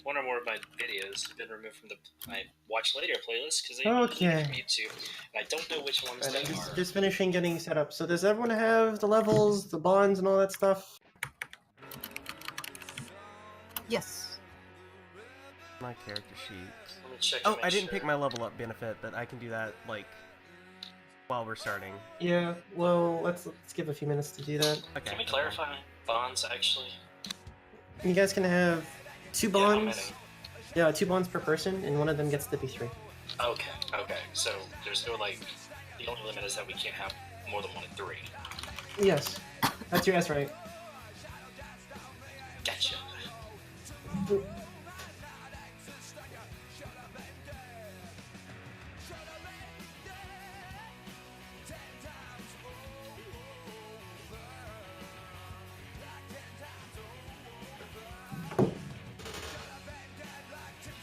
One or more of my videos have been removed from my Watch Later playlist because they Okay. from YouTube, and I don't know which ones Right, they I'm are. just finishing getting set up. So does everyone have the levels, the bonds, and all that stuff? Yes. My character sheet. Let me check. Oh, I didn't pick my level up benefit, but I can do that like while we're starting. Yeah. Well, let's give a few minutes to do that. Okay. Can we clarify bonds actually? You guys can have 2 Yeah, how bonds. many? Yeah, 2 bonds per person, and one of them gets to be 3. Okay. So there's no like. The only limit is that we can't have more than 1 and 3. Yes. That's your S, right? Gotcha.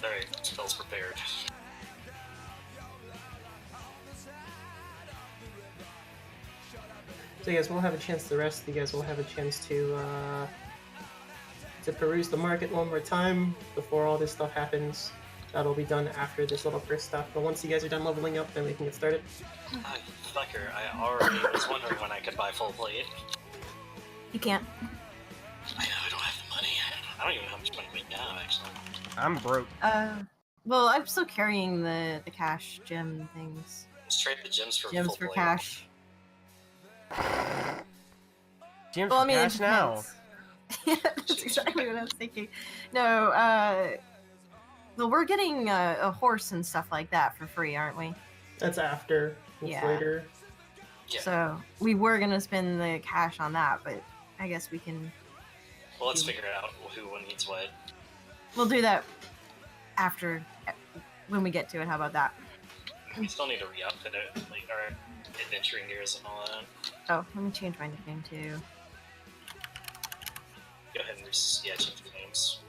Alright, spells prepared. So you guys will have a chance to rest. You guys will have a chance to peruse the market one more time before all this stuff happens. That'll be done after this little first stuff. But once you guys are done leveling up, then we can get started. Fucker, I already was wondering when I could buy full plate. You can't. I know, I don't have the money. I don't even know how much money we have, actually. I'm broke. Well, I'm still carrying the cash gem things. Let's trade the gems for Gems full for plate. cash. Gems Well, I for mean, it cash now. depends. Yeah, that's exactly what I was thinking. No, well, we're getting a horse and stuff like that for free, aren't we? That's after. It's Yeah. later. Yeah. So we were gonna spend the cash on that, but I guess we can. Well, let's figure out who needs what. We'll do that after when we get to it. How about that? We still need to re-outfit it, like our adventuring gears and all that. Oh, let me change my nickname too. Go ahead and change the names.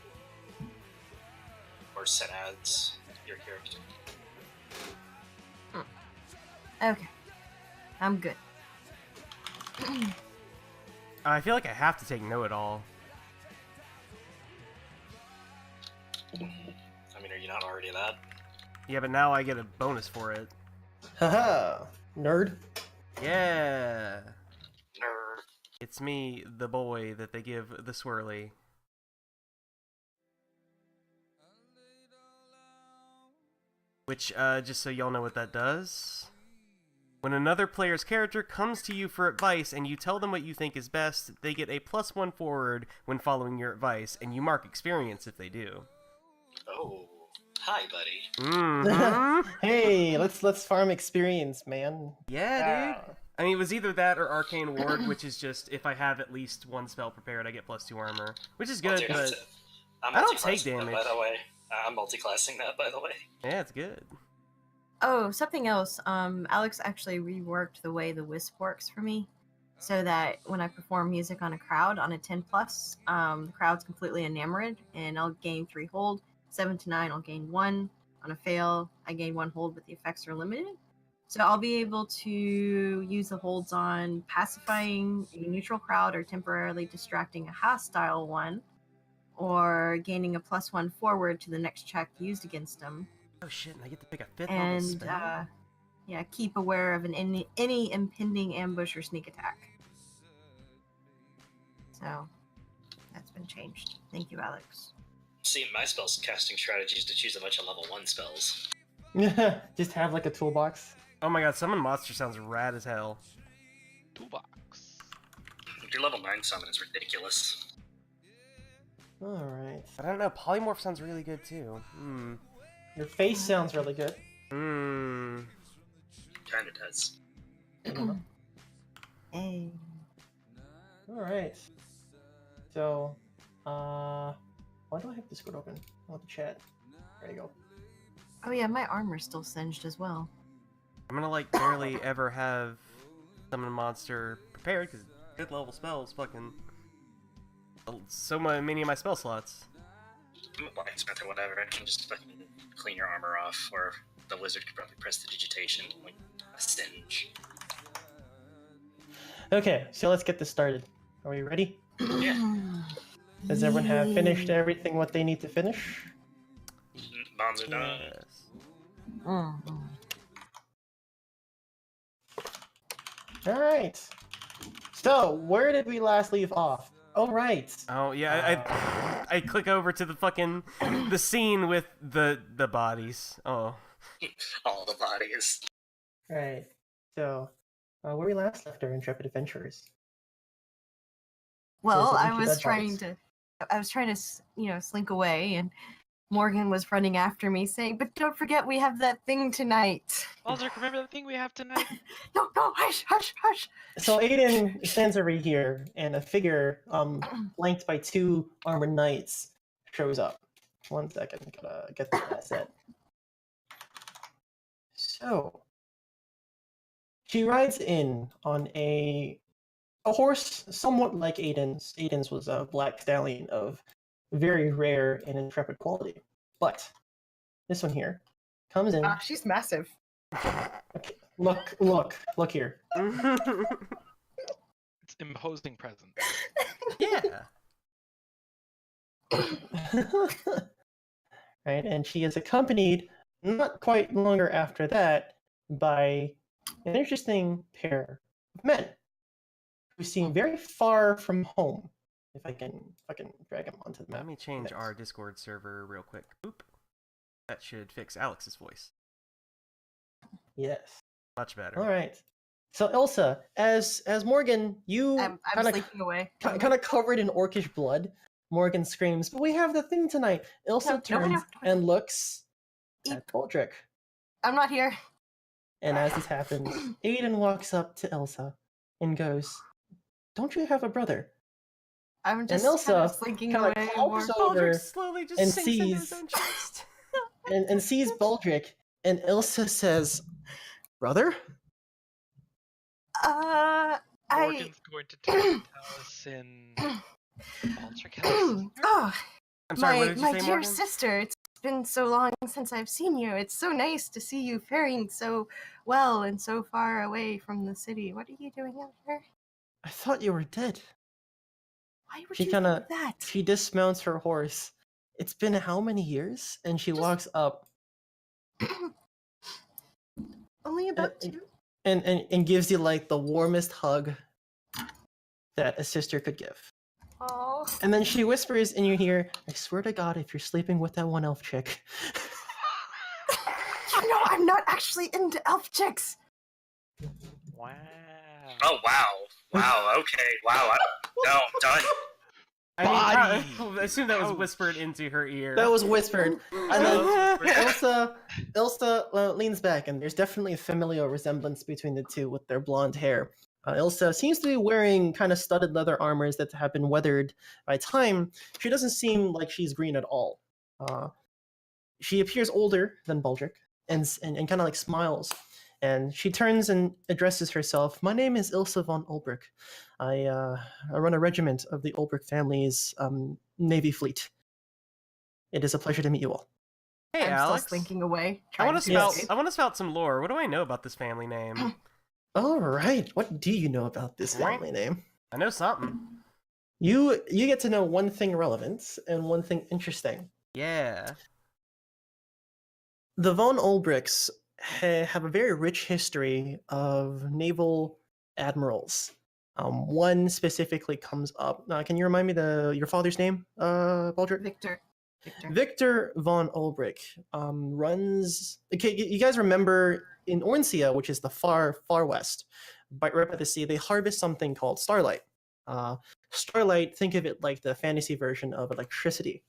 Or set ads your character. Okay, I'm good. I feel like I have to take know-it-all. I mean, are you not already that? Yeah, but now I get a bonus for it. Haha! Nerd. Yeah! Nerd. It's me, the boy that they give the swirly. Which, just so y'all know what that does. When another player's character comes to you for advice and you tell them what you think is best, they get a +1 forward when following your advice, and you mark experience if they do. Oh. Hi, buddy. Mm-hmm. Hey, let's farm experience, man. Yeah, dude. I mean, it was either that or Arcane Ward, which is just, if I have at least 1 spell prepared, I get +2 armor. Which is good, but I don't take damage. That, by the way. I'm multi-classing that, by the way. Yeah, it's good. Oh, something else. Alex actually reworked the way the wisp works for me, so that when I perform music on a crowd on a 10+, the crowd's completely enamored, and I'll gain 3 hold. 7 to 9, I'll gain 1. On a fail, I gain 1 hold, but the effects are limited. So I'll be able to use the holds on pacifying a neutral crowd or temporarily distracting a hostile one, or gaining a +1 forward to the next check used against them. Oh shit, and I get to pick a 5th level spell? And, yeah, keep aware of any impending ambush or sneak attack. So, that's been changed. Thank you, Alex. See, my spells casting strategy is to choose a bunch of level 1 spells. Just have like a toolbox. Oh my god, summon monster sounds rad as hell. Toolbox. Your level 9 summon is ridiculous. Alright. But I don't know, polymorph sounds really good too. Your face sounds really good. Kinda does. Hey. Alright. So, why do I have Discord open? I'll have to chat. There you go. Oh yeah, my armor's still singed as well. I'm gonna like barely ever have summon a monster prepared because good level spells fucking so many of my spell slots. I'm a blacksmith or whatever, I can just fucking clean your armor off, or the wizard could probably press the digitation, like a singe. Okay, so let's get this started. Are we ready? Yeah. Does everyone have finished everything what they need to finish? Bonds are done. Yes. Mhm. All right. So where did we last leave off? Oh right. Oh yeah, I click over to the fucking the scene with the bodies. Oh. All the bodies. Right. So where we last left our intrepid adventurers. Well, There's a I bunch of was dead trying bodies. to, slink away, and Morgan was running after me, saying, "But don't forget, we have that thing tonight." Baldric, remember that thing we have tonight? No, hush, hush, hush. So Aiden stands over here, and a figure, flanked by 2 armored knights, shows up. 1 second, gotta get the asset. So she rides in on a horse somewhat like Aiden's. Aiden's was a black stallion of very rare and intrepid quality, but this one here comes in. She's massive. Okay, look here. It's imposing presence. Yeah. Right, and she is accompanied not quite longer after that by an interesting pair of men who seem very far from home. If I can drag them onto the map. Let me change Yes. our Discord server real quick. Boop. That should fix Alex's voice. Yes. Much better. All right. So Elsa, as Morgan, you I'm kind of slinking away. covered in orcish blood. Morgan screams, "But we have the thing tonight!" Elsa No, turns and looks at Baldric. I'm not here. And as this happens, Aiden walks up to Elsa and goes, "Don't you have a brother?" I'm just Elsa kind of slinking kinda away. crawls more. over Baldric slowly just and sinks into his sees- own chest. and sees Baldric, and Elsa says, "Brother?" I. Morgan's going to turn to Taliesin. Baldric has a sister? Oh, I'm sorry, what did you my say, dear Morgan? sister, it's been so long since I've seen you. It's so nice to see you faring so well and so far away from the city. What are you doing out here? "I thought you were dead." Why would She you kinda- think that? She dismounts her horse. "It's been how many years?" And she walks up Only about and- 2. and gives you like the warmest hug that a sister could give. Oh. And then she whispers in your ear, "I swear to God, if you're sleeping with that one elf chick." You know, I'm not actually into elf chicks. Wow. Oh wow, wow. Okay, wow. No, done. I mean, Body! I assume that was Ouch. whispered into her ear. That was whispered. And then then Elsa leans back, and there's definitely a familial resemblance between the two with their blonde hair. Elsa seems to be wearing kind of studded leather armors that have been weathered by time. She doesn't seem like she's green at all. She appears older than Baldric and kind of like smiles. And she turns and addresses herself. "My name is Ilsa von Ulbrich. I run a regiment of the Ulbrich family's Navy fleet. It is a pleasure to meet you all." Hey, I'm Alex. still slinking away. I want to trying spout. Yes. I want to spout some lore. What do I know about this family name? All right. What do you know about this family name? I know something. You get to know one thing relevant and one thing interesting. Yeah. The von Ulbrichs have a very rich history of naval admirals. One specifically comes up. Can you remind me your father's name, Baldric? Victor. Victor von Ulbrich runs. Okay, you guys remember in Orncia, which is the far west, right by the sea, they harvest something called starlight. Starlight, think of it like the fantasy version of electricity.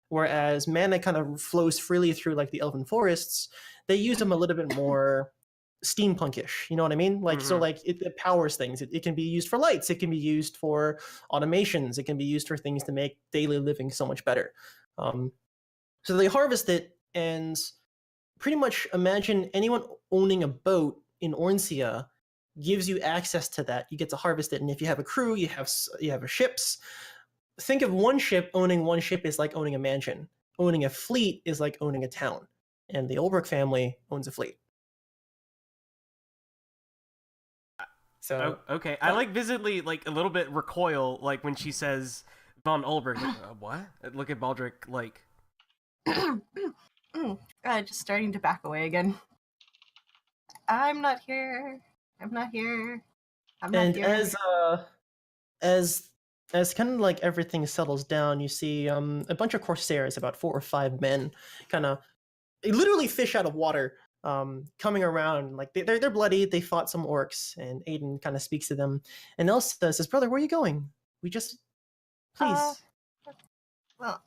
Whereas mana kind of flows freely through like the elven forests, they use them a little bit more steampunkish. You know what I mean? Like so, Mhm. like it powers things. It can be used for lights. It can be used for automations. It can be used for things to make daily living so much better. So they harvest it, and pretty much imagine anyone owning a boat in Orncia gives you access to that. You get to harvest it, and if you have a crew, you have ships. Think of owning one ship is like owning a mansion. Owning a fleet is like owning a town. And the Ulbrich family owns a fleet. So Oh, okay. I like visibly like a little bit recoil like when she says Von Ulbrich, like, what? Look at Baldric like, Just starting to back away again. I'm not here. I'm not here. I'm not And here. as kind of like everything settles down, you see a bunch of corsairs, about 4 or 5 men, kind of literally fish out of water, coming around. Like they're bloody. They fought some orcs, and Aiden kind of speaks to them. And Elsa says, "Brother, where are you going? We just please." Well,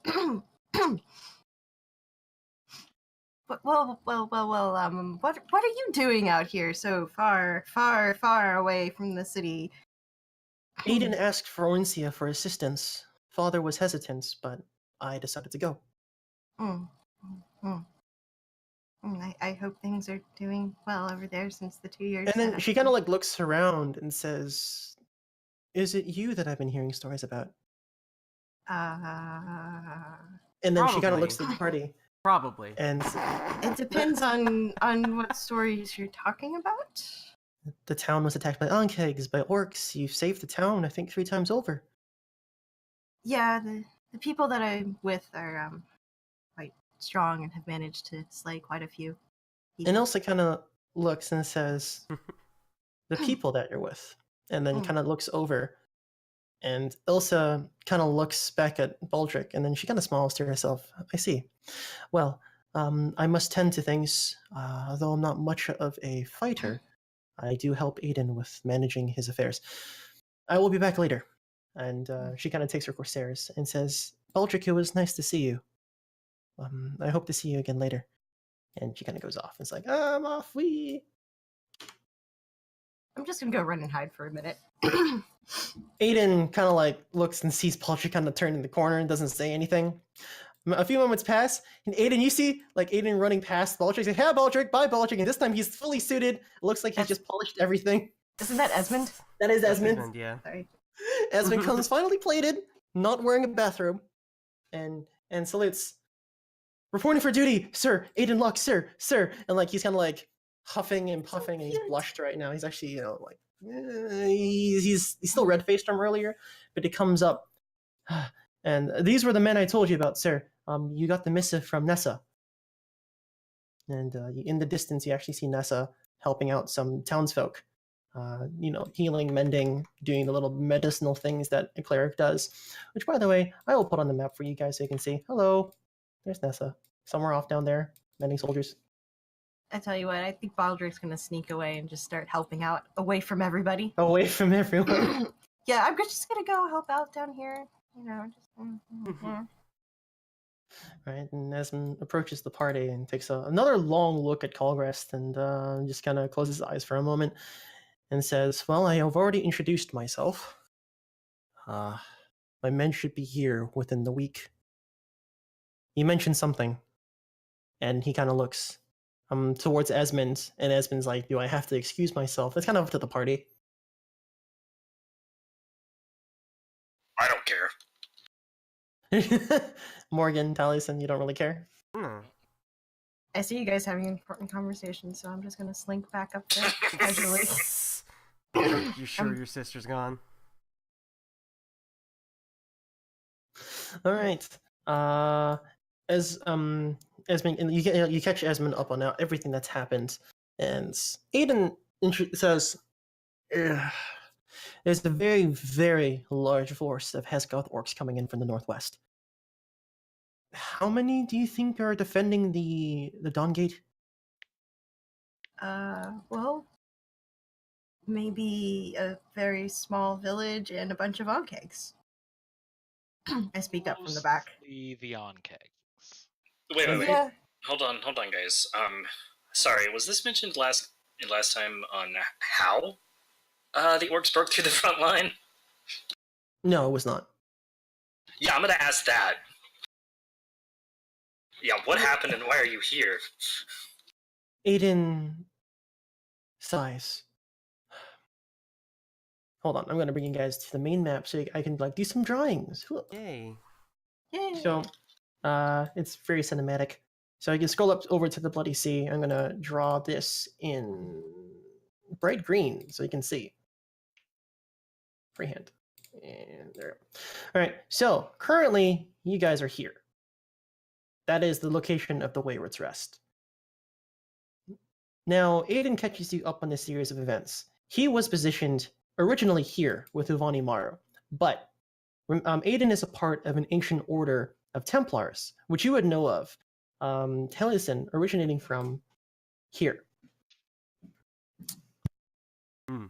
well. What are you doing out here so far, far, far away from the city? Aiden asked Florencia for assistance. Father was hesitant, but I decided to go. Mm, mm, mm. I hope things are doing well over there since the 2 years. And then she kind of like looks around and says, "Is it you that I've been hearing stories about?" And then she kind of Probably. looks at the party probably. and It depends on what stories you're talking about. the town was attacked by Ankegs, by orcs. You've saved the town, I think, 3 times over. Yeah, the people that I'm with are quite strong and have managed to slay quite a few people. And Elsa kind of looks and says, "The people that you're with." And then kind of looks over. And Elsa kind of looks back at Baldric, and then she kind of smiles to herself. "I see. Well, I must tend to things. Though I'm not much of a fighter, I do help Aiden with managing his affairs. I will be back later." And she kind of takes her corsairs and says, "Baldric, it was nice to see you. I hope to see you again later." And she kind of goes off. It's like, "I'm off, we." I'm just gonna go run and hide for a minute. Aiden kind of like looks and sees Baldric kind of turn in the corner and doesn't say anything. A few moments pass, and Aiden, you see like Aiden running past Baldric, saying, "Hey, Baldric, bye, Baldric." And this time he's fully suited. It looks like he's just polished everything. Isn't that Esmond? That is Esmond. Yeah. Sorry. Esmond comes finally plated, not wearing a bathrobe, and salutes. "Reporting for duty, sir. Aiden Locke, sir. And like he's kind of like huffing and puffing, and he's blushed right now. He's actually, like he's still red faced from earlier, but it comes up. "And these were the men I told you about, sir. You got the missive from Nessa." And in the distance, you actually see Nessa helping out some townsfolk. Healing, mending, doing the little medicinal things that a cleric does. Which, by the way, I will put on the map for you guys so you can see. Hello, there's Nessa, somewhere off down there, mending soldiers. I tell you what, I think Baldric's gonna sneak away and just start helping out away from everybody. Away from everyone. Yeah, I'm just gonna go help out down here. Right, and Esmond approaches the party and takes another long look at Khalgrast and just kind of closes his eyes for a moment and says, "Well, I have already introduced myself. My men should be here within the week." He mentioned something, and he kind of looks towards Esmond, and Esmond's like, "Do I have to excuse myself?" It's kind of up to the party. I don't care. Morgan, Taliesin, you don't really care? I see you guys having important conversations, so I'm just gonna slink back up there casually. You sure your sister's gone? All right. Esmond, and you catch Esmond up on everything that's happened, and Aiden says, "There's a very, very large force of Hesgoth orcs coming in from the northwest. How many do you think are defending the Dawn Gate?" Well, maybe a very small village and a bunch of Onkegs. I speak up from the back. Mostly the Onkegs. Wait. Yeah. Hold on, guys. Sorry, was this mentioned last time on how the orcs broke through the front line? No, it was not. Yeah, I'm gonna ask that. Yeah, what happened and why are you here? Aiden sighs. Hold on, I'm gonna bring you guys to the main map so I can like do some drawings. Yay. Yay. So, it's very cinematic. So I can scroll up over to the Bloody Sea. I'm gonna draw this in bright green so you can see. Freehand. And there. All right. So currently, you guys are here. That is the location of the Wayward's Rest. Now, Aiden catches you up on this series of events. He was positioned originally here with Uvani Maru, but Aiden is a part of an ancient order of Templars, which you would know of. Taliesin, originating from here. Hmm.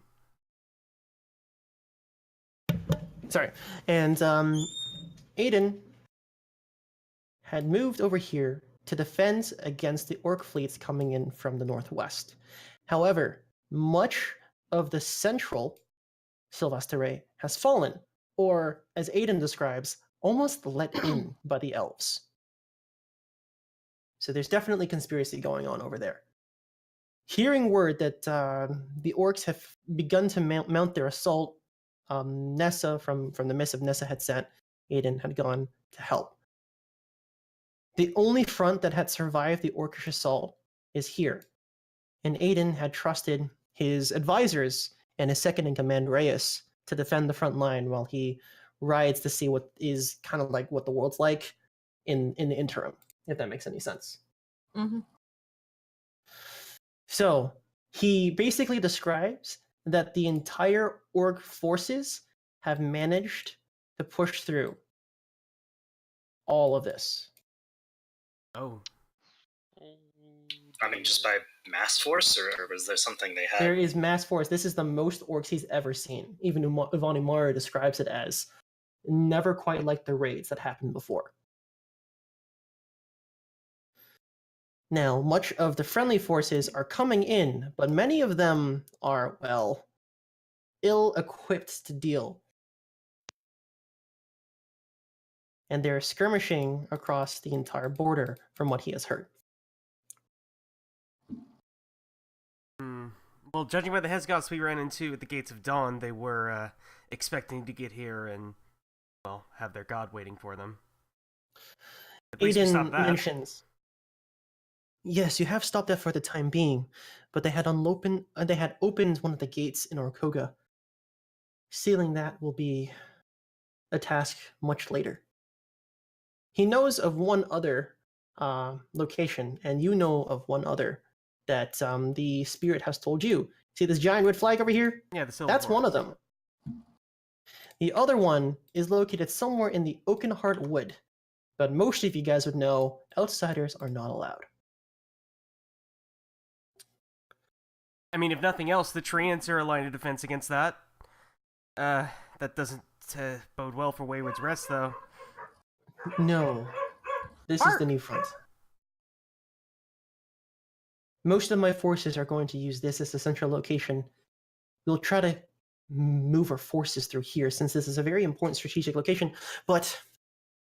Sorry. And Aiden had moved over here to defend against the orc fleets coming in from the northwest. However, much of the central Sylvesteray has fallen, or as Aiden describes, almost let in by the elves. So there's definitely conspiracy going on over there. Hearing word that the orcs have begun to mount their assault, Nessa from the Mists of Nessa had sent, Aiden had gone to help. The only front that had survived the orcish assault is here, and Aiden had trusted his advisors and his second-in-command, Reyes, to defend the front line while he rides to see what is kind of like what the world's like in the interim, if that makes any sense. Mm-hmm. So he basically describes that the entire orc forces have managed to push through all of this. Oh. I mean, just by mass force, or was there something they had? There is mass force. This is the most orcs he's ever seen. Even Ivani Mara describes it as never quite like the raids that happened before. Now, much of the friendly forces are coming in, but many of them are, well, ill-equipped to deal. And they're skirmishing across the entire border from what he has heard. Well, judging by the Hesgoths we ran into at the Gates of Dawn, they were expecting to get here and, well, have their god waiting for them. At least we stopped Aiden that. mentions, yes, you have stopped that for the time being, but they had opened one of the gates in Orkoga. Sealing that will be a task much later. He knows of one other location, and you know of one other that the spirit has told you. See this giant red flag over here? Yeah, the silver That's one of Forest. them. The other one is located somewhere in the Oakenheart Wood, but most of you guys would know outsiders are not allowed. I mean, if nothing else, the Treants are a line of defense against that. That doesn't bode well for Wayward's Rest, though. No, this is the new front. Most of my forces are going to use this as a central location. We'll try to move our forces through here since this is a very important strategic location, but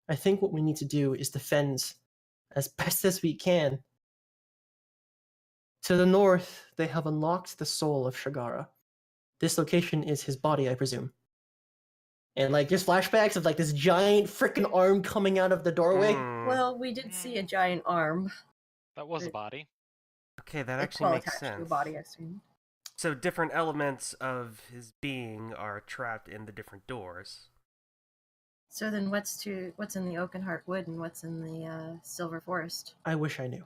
I think what we need to do is defend as best as we can. To the north, they have unlocked the soul of Shagara. This location is his body, I presume. And like just flashbacks of like this giant freaking arm coming out of the doorway. Well, we did see a giant arm. That was a body. Okay, that Like, actually well makes attached sense. to a body, I assume. So different elements of his being are trapped in the different doors. So then what's in the Oakenheart Wood and what's in the Silver Forest? I wish I knew.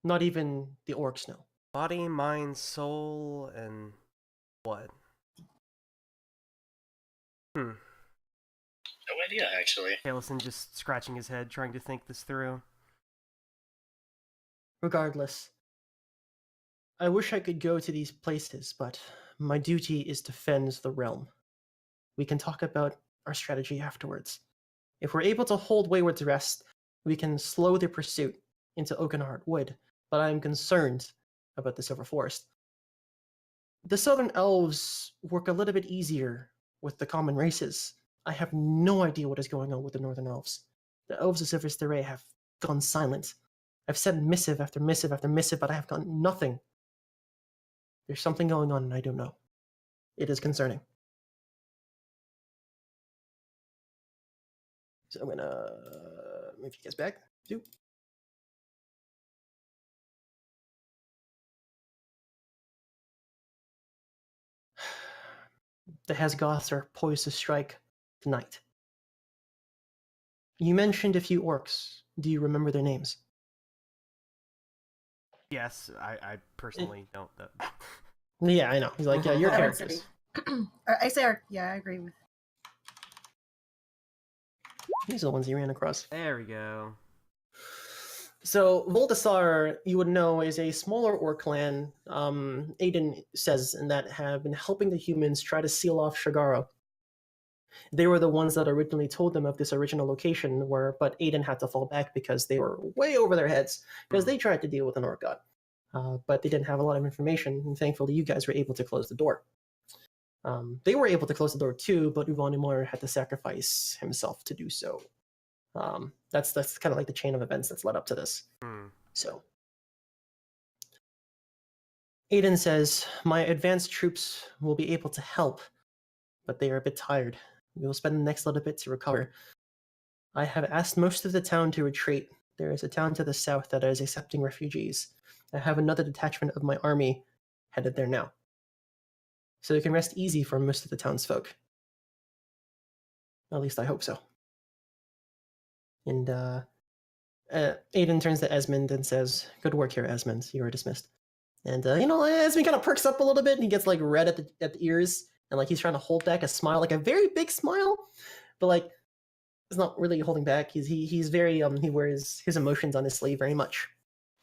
Not even the orcs know. Body, mind, soul, and what? No idea, actually. Taliesin just scratching his head, trying to think this through. Regardless, I wish I could go to these places, but my duty is to defend the realm. We can talk about our strategy afterwards. If we're able to hold Wayward's Rest, we can slow the pursuit into Oakenheart Wood, but I am concerned about the Silver Forest. The Southern Elves work a little bit easier with the common races. I have no idea what is going on with the Northern Elves. The Elves of Sylvesteray have gone silent. I've sent missive after missive after missive, but I have gotten nothing. There's something going on and I don't know. It is concerning. So I'm gonna move you guys back. Zoop. the Hasgoths are poised to strike tonight. You mentioned a few orcs. Do you remember their names? Yes, I personally don't. Yeah, I know. He's like, yeah, your That one's characters. I say, yeah, I agree with. These are the ones you ran across. There we go. So Voltasar, you would know, is a smaller orc clan. Aiden says, and that have been helping the humans try to seal off Shagara. They were the ones that originally told them of this original location, but Aiden had to fall back because they were way over their heads because they tried to deal with an orc god, but they didn't have a lot of information. And thankfully, you guys were able to close the door. They were able to close the door too, but Uvanimor had to sacrifice himself to do so. That's kind of like the chain of events that's led up to this. So, Aiden says, my advanced troops will be able to help, but they are a bit tired. We will spend the next little bit to recover. I have asked most of the town to retreat. There is a town to the south that is accepting refugees. I have another detachment of my army headed there now. So you can rest easy for most of the townsfolk. At least I hope so. And Aiden turns to Esmond and says, good work here, Esmond. You are dismissed. And, Esmond kind of perks up a little bit, and he gets, like, red at the ears, and, like, he's trying to hold back a smile, like a very big smile, but, like, he's not really holding back. He's very, he wears his emotions on his sleeve very much.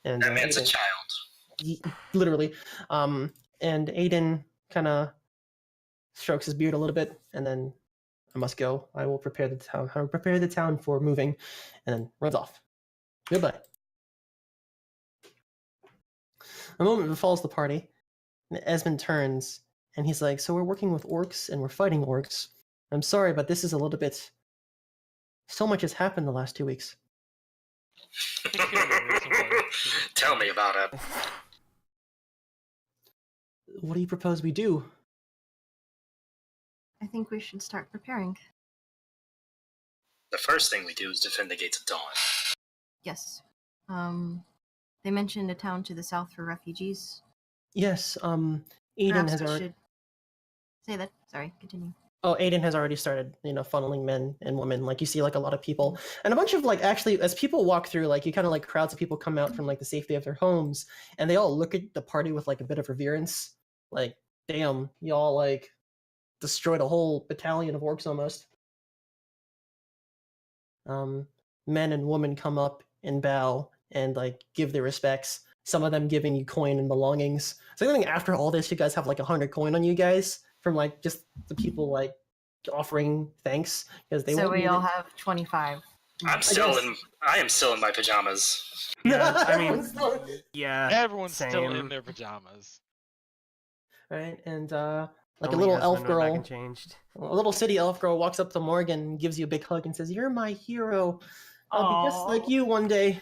And That man's a Aiden, child. literally. And Aiden kind of strokes his beard a little bit, and then, I must go. I will prepare the town. I will prepare the town for moving, and then runs off. Goodbye. A moment befalls the party, and Esmond turns, and he's like, so we're working with orcs, and we're fighting orcs. I'm sorry, but this is a little bit... So much has happened the last 2 weeks. Tell me about it. What do you propose we do? I think we should start preparing. The first thing we do is defend the gates of Dawn. Yes. They mentioned a town to the south for refugees. Yes, Aiden Perhaps has we already... should say that. Sorry, continue. Oh, Aiden has already started, funneling men and women. Like, you see, like, a lot of people. And a bunch of, like, actually, as people walk through, like, you kind of, like, crowds of people come out from, like, the safety of their homes, and they all look at the party with, like, a bit of reverence. Like, damn, y'all, like, destroyed a whole battalion of orcs almost. Men and women come up and bow and, like, give their respects. Some of them giving you coin and belongings. So I think after all this, you guys have, like, 100 coin on you guys from, like, just the people, like, offering thanks because they. So won't we need all it. have 25. I am still in my pajamas. Yeah, I mean, yeah. Everyone's still same. in their pajamas. Right, and like Only a little Esmond elf went back girl, and changed. a little city elf girl walks up to Morgan and gives you a big hug and says, "You're my hero. I'll be just like you one day."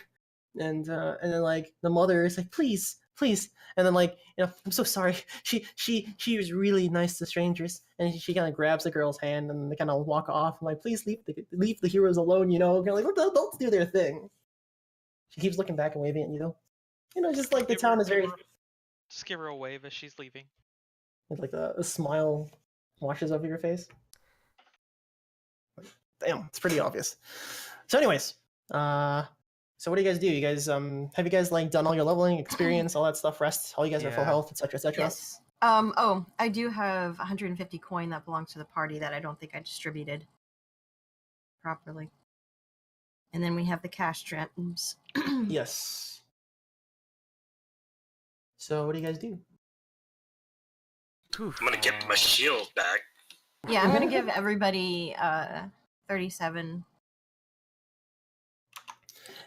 And then like the mother is like, "Please, please." And then like, I'm so sorry. She was really nice to strangers, and she kind of grabs the girl's hand and they kind of walk off. I'm like, "Please leave the heroes alone." Kind of like, don't do their thing. She keeps looking back and waving at you though. Just like the town is very. Just give her a wave as she's leaving. With like a smile washes over your face. Damn, it's pretty obvious. So anyways, so what do you guys do? You guys have you guys like done all your leveling, experience, all that stuff, rest, all you guys are full Yeah. health, etc., etc.? Yes. I do have 150 coin that belongs to the party that I don't think I distributed properly. And then we have the cash gems. Yes. So what do you guys do? I'm gonna get my shield back. Yeah, I'm gonna give everybody 37.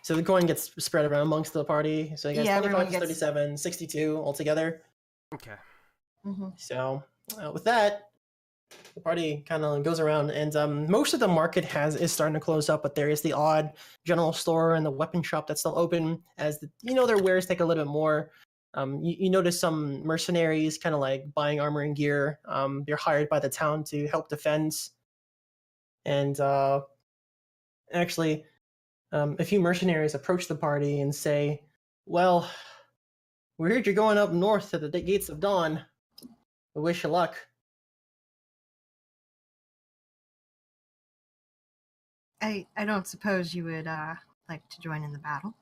So the coin gets spread around amongst the party. So you guys Yeah, 25 everyone to gets- 37, 62 altogether. Okay. Mm-hmm. So with that, the party kind of goes around, and most of the market is starting to close up, but there is the odd general store and the weapon shop that's still open. As their wares take a little bit more. You notice some mercenaries kind of like buying armor and gear. They're hired by the town to help defend. And actually, a few mercenaries approach the party and say, "Well, we heard you're going up north to the gates of Dawn. We wish you luck." I don't suppose you would like to join in the battle.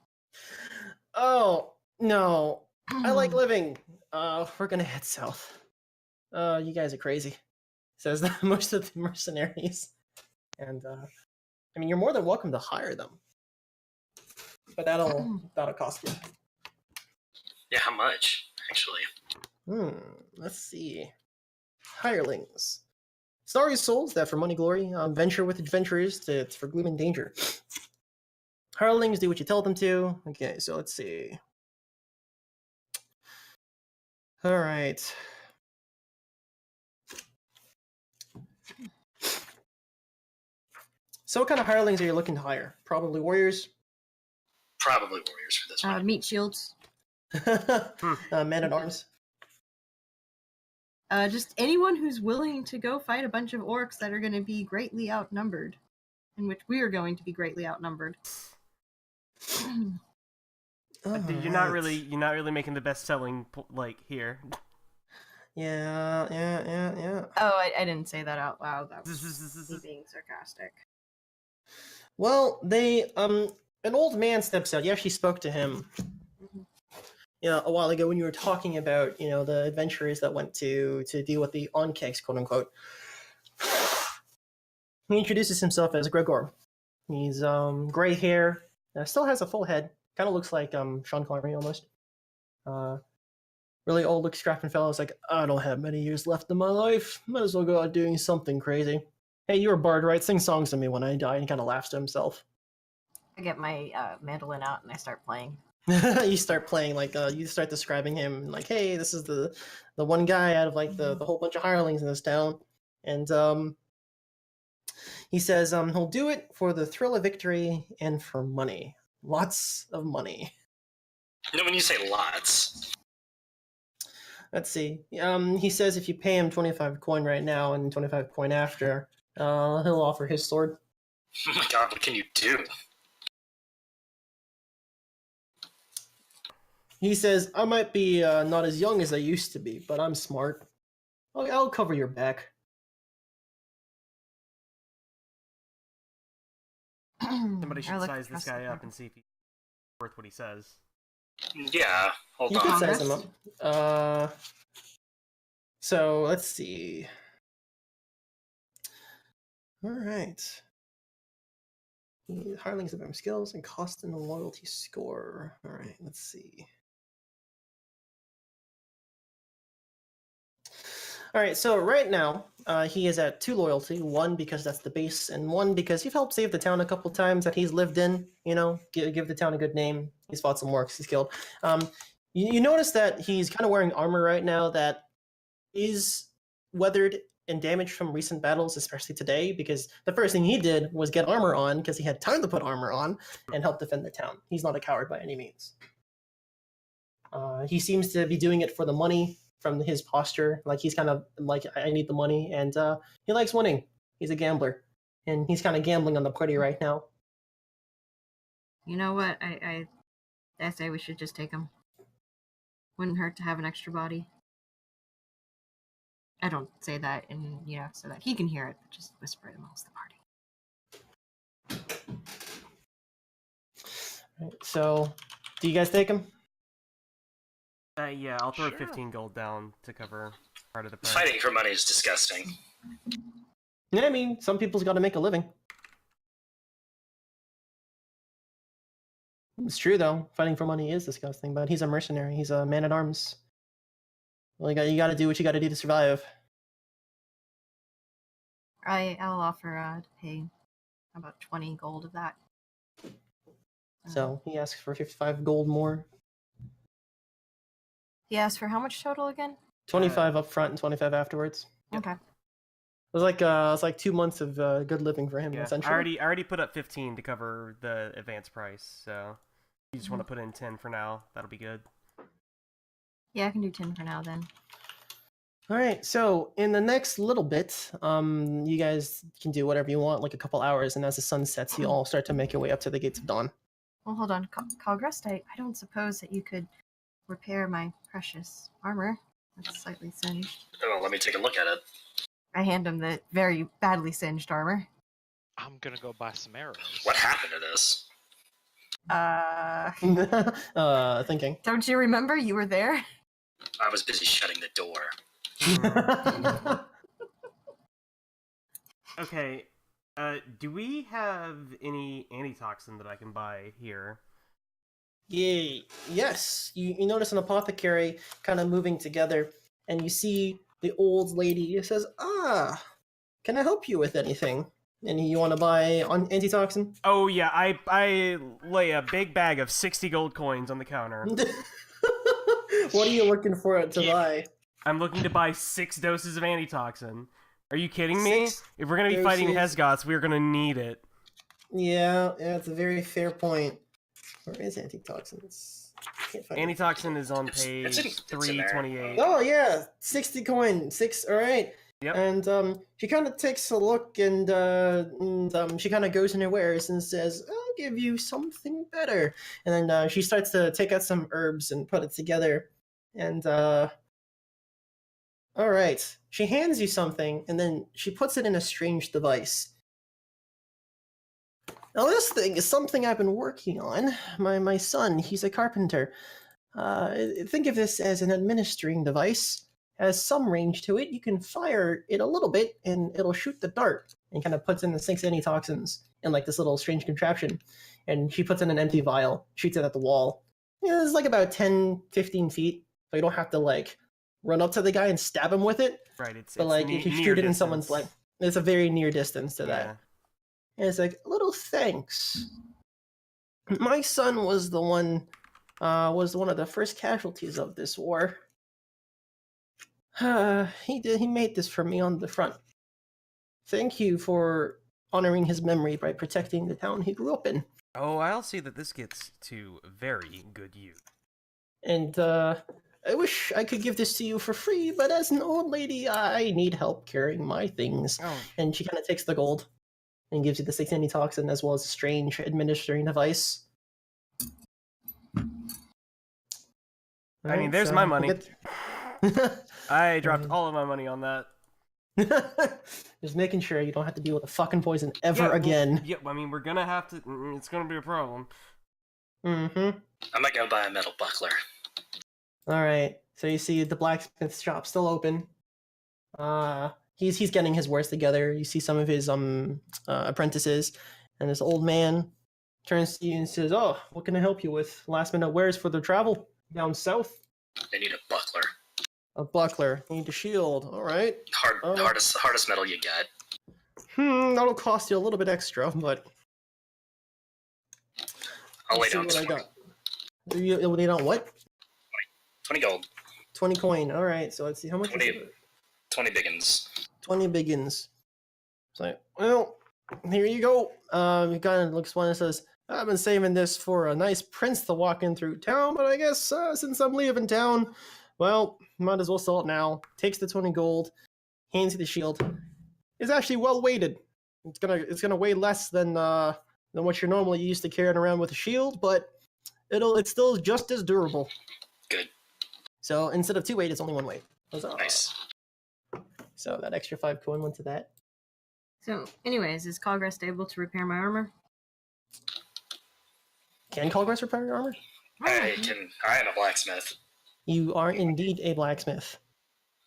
Oh, no. I like living. We're gonna head south. You guys are crazy, says most of the mercenaries. And, I mean, you're more than welcome to hire them. But that'll cost you. Yeah, how much, actually? Let's see. Hirelings. Starry souls that for money glory, venture with adventurers for gloom and danger. Hirelings do what you tell them to. Okay, so let's see. All right. So what kind of hirelings are you looking to hire? Probably warriors? Probably warriors for this one. Meat shields. Man-at-arms? Just anyone who's willing to go fight a bunch of orcs that are going to be greatly outnumbered, in which we are going to be greatly outnumbered. You're not really making the best selling here. Yeah. Oh, I didn't say that out loud. That was me being sarcastic. Well, an old man steps out. You actually spoke to him, a while ago when you were talking about, the adventurers that went to deal with the on-kegs, quote unquote. He introduces himself as Gregor. He's gray hair, still has a full head. Kind of looks like Sean Connery almost. Really old, looks strapping fellow. It's like, I don't have many years left in my life. Might as well go out doing something crazy. Hey, you're a bard, right? Sing songs to me when I die. And he kind of laughs to himself. I get my mandolin out and I start playing. You start playing, you start describing him, like, hey, this is the one guy out of, the whole bunch of hirelings in this town. And, he says, he'll do it for the thrill of victory and for money. Lots of money. When you say lots... Let's see. He says if you pay him 25 coin right now and 25 coin after, he'll offer his sword. Oh my god, what can you do? He says, I might be not as young as I used to be, but I'm smart. I'll cover your back. Somebody should size this guy up and see if he's worth what he says. Yeah, hold You on. could size him up. So let's see. All right. Hirelings of skills and cost and loyalty score. All right, let's see. All right, so right now, he is at 2 loyalty. 1 because that's the base, and 1 because you've helped save the town a couple times that he's lived in. Give the town a good name. He's fought some orcs. He's killed. You notice that he's kind of wearing armor right now that is weathered and damaged from recent battles, especially today, because the first thing he did was get armor on because he had time to put armor on and help defend the town. He's not a coward by any means. He seems to be doing it for the money. From his posture, he's kind of like, I need the money, and he likes winning. He's a gambler, and he's kind of gambling on the party right now. You know what? I say we should just take him. Wouldn't hurt to have an extra body. I don't say that, so that he can hear it, but just whisper it amongst the party. Right, so, do you guys take him? Yeah, I'll throw Sure. 15 gold down to cover part of the price. Fighting for money is disgusting. Yeah, I mean, some people's got to make a living. It's true, though. Fighting for money is disgusting, but he's a mercenary. He's a man-at-arms. Well, you got to do what you got to do to survive. I'll offer to pay about 20 gold of that. So he asks for 55 gold more. He asked for how much total again? 25 up front and 25 afterwards. Okay. It was like 2 months of good living for him, Yeah, essentially. I already put up 15 to cover the advance price, so you just want to put in 10 for now. That'll be good. Yeah, I can do 10 for now then. All right, so in the next little bit, you guys can do whatever you want, like a couple hours, and as the sun sets, you all start to make your way up to the Gates of Dawn. Well, hold on. Khalgrast, I don't suppose that you could repair my precious armor. That's slightly singed. Oh, let me take a look at it. I hand him the very badly singed armor. I'm gonna go buy some arrows. What happened to this? Thinking. Don't you remember you were there? I was busy shutting the door. Okay. Do we have any antitoxin that I can buy here? Yeah, yes. You notice an apothecary kind of moving together, and you see the old lady who says, "Ah, can I help you with anything? And you want to buy antitoxin?" Oh yeah, I lay a big bag of 60 gold coins on the counter. What are you looking for it to Yeah. buy? I'm looking to buy 6 doses of antitoxin. Are you kidding me? 6 If we're gonna be fighting doses? Hesgoths, we're gonna need it. Yeah, it's a very fair point. Where is antitoxins? Can't find it. Antitoxin is on It's page in there. 328. Oh yeah, 60 coin, 6. All right. Yep. And she kind of takes a look, and she kind of goes in her wares and says, "I'll give you something better." And then she starts to take out some herbs and put it together. And all right, she hands you something, and then she puts it in a strange device. Now this thing is something I've been working on. My son, he's a carpenter. Think of this as an administering device. Has some range to it. You can fire it a little bit, and it'll shoot the dart. And kind of puts in the 6 antitoxins in like this little strange contraption. And she puts in an empty vial, shoots it at the wall. Yeah, it's like about 10, 15 feet. So you don't have to like run up to the guy and stab him with it. Right, it's But like if you shoot it in someone's leg, it's a very near distance to that. Yeah. And it's like, little thanks. My son was the one of the first casualties of this war. He made this for me on the front. Thank you for honoring his memory by protecting the town he grew up in. Oh, I'll see that this gets to very good use. And I wish I could give this to you for free, but as an old lady, I need help carrying my things. Oh, And she kind of takes the gold and gives you the 6 antitoxin as well as a strange administering device. I mean, there's my money. we'll I dropped all of my money on that. Just making sure you don't have to deal with a fucking poison ever Yeah, well, again. Yeah, I mean, we're gonna have to. It's gonna be a problem. Mm-hmm. I might go buy a metal buckler. All right. So you see the blacksmith shop still open. He's getting his wares together. You see some of his apprentices, and this old man turns to you and says, "Oh, what can I help you with? Last minute wares for the travel down south? They need a buckler. A buckler. Need a shield. All right. Oh. Hardest metal you got. That'll cost you a little bit extra, but I'll lay let's see down what I 20, got. You lay down what? 20 gold. 20 coin. All right. So let's see how much 20 is it? 20 biggins. 20 biggins. So, well, here you go. He kind of looks one and says, "I've been saving this for a nice prince to walk in through town, but I guess since I'm leaving town, well, might as well sell it now." Takes the 20 gold, hands you the shield. It's actually well weighted. It's gonna weigh less than what you're normally used to carrying around with a shield, but it's still just as durable. Good. So instead of 2 weight, it's only 1 weight. Huzzah. Nice. So that extra 5 coin went to that. So, anyways, is Khalgrast able to repair my armor? Can Khalgrast repair your armor? I am a blacksmith. You are indeed a blacksmith.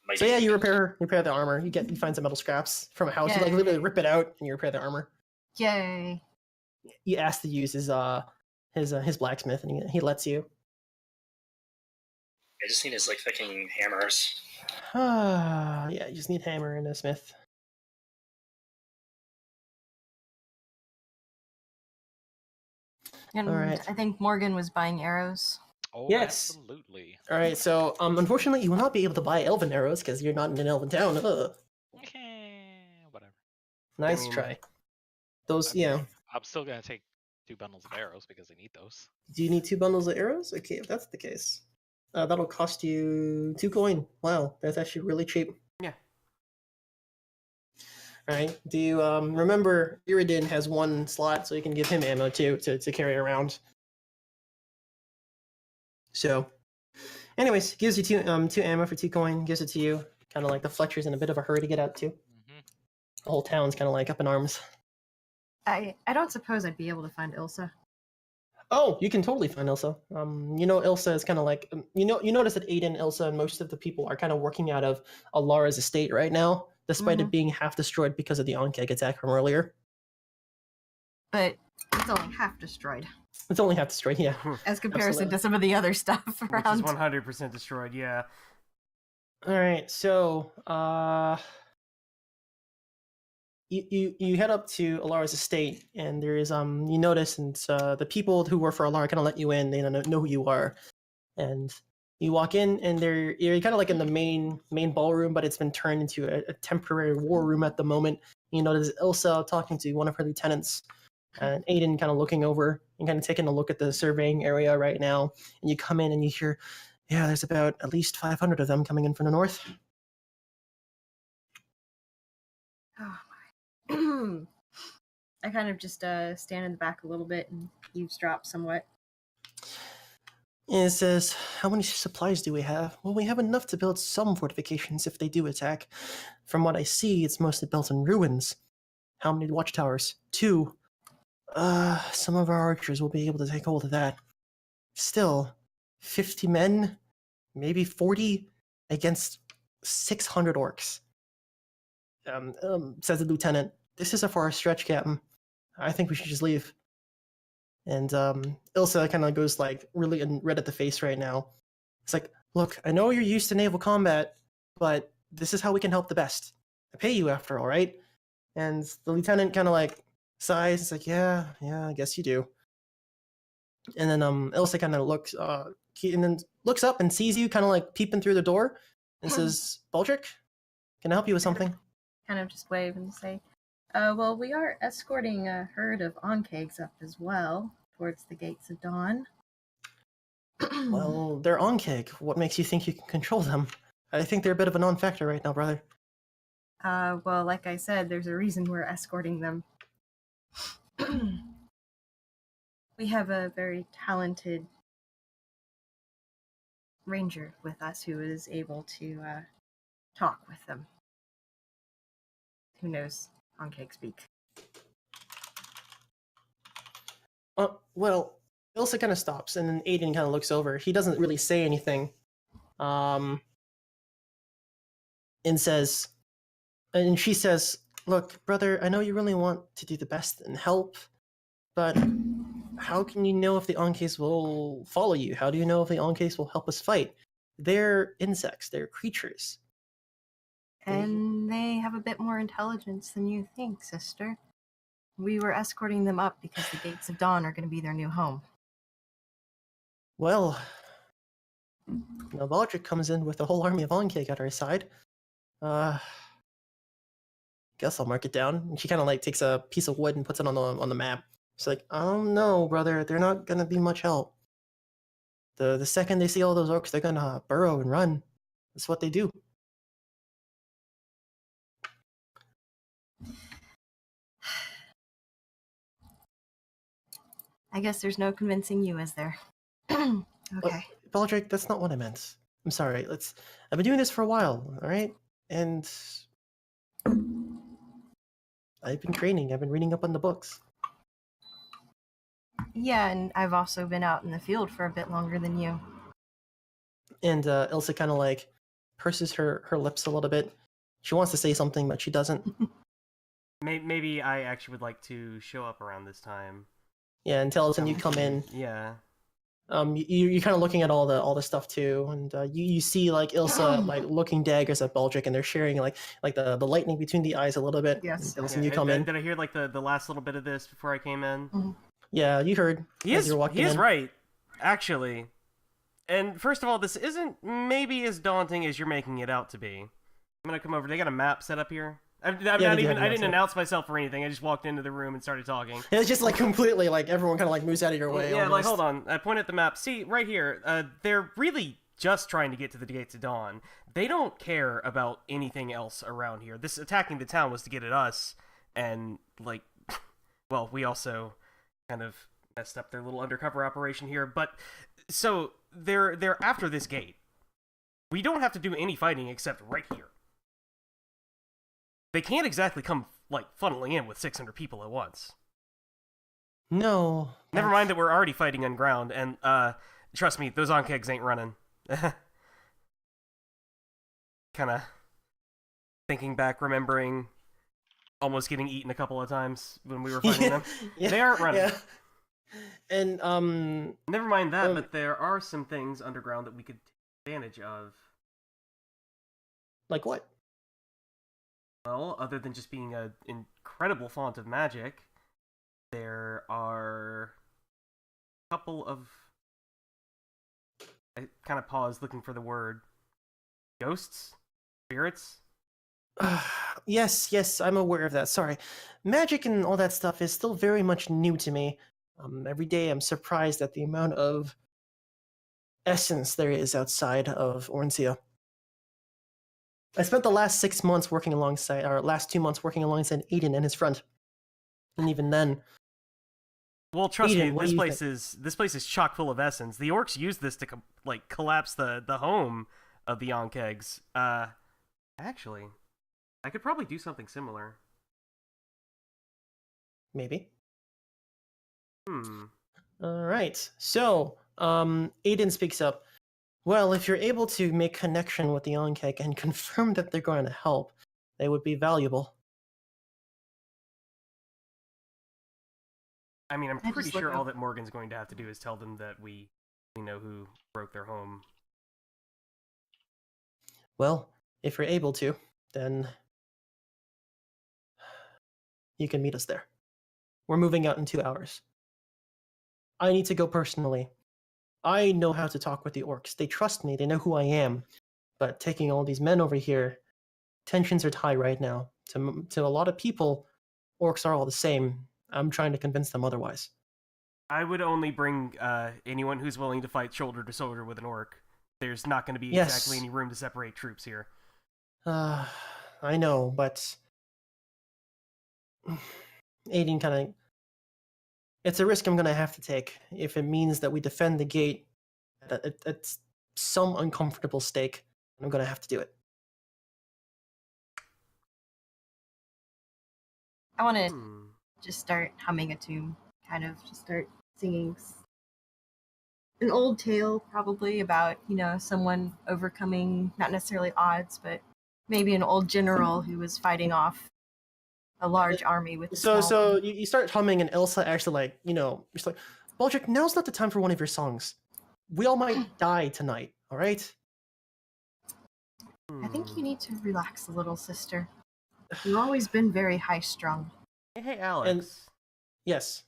Might So yeah, be- you repair the armor. You find some metal scraps from a house. You like Yay. literally rip it out and you repair the armor. Yay. You ask to use his blacksmith, and he lets you. I just need his like fucking hammers. Yeah, you just need hammer and a smith. And Alright. I think Morgan was buying arrows. Oh, Yes. absolutely. All right, so unfortunately, you will not be able to buy elven arrows because you're not in an elven town. Whatever. Nice mean- try. Those, I mean, yeah. I'm still gonna take 2 bundles of arrows because I need those. Do you need 2 bundles of arrows? Okay, if that's the case, that'll cost you 2 coin. Wow, that's actually really cheap. Yeah. All right. Do you remember Iridin has 1 slot, so you can give him ammo too to carry around. So, anyways, gives you 2 ammo for 2 coin. Gives it to you. Kind of like the Fletcher's in a bit of a hurry to get out to. Mm-hmm. The whole town's kind of like up in arms. I don't suppose I'd be able to find Ilsa. Oh, you can totally find Ilsa. Ilsa is kind of like you notice that Aiden, Ilsa, and most of the people are kind of working out of Alara's estate right now, despite it being half destroyed because of the Onkeg attack from earlier. But it's only half destroyed It's only half destroyed, yeah. as comparison Absolutely. to some of the other stuff Which around. is 100% destroyed, yeah. All right, so you head up to Alara's estate, and there is you notice, and the people who work for Alara kind of let you in. They don't know who you are, and you walk in, and you're kind of like in the main ballroom, but it's been turned into a temporary war room at the moment. You notice Ilsa talking to one of her lieutenants, and Aiden kind of looking over and kind of taking a look at the surveying area right now. And you come in and you hear, yeah, there's about at least 500 of them coming in from the north. I kind of just stand in the back a little bit and eavesdrop somewhat. And it says, how many supplies do we have? Well, we have enough to build some fortifications if they do attack. From what I see, it's mostly built in ruins. How many watchtowers? 2. Some of our archers will be able to take hold of that. Still, 50 men, maybe 40, against 600 orcs. Says the lieutenant. This is a far stretch, Captain. I think we should just leave. And Ilsa kind of goes like really red at the face right now. It's like, look, I know you're used to naval combat, but this is how we can help the best. I pay you after all, right? And the lieutenant kind of like sighs. It's like, yeah, I guess you do. And then Ilsa kind of looks up and sees you kind of like peeping through the door and says, Baldric, can I help you with something? Kind of just wave and say, well, we are escorting a herd of onkegs up as well towards the gates of dawn. Well, they're Onkeg. What makes you think you can control them? I think they're a bit of a non-factor right now, brother. Well, like I said, there's a reason we're escorting them. We have a very talented ranger with us who is able to talk with them. Who knows Onkeg speak? Well, Ilsa kind of stops, and then Aiden kind of looks over. He doesn't really say anything, and she says, "Look, brother, I know you really want to do the best and help, but how can you know if the Onkeys will follow you? How do you know if the Onkeys will help us fight? They're insects. They're creatures." And they have a bit more intelligence than you think, sister. We were escorting them up because the gates of dawn are going to be their new home. Well, now Baldric comes in with a whole army of Onkeg at our side. Guess I'll mark it down. And she kind of like takes a piece of wood and puts it on the map. She's like, I don't know, brother. They're not gonna be much help. The second they see all those orcs, they're gonna burrow and run. That's what they do. I guess there's no convincing you, is there? Okay. Baldric, that's not what I meant. I'm sorry. I've been doing this for a while, all right? And I've been training. I've been reading up on the books. Yeah, and I've also been out in the field for a bit longer than you. And Ilsa kind of like purses her lips a little bit. She wants to say something, but she doesn't. Maybe I actually would like to show up around this time. Yeah, and Taliesin, you come in. Yeah. You're kind of looking at all the stuff too, and you see like Ilsa like looking daggers at Baldric, and they're sharing like the lightning between the eyes a little bit. Yes. And Taliesin, you come in. Did I hear like the last little bit of this before I came in? Mm-hmm. Yeah, you heard. He as is you're walking he is in. right, actually. And first of all, this isn't maybe as daunting as you're making it out to be. I'm gonna come over. They got a map set up here. I didn't announce myself or anything. I just walked into the room and started talking. It's just like completely like everyone kind of like moves out of your way. Yeah, almost. like hold on. I point at the map. See, right here. They're really just trying to get to the Gates of Dawn. They don't care about anything else around here. This attacking the town was to get at us, and like, well, we also kind of messed up their little undercover operation here. But so they're after this gate. We don't have to do any fighting except right here. They can't exactly come like funneling in with 600 people at once. No. Never mind that we're already fighting on ground, and trust me, those Onkegs ain't running. Kinda thinking back, remembering almost getting eaten a couple of times when we were fighting them. Yeah, They aren't running. Yeah. And Never mind that, but there are some things underground that we could take advantage of. like what? Well, other than just being an incredible font of magic, there are a couple of... I kind of paused looking for the word. Ghosts? Spirits? Yes, I'm aware of that. Sorry. Magic and all that stuff is still very much new to me. Every day I'm surprised at the amount of essence there is outside of Orncia. I spent the last 6 months working alongside, or last 2 months working alongside Aiden and his friend. And even then... Well, trust Aiden, me, what do you think? this place is chock full of essence. The orcs use this to collapse the home of the Onkegs. Actually, I could probably do something similar. Maybe. Hmm. Alright, so, Aiden speaks up. Well, if you're able to make connection with the Onkek and confirm that they're going to help, they would be valuable. I mean, I'm I pretty just look sure all up- that Morgan's going to have to do is tell them that we know who broke their home. Well, if you're able to, then you can meet us there. We're moving out in 2 hours. I need to go personally. I know how to talk with the orcs. They trust me, they know who I am. But taking all these men over here, tensions are high right now. To a lot of people, orcs are all the same. I'm trying to convince them otherwise. I would only bring anyone who's willing to fight shoulder to shoulder with an orc. There's not going to be Yes. exactly any room to separate troops here. I know, but Aiden kind of... It's a risk I'm going to have to take if it means that we defend the gate at some uncomfortable stake. I'm going to have to do it. I want to Hmm. just start humming a tune, kind of just start singing an old tale, probably about someone overcoming not necessarily odds, but maybe an old general who was fighting off a large army with a So small one. you start humming, and Elsa actually she's like, Baldric, now's not the time for one of your songs. We all might die tonight. All right. I think Hmm. you need to relax a little, sister. You've always been very high-strung. Hey, Alex. Yes.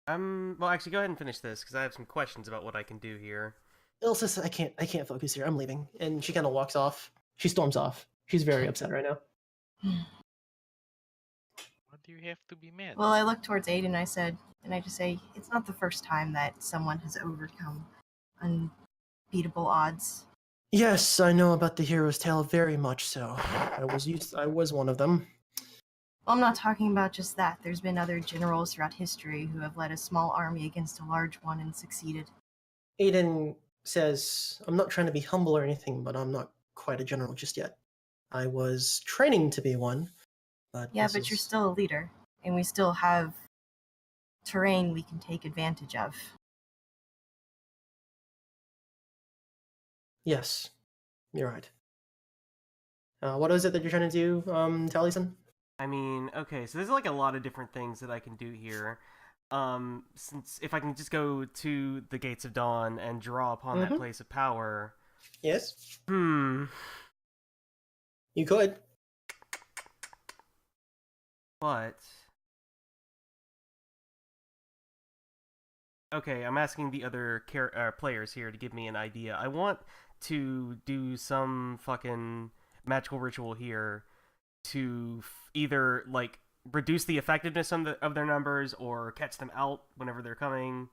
Well, actually, go ahead and finish this because I have some questions about what I can do here. Elsa says, I can't focus here. I'm leaving, and she kind of walks off. She storms off. She's very upset right now. What do you have to be mad? Well, I look towards Aiden and I just say, it's not the first time that someone has overcome unbeatable odds. Yes, I know about the hero's tale very much so. I was one of them. Well, I'm not talking about just that. There's been other generals throughout history who have led a small army against a large one and succeeded. Aiden says, I'm not trying to be humble or anything, but I'm not quite a general just yet. I was training to be one, but Yeah, this but you're is- still a leader, and we still have terrain we can take advantage of. Yes, you're right. What is it that you're trying to do, Taliesin? I mean, okay, so there's like a lot of different things that I can do here. Since if I can just go to the Gates of Dawn and draw upon that Mhm. place of power. Yes, Hmm. you could. But okay, I'm asking the other players here to give me an idea. I want to do some fucking magical ritual here to either like reduce the effectiveness of their numbers or catch them out whenever they're coming.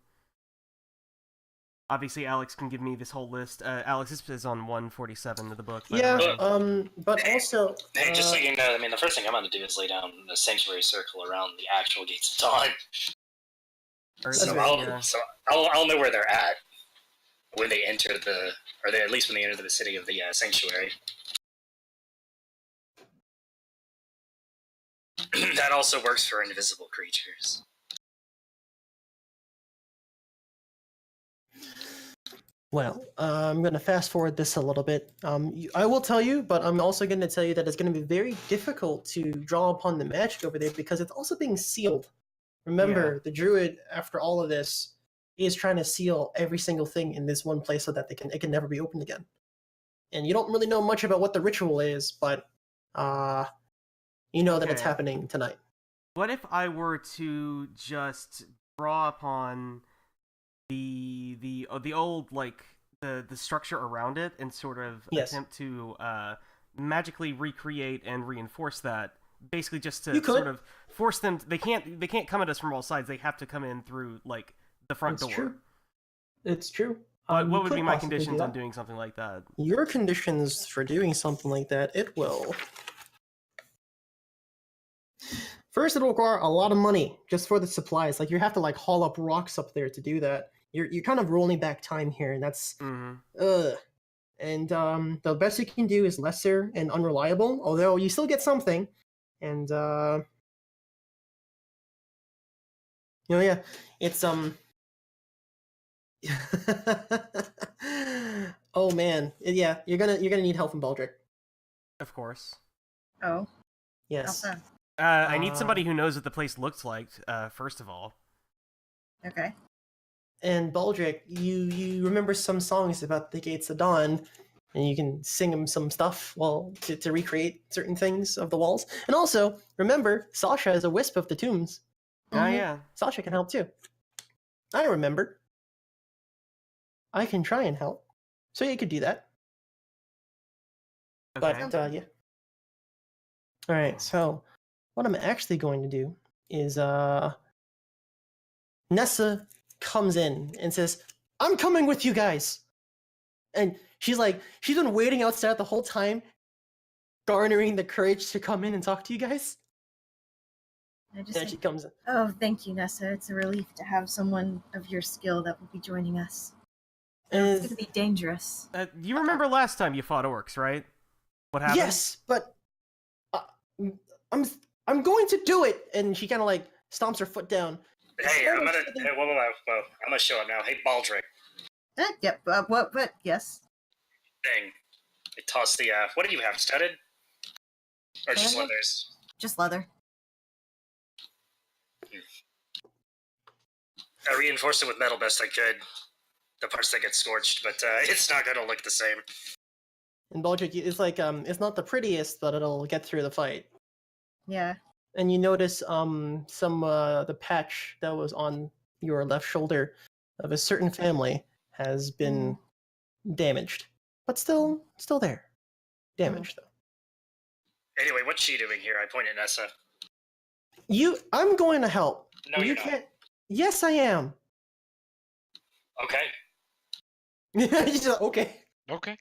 Obviously, Alex can give me this whole list. Alex, this is on 147 of the book. by the Yeah, way. but also... Hey, just so you know, I mean, the first thing I'm going to do is lay down the sanctuary circle around the actual gates of dawn. Or, That's So right, I'll know where they're at when they enter at least when they enter the city of the sanctuary. That also works for invisible creatures. Well, I'm going to fast forward this a little bit. I will tell you, but I'm also going to tell you that it's going to be very difficult to draw upon the magic over there because it's also being sealed. Remember, the druid, after all of this, is trying to seal every single thing in this one place so that it can never be opened again. And you don't really know much about what the ritual is, but you know that it's Okay. happening tonight. What if I were to just draw upon the old like the structure around it and sort of Yes. attempt to magically recreate and reinforce that, basically just to You could. sort of force them. They can't come at us from all sides. They have to come in through like the front It's door. true. It's true. What You would could be my possibly do conditions on that. doing something like that? Your conditions for doing something like that, it will. First, it'll require a lot of money just for the supplies. Like you have to like haul up rocks up there to do that. You're kind of rolling back time here, and that's Mm-hmm. And the best you can do is lesser and unreliable, although you still get something. And yeah, it's oh man, yeah, you're gonna need help from Baldric. Of course. Oh, Yes. awesome. I need somebody who knows what the place looks like. First of all. Okay. And Baldric, you remember some songs about the Gates of Dawn, and you can sing them some stuff to recreate certain things of the walls. And also, remember, Sasha is a wisp of the tombs. Ah, yeah. Sasha can help too. I remember. I can try and help. So you could do that. Okay. But yeah. Alright, so what I'm actually going to do is Nessa comes in and says, I'm coming with you guys. And she's been waiting outside the whole time, garnering the courage to come in and talk to you guys. I just And she think, comes in. oh, thank you, Nessa. It's a relief to have someone of your skill that will be joining us. It's And going to be dangerous. You remember last time you fought orcs, right? What happened? yes, but I'm going to do it. And she kind of like stomps her foot down. Hey, I'm gonna. Hey, whoa! I'm gonna show up now. Hey, Baldric. Yep. What? Yes. Dang. I tossed the. What do you have? Studded? Or just Studded? leathers? Just leather. I reinforced it with metal best I could. The parts that get scorched, but it's not gonna look the same. And Baldric, it's like it's not the prettiest, but it'll get through the fight. Yeah. And you notice some the patch that was on your left shoulder of a certain family has been damaged, but still there. Damaged though. Anyway, what's she doing here? I point at Nessa. I'm going to help. No, you you're not. can't. Yes, I am. Okay. She's like, okay. Okay.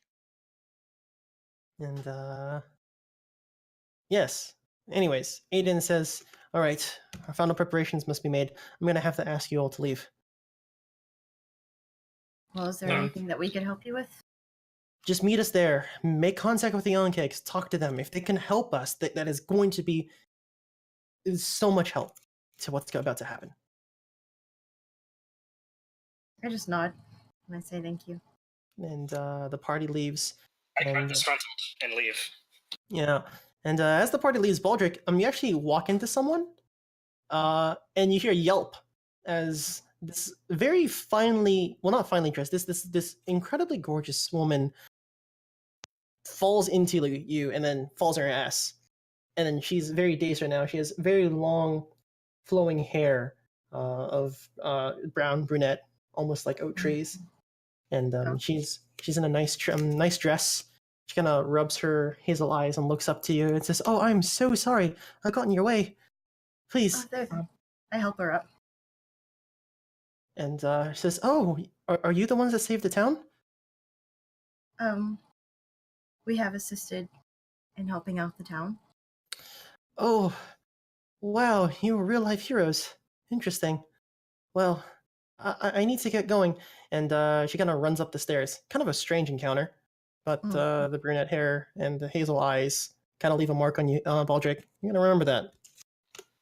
And yes. Anyways, Aiden says, "All right, our final preparations must be made. I'm gonna have to ask you all to leave. Well, is there Yeah. anything that we could help you with? Just meet us there. Make contact with the Young-Cakes. Talk to them. If they can help us, that is going to be so much help to what's about to happen." I just nod and I say thank you. And the party leaves. I cut And disgruntled and leave. yeah, and as the party leaves, Baldric, you actually walk into someone, and you hear yelp as this very not finely dressed, this incredibly gorgeous woman falls into you and then falls on her ass, and then she's very dazed right now. She has very long, flowing hair of brown brunette, almost like oak trees, and she's in a nice dress. She kind of rubs her hazel eyes and looks up to you and says, "Oh, I'm so sorry. I got in your way. Please." Oh, there. I help her up. And she says, "Oh, are you the ones that saved the town?" We have assisted in helping out the town. "Oh, wow, you were real life heroes. Interesting. Well, I need to get going." And she kind of runs up the stairs. Kind of a strange encounter, but the brunette hair and the hazel eyes kind of leave a mark on you, Baldric. You're gonna remember that.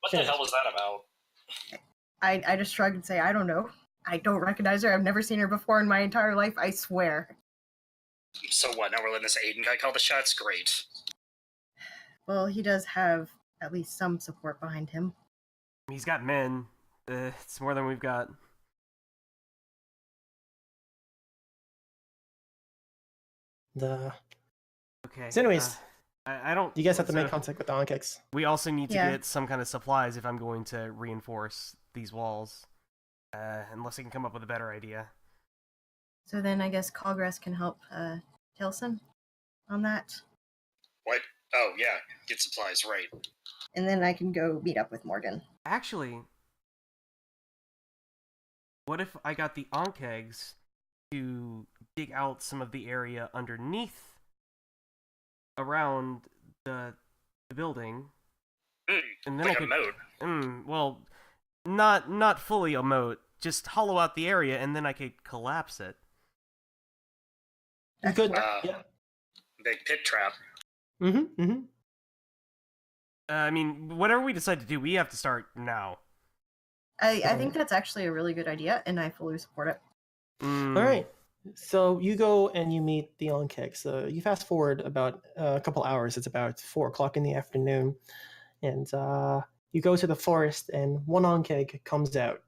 What the hell was that about? I just shrug and say, I don't know. I don't recognize her. I've never seen her before in my entire life, I swear. So what, now we're letting this Aiden guy call the shots? Great. Well, he does have at least some support behind him. He's got men. It's more than we've got. Okay. So anyways, I don't... you guys have to make so contact with the Onkex. We also need to Yeah. get some kind of supplies if I'm going to reinforce these walls. Unless I can come up with a better idea. So then I guess Khalgrast can help Taliesin on that. What? Oh, yeah, get supplies, right. And then I can go meet up with Morgan. Actually, what if I got the Onkegs to dig out some of the area underneath around the building, and then Like I a could moat. well, not fully a moat, just hollow out the area, and then I could collapse it. You could, Wow. yeah. Big pit trap. Mm-hmm, mm-hmm. I mean, whatever we decide to do, we have to start now. I think that's actually a really good idea, and I fully support it. Mm. All right. So you go and you meet the Onkex. You fast forward about a couple hours. It's about 4 o'clock in the afternoon, and you go to the forest, and one Onkeg comes out,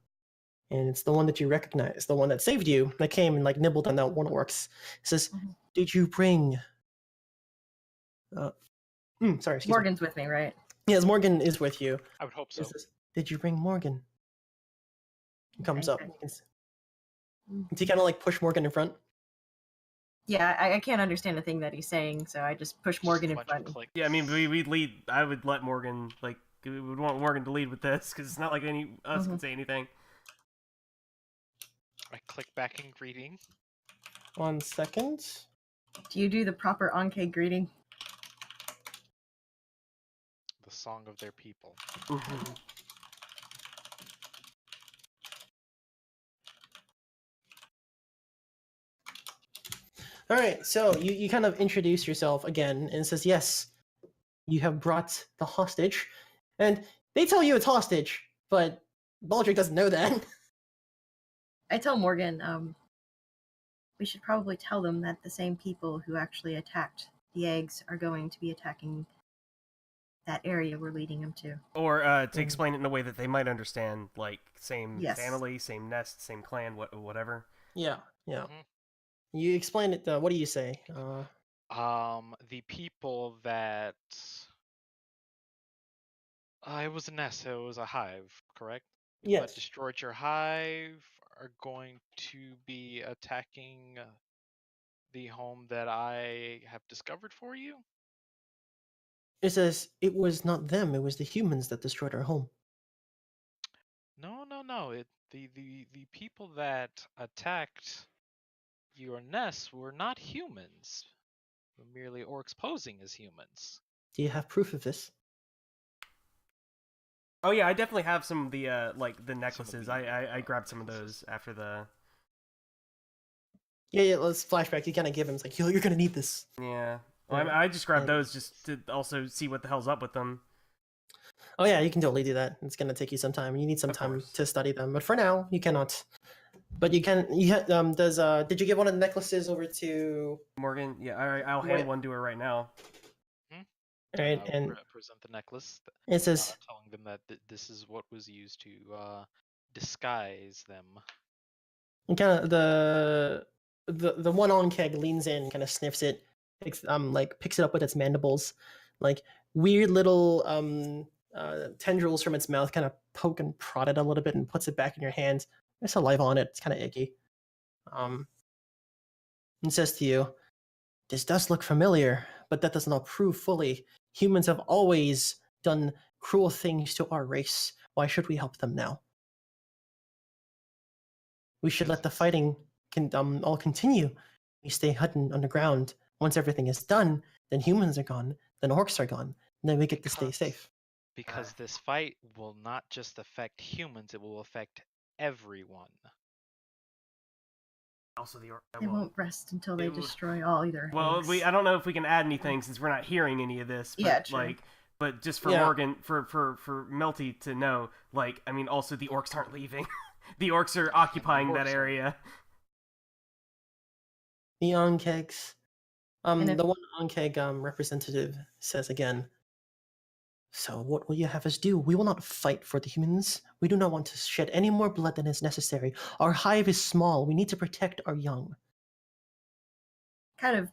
and it's the one that you recognize, the one that saved you, that came and like nibbled on that one orcs. It says, Mhm. "Did you bring?" Sorry, excuse me. Morgan's with me, right? Yes, Morgan is with you. I would hope It so. says, "Did you bring Morgan?" He comes up. Okay. Does he kind of like push Morgan in front? Yeah, I can't understand a thing that he's saying, so I just push Morgan in Bunch of front. clicks. Yeah, I mean, we'd lead. I would let Morgan, like, we would want Morgan to lead with this, because it's not like any us can say anything. I click back in greeting. 1 second. Do you do the proper Anke greeting? The song of their people. All right, so you kind of introduce yourself again, and it says, "Yes, you have brought the hostage," and they tell you it's hostage, but Baldric doesn't know that. I tell Morgan, we should probably tell them that the same people who actually attacked the eggs are going to be attacking that area we're leading them to. Or to explain it in a way that they might understand, like same Yes. family, same nest, same clan, whatever. Yeah, yeah. Mhm. You explain it. What do you say? The people that it was a nest, so it was a hive, correct? That Yes. destroyed your hive are going to be attacking the home that I have discovered for you. It says it was not them; it was the humans that destroyed our home. No. The people that attacked your nest were not humans. Were merely orcs posing as humans. Do you have proof of this? Oh yeah, I definitely have some of the like the necklaces. the, I grabbed some of those after the. Yeah. Let's flashback. You kind of give him. It's like, "Yo, you're gonna need this." Yeah. Well, Yeah. I just grabbed And- those just to also see what the hell's up with them. Oh yeah, you can totally do that. It's gonna take you some time. You need some Of time course. to study them, but for now, you cannot. But you can. Did you give one of the necklaces over to? Morgan, yeah, alright, I'll Wait. hand one to her right now. All right, I will and present the necklace, it says, telling them that this is what was used to disguise them. kind of the one on keg leans in, kind of sniffs it, picks it up with its mandibles, like weird little tendrils from its mouth, kind of poke and prod it a little bit, and puts it back in your hands. There's saliva on it. It's kind of icky. And says to you, "This does look familiar, but that does not prove fully. Humans have always done cruel things to our race. Why should we help them now? We should let the fighting all continue. We stay hidden underground. Once everything is done, then humans are gone, then orcs are gone, and then we get to stay Because- safe." Because this fight will not just affect humans, it will affect everyone. Also the They won't rest until they it will- destroy all either. Well, I don't know if we can add anything since we're not hearing any of this. But, Yeah, true. like, but just for Yeah. Morgan, for Melty to know, like, I mean, also the orcs aren't leaving. The orcs are occupying that Orcs are- area. The Onkegs. And if- The one Onkeg representative says again. So what will you have us do? We will not fight for the humans. We do not want to shed any more blood than is necessary. Our hive is small. We need to protect our young. Kind of,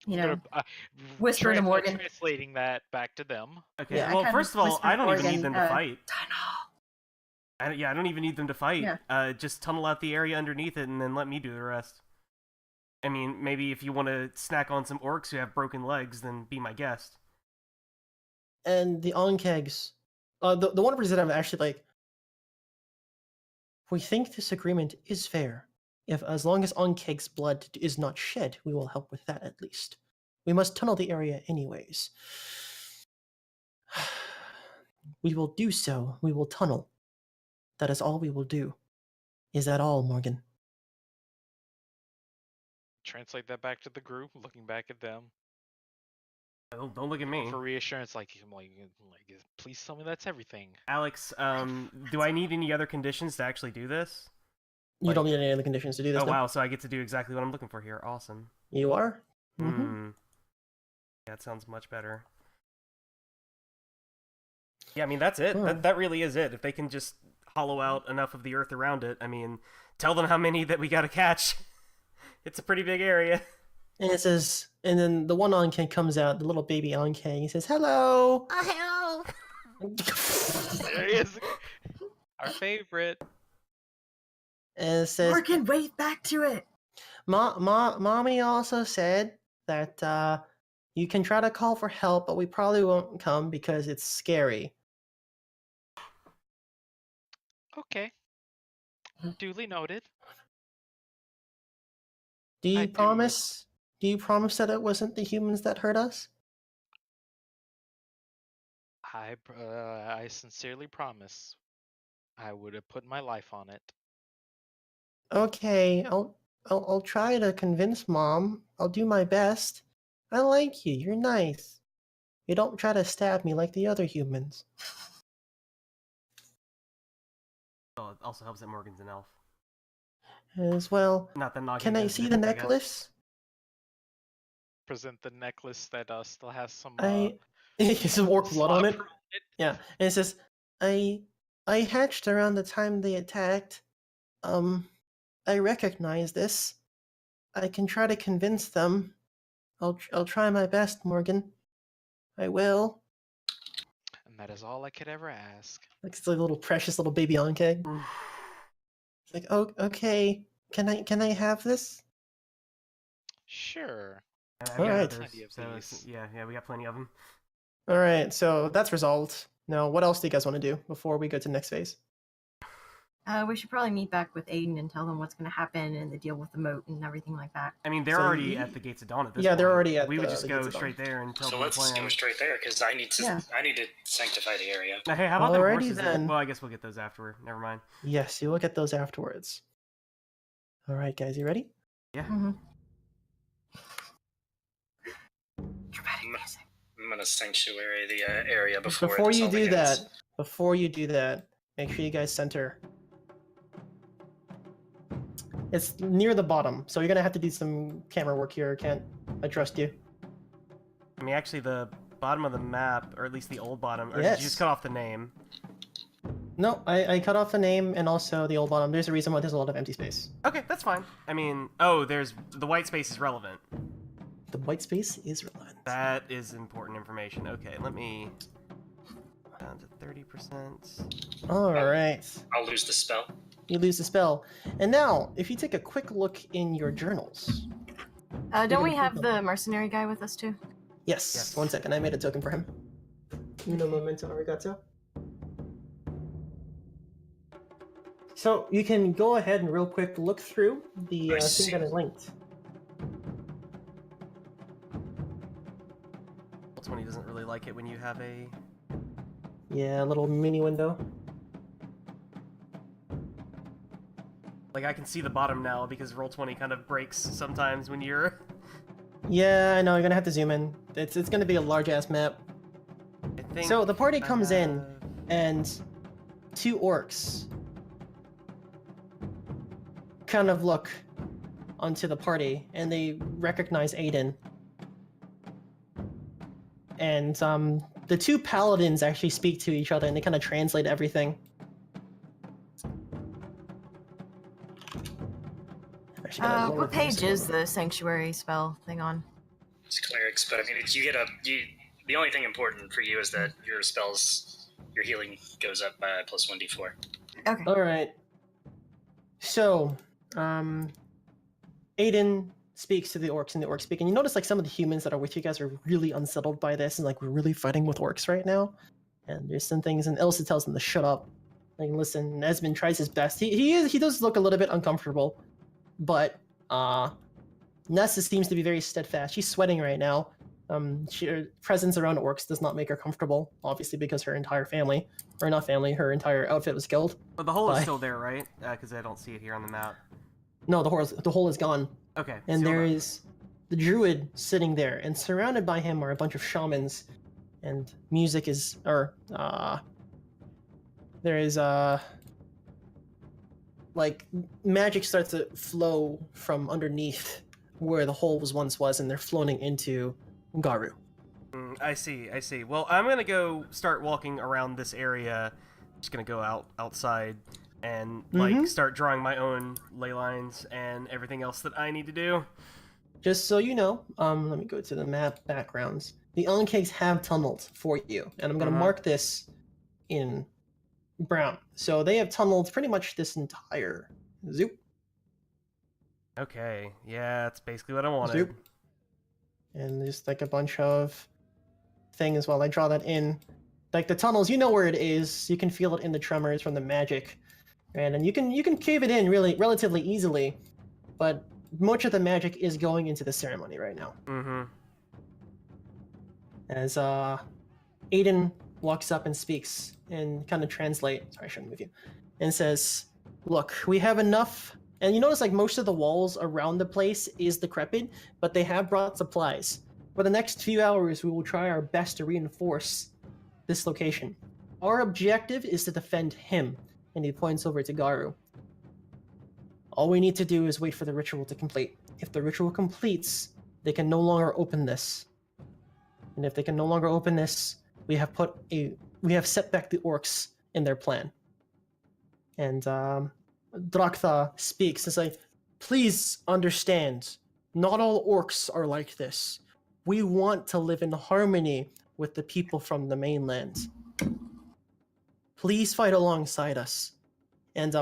you I'm know, gonna, whisper to Morgan. Translating that back to them. Okay, Yeah, I well, kind first of all, whispered I don't even Morgan, need them to fight. tunnel. I don't even need them to fight. Yeah. Just tunnel out the area underneath it and then let me do the rest. I mean, maybe if you want to snack on some orcs who have broken legs, then be my guest. And the Onkegs, the one representative actually like, we think this agreement is fair. If as long as Onkeg's blood is not shed, we will help with that at least. We must tunnel the area anyways. We will do so. We will tunnel. That is all we will do. Is that all, Morgan? Translate that back to the group, looking back at them. Don't look at me. For reassurance, like, please tell me that's everything. Alex, do I need any other conditions to actually do this? You don't need any other conditions to do this. Oh no? wow, so I get to do exactly what I'm looking for here. Awesome. You are? Yeah, it sounds much better. Yeah, I mean, that's it. Huh. That really is it. If they can just hollow out enough of the earth around it, I mean, tell them how many that we gotta catch. It's a pretty big area. And it says, and then the one Ankang comes out, the little baby Ankang. He says, "Hello." Oh, There he is. Our favorite. And it says, Morgan, wave back to it. Mommy also said that you can try to call for help, but we probably won't come because it's scary. Okay. Duly noted. Do you I do. promise? Do you promise that it wasn't the humans that hurt us? I sincerely promise I would have put my life on it. Okay, I'll try to convince Mom. I'll do my best. I like you. You're nice. You don't try to stab me like the other humans. Oh, it also helps that Morgan's an elf. As well. Not that knocking Can I is see the different, I guess. necklace? Present the necklace that still has some. It's some orc blood on it. slobber Yeah, and it says, I hatched around the time they attacked. I recognize this. I can try to convince them. I'll try my best, Morgan. I will. And that is all I could ever ask. Like it's like a little precious little baby Ankeg. It's like, oh, okay. Can I have this? Sure. I've All got right. others, Plenty of so these. yeah, we got plenty of them. All right, so that's resolved. Now, what else do you guys want to do before we go to the next phase? We should probably meet back with Aiden and tell them what's going to happen and the deal with the moat and everything like that. I mean, they're So already ye- at the Gates of Dawn at this Yeah, point. they're already at We would the just Gates go of Dawn. straight there and tell So them the let's plan. go straight there because I need to. Yeah. I need to sanctify the area. Now, hey, how about the Alrighty horses? then. Well, I guess we'll get those afterward. Never mind. Yes, you look at those afterwards. All right, guys, you ready? Yeah. Mm-hmm. Dramatic Mm. music. I'm gonna sanctuary the area before. Before this you all do begins. that, make sure you guys center. It's near the bottom, so you're gonna have to do some camera work here. I trust you. I mean, actually, the bottom of the map, or at least the old bottom, or did Yes. you just cut off the name? No, I cut off the name and also the old bottom. There's a reason why there's a lot of empty space. Okay, that's fine. I mean, oh, there's the white space is relevant. The white space is relevant. That is important information. Okay, let me down to 30%. All right. I'll lose the spell. You lose the spell. And now, if you take a quick look in your journals. Don't we have the mercenary guy with us too? Yes. Yes. 1 second. I made a token for him. Uno momento arigato. So you can go ahead and real quick look through the I thing see. that is linked. Roll 20 doesn't really like it when you have a. Yeah, a little mini window. Like, I can see the bottom now because Roll20 kind of breaks sometimes when you're. Yeah, I know. You're gonna have to zoom in. It's gonna be a large ass map. I think So the party I comes in, have- and 2 orcs kind of look onto the party, and they recognize Aiden. And the two paladins actually speak to each other, and they kind of translate everything. Actually, gotta lower What page things is a the sanctuary spell thing on? It's clerics, but I mean, the only thing important for you is that your spells, your healing goes up by plus 1d4. Okay. All right. So, Aiden speaks to the orcs, and the orcs speak, and you notice like some of the humans that are with you guys are really unsettled by this, and like we're really fighting with orcs right now. And there's some things, and Ilsa tells them to shut up. Like, listen, Esmond tries his best. He does look a little bit uncomfortable, but Nessa seems to be very steadfast. She's sweating right now. Her presence around orcs does not make her comfortable, obviously, because her entire family, or not family, her entire outfit was killed. But the hole is Bye. still there, right? Because I don't see it here on the map. No, the hole is gone. Okay. And sealed there up. is the druid sitting there, and surrounded by him are a bunch of shamans, and music is, there is, like, magic starts to flow from underneath where the hole once was, and they're floating into Garu. I see. Well, I'm gonna go start walking around this area. Just gonna go outside and like start drawing my own ley lines and everything else that I need to do. Just so you know, let me go to the map backgrounds. The Unkegs have tunneled for you, and I'm gonna mark this in brown. So they have tunneled pretty much this entire zoop. Okay, yeah, that's basically what I wanted. Zoop. And there's like a bunch of things while I draw that in. Like the tunnels, you know where it is. You can feel it in the tremors from the magic. And you can cave it in relatively easily, but much of the magic is going into the ceremony right now. As Aiden walks up and speaks and kind of translates, sorry, I shouldn't move you, and says, look, we have enough, and you notice like most of the walls around the place is decrepit, but they have brought supplies. For the next few hours, we will try our best to reinforce this location. Our objective is to defend him, and he points over to Garu. All we need to do is wait for the ritual to complete. If the ritual completes, they can no longer open this. And if they can no longer open this, we have set back the orcs in their plan. And Draktha speaks and says, please understand, not all orcs are like this. We want to live in harmony with the people from the mainland. Please fight alongside us. And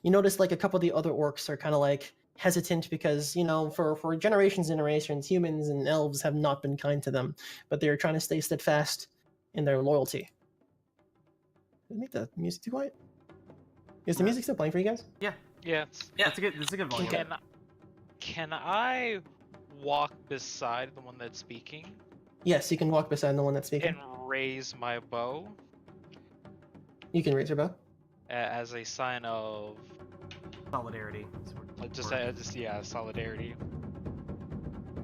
you notice like a couple of the other orcs are kind of like hesitant because, you know, for generations and generations, humans and elves have not been kind to them, but they're trying to stay steadfast in their loyalty. Did I make the music too quiet? Is the music still playing for you guys? Yeah. That's a good volume. Okay. Can I walk beside the one that's speaking Yes, you can walk beside the one that's speaking. and raise my bow You can raise your bow. as a sign of Solidarity. solidarity?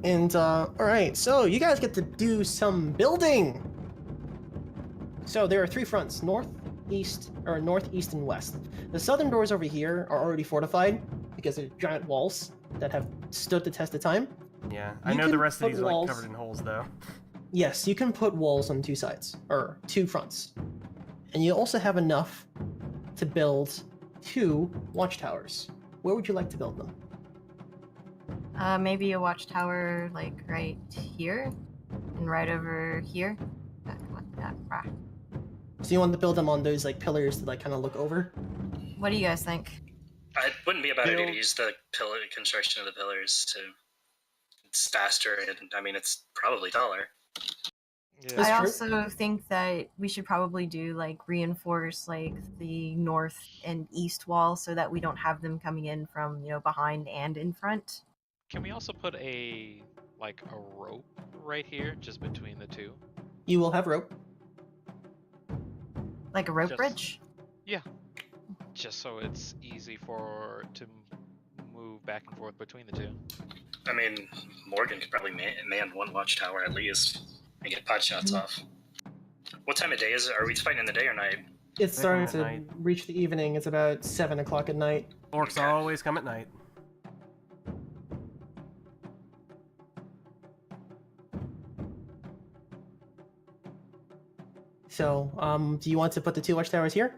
And alright, so you guys get to do some building. So there are three fronts, north, east, and west. The southern doors over here are already fortified because they're giant walls that have stood the test of time. Yeah, I You know the can rest of put these are like walls- covered in holes though. Yes, you can put walls on two sides, or two fronts. And you also have enough to build 2 watchtowers. Where would you like to build them? Maybe a watchtower like right here and right over here. So you want to build them on those like pillars to like kind of look over? What do you guys think? It wouldn't be a bad idea to Build- use the construction of the pillars to. It's faster, and I mean it's probably taller. That's I true. also think that we should probably do like reinforce like the north and east wall so that we don't have them coming in from, you know, behind and in front. Can we also put a rope right here, just between the two? You will have rope. Like a rope Just- bridge? Just so it's easy to move back and forth between the two. I mean, Morgan could probably man one watchtower at least and get pot shots off. What time of day is it? Are we fighting in the day or night? It's starting at to night. reach the evening. It's about 7 o'clock at night. Orcs Okay. always come at night. So, do you want to put the 2 watchtowers here?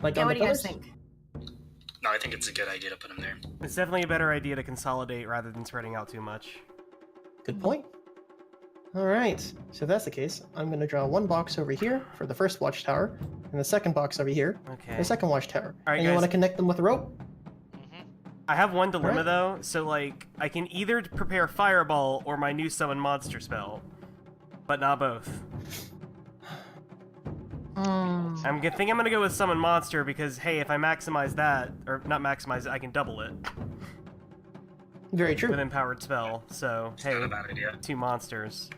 Like Yeah, on what the do you guys pillars? think? No, I think it's a good idea to put him there. It's definitely a better idea to consolidate rather than spreading out too much. Good point. All right. So if that's the case, I'm going to draw 1 box over here for the first watchtower, and the second box over here for Okay. the second watchtower. All right, and you want to guys. connect them with a rope? Mm-hmm. I have one dilemma Alright. though, so like I can either prepare Fireball or my new summon monster spell, but not both. I'm gonna go with summon monster because hey, if I maximize that or not maximize it, I can double it Very true. with empowered spell. So It's hey, not a bad idea. 2 monsters.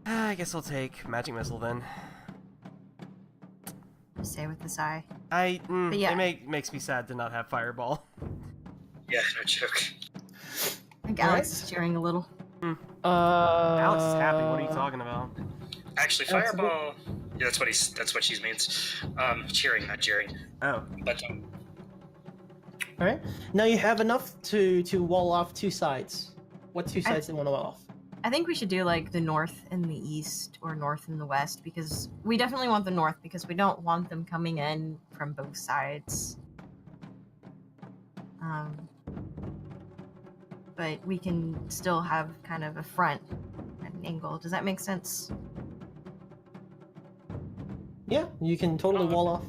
I guess I'll take magic missile then. Say with this eye. Mm, yeah. It makes me sad to not have Fireball. Yeah, no joke. I think Alright. Alex is cheering a little. Alex is happy. What are you talking about? Actually, That's Fireball. Yeah, that's what she means. Cheering, not jeering. Oh, But All right. Now you have enough to wall off 2 sides. What 2 sides do you want to wall off? I think we should do like the north and the east or north and the west because we definitely want the north because we don't want them coming in from both sides. But we can still have kind of a front at an angle. Does that make sense? Yeah, you can totally wall off.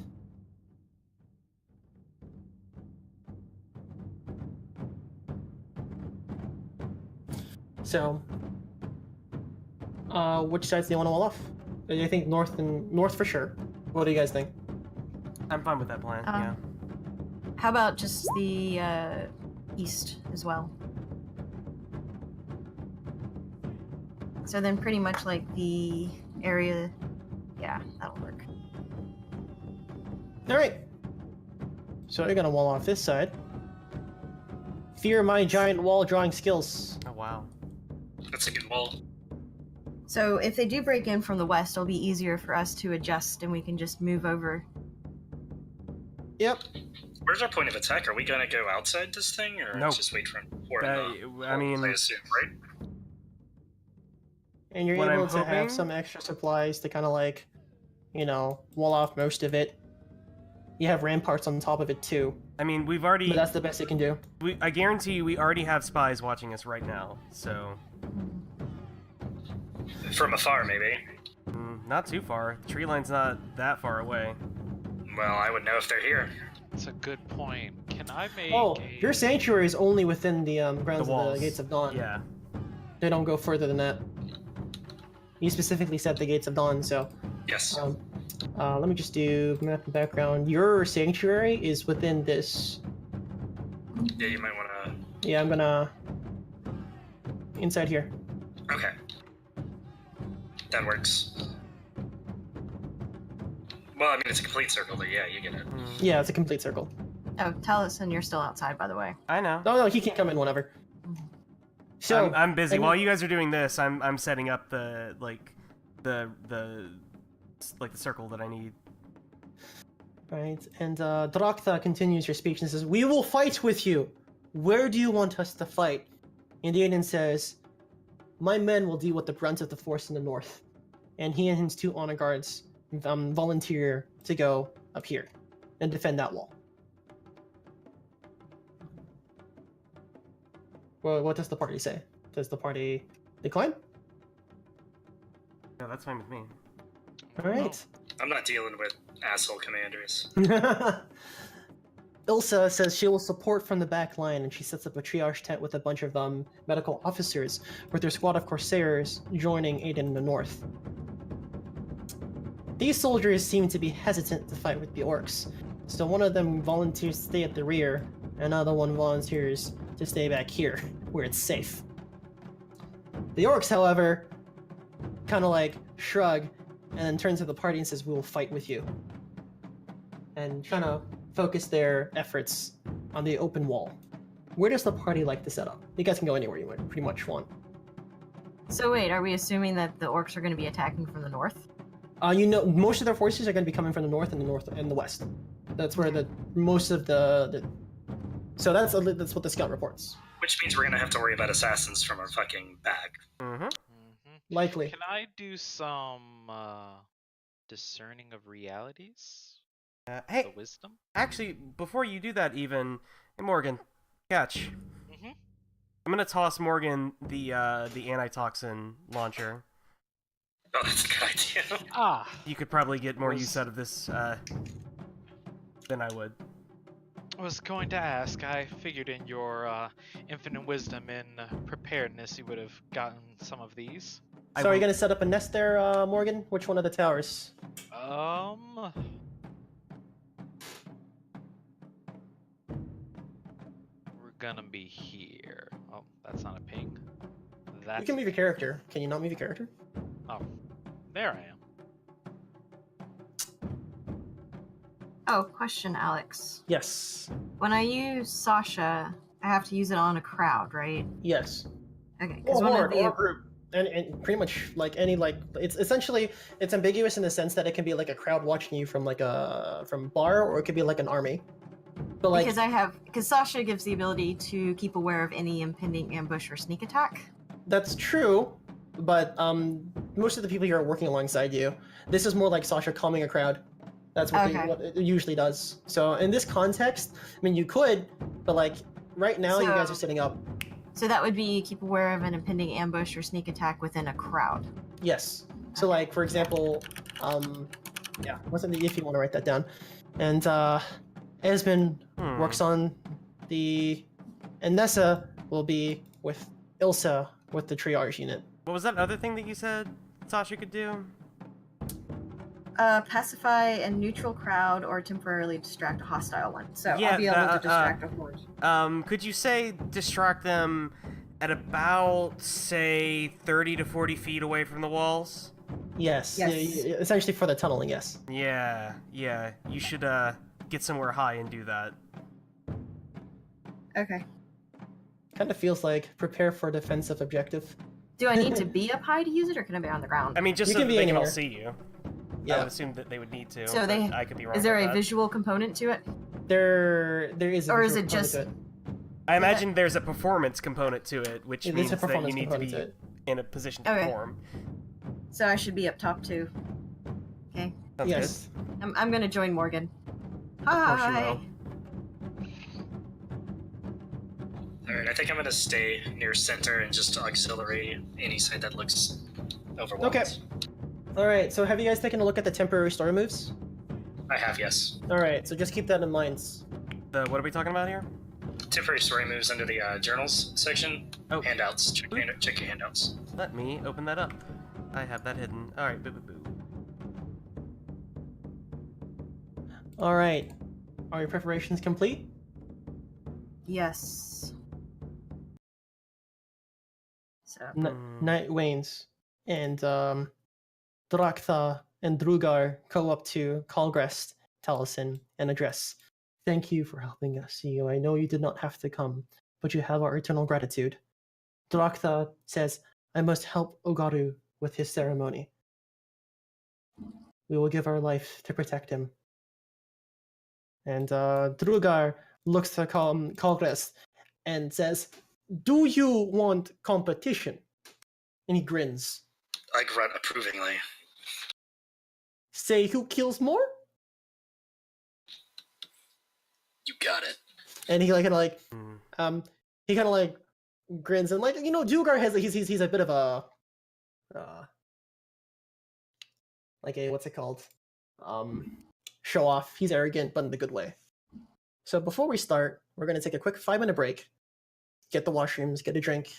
So, which sides do you want to wall off? I think north for sure. What do you guys think? I'm fine with that plan. Um, Yeah. How about just the east as well? So then pretty much like the area, yeah, that'll work. All right. So you're gonna wall off this side. Fear my giant wall drawing skills. Oh wow. that's a good wall. So if they do break in from the west, it'll be easier for us to adjust and we can just move over. Yep. Where's our point of attack? Are we gonna go outside this thing, or Nope. just wait for him? Or I mean, I assume, right? And you're What able I'm to hoping- have some extra supplies to kind of like, wall off most of it. You have ramparts on top of it too, I mean, we've already. but that's the best you can do. I guarantee you, we already have spies watching us right now. So, From afar, maybe. not too far. The tree line's not that far away. Well, I would know if they're here. That's a good point. Can I make Oh, a... your sanctuary is only within the grounds The of walls. the Gates of Dawn. Yeah. They don't go further than that. You specifically said the Gates of Dawn, so Yes. let me just do map and background. Your sanctuary is within this. Yeah, you might want Yeah, I'm gonna inside here. to. Okay. That works. Well, I mean, it's a complete circle, but yeah, you get it. Yeah, it's a complete circle. Oh, Taliesin, you're still outside, by the way. I know. No, he can come in whenever. So I'm busy. and- While you guys are doing this, I'm setting up the the circle that I need. Right, and Draktha continues your speech and says, "We will fight with you. Where do you want us to fight?" And Aiden says, "My men will deal with the brunt of the force in the north." And he and his 2 honor guards volunteer to go up here and defend that wall. Well, what does the party say? Does the party decline? Yeah, that's fine with me. All right. I'm not dealing with asshole commanders. Ilsa says she will support from the back line, and she sets up a triage tent with a bunch of medical officers, with their squad of Corsairs joining Aiden in the north. These soldiers seem to be hesitant to fight with the orcs, so one of them volunteers to stay at the rear, another one volunteers to stay back here, where it's safe. The orcs, however, kind of like shrug, and then turn to the party and says, "We will fight with you." And trying to focus their efforts on the open wall. Where does the party like to set up? You guys can go anywhere you would pretty much want. So wait, are we assuming that the orcs are going to be attacking from the north? Most of their forces are going to be coming from the north and the west. That's where most of the so that's what the scout reports. Which means we're gonna have to worry about assassins from our fucking back. Mm-hmm. Likely. Can I do some discerning of realities? The Hey, wisdom? actually, before you do that, even, hey Morgan, catch. Mm-hmm. I'm gonna toss Morgan the antitoxin launcher. Oh, that's a good idea. Ah, You could probably get more Was- use out of this than I would. I was going to ask. I figured in your infinite wisdom and preparedness, you would have gotten some of these. I So are you will- gonna set up a nest there, Morgan? Which one of the towers? We're gonna be here. Oh, that's not a ping. You That's can move your character. Can you not move your character? Oh, there I am. Oh, question, Alex. Yes. When I use Sasha, I have to use it on a crowd, right? Yes. Okay, Or because one of horde, the or group. And pretty much like any like it's essentially it's ambiguous in the sense that it can be like a crowd watching you from like a from bar, or it could be like an army. But like because Sasha gives the ability to keep aware of any impending ambush or sneak attack. that's true, but most of the people here are working alongside you. This is more like Sasha calming a crowd. That's what, Okay. what it usually does. So in this context, I mean, you could, but like right now, you guys are So- sitting up. So that would be keep aware of an impending ambush or sneak attack within a crowd. Yes. So like for example, yeah, wasn't the if you want to write that down, and Esmond works on the, and Nessa will be with Ilsa with the triage unit. What was that other thing that you said Sasha could do? Pacify a neutral crowd or temporarily distract a hostile one. So Yeah, I'll be able to that, distract a horde. Could you say distract them at about, say, 30 to 40 feet away from the walls? Yes. Yes. Essentially for the tunneling. Yes. Yeah, you should, get somewhere high and do that. Okay. Kind of feels like prepare for a defensive objective. Do I need to be up high to use it, or can I be on the ground? I mean, just You so can that be they can all anywhere. see you. I Yeah. would assume that they would need to. So but they- I could be wrong. Is there about a that. visual component to it? There is. A Or is visual it component just- to it. I imagine there's a performance component to it, which It is means a that you performance need to component be to it. in a position to Okay. perform. So I should be up top too. Okay. Sounds Yes. I'm gonna join Morgan. Of course you Hi. will. Alright, I think I'm gonna stay near center and just auxiliary any side that looks overwhelmed. Okay. All right. So have you guys taken a look at the temporary story moves? I have, yes. All right. So just keep that in mind. What are we talking about here? Temporary story moves under the journals section. Oh. Handouts. Check your handouts. Let me open that up. I have that hidden. Alright, boo boo boo. All right. Are your preparations complete? Yes. So Night wanes, and Draktha and Drugar go up to Khalgrast, Taliesin, and address. Thank you for helping us, you. I know you did not have to come, but you have our eternal gratitude. Draktha says, I must help Ogaru with his ceremony. We will give our life to protect him. And Drugar looks to Khalgrast and says, do you want competition? And he grins. I grunt approvingly. Say who kills more? You got it. And he kind Hmm. he kind of like grins and Dugar has he's a bit of a like a what's it called show off. He's arrogant, but in the good way. So before we start, we're gonna take a quick 5-minute break, get the washrooms, get a drink,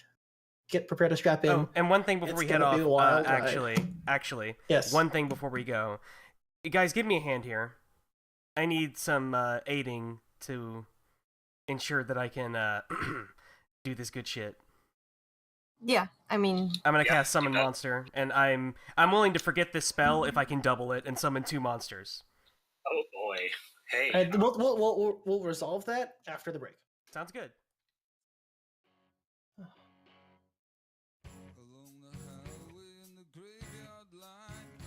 get prepared to strap in. Oh, and one thing before It's we head gonna be off, a wild ride. actually, Yes. one thing before we go. You guys, give me a hand here. I need some aiding to ensure that I can do this good shit. yeah, I mean, I'm gonna Yeah, cast Summon you bet. Monster, and I'm willing to forget this spell if I can double it and summon 2 monsters. Oh boy. Hey. And we'll resolve that after the break. Sounds good. Along the highway in the graveyard line,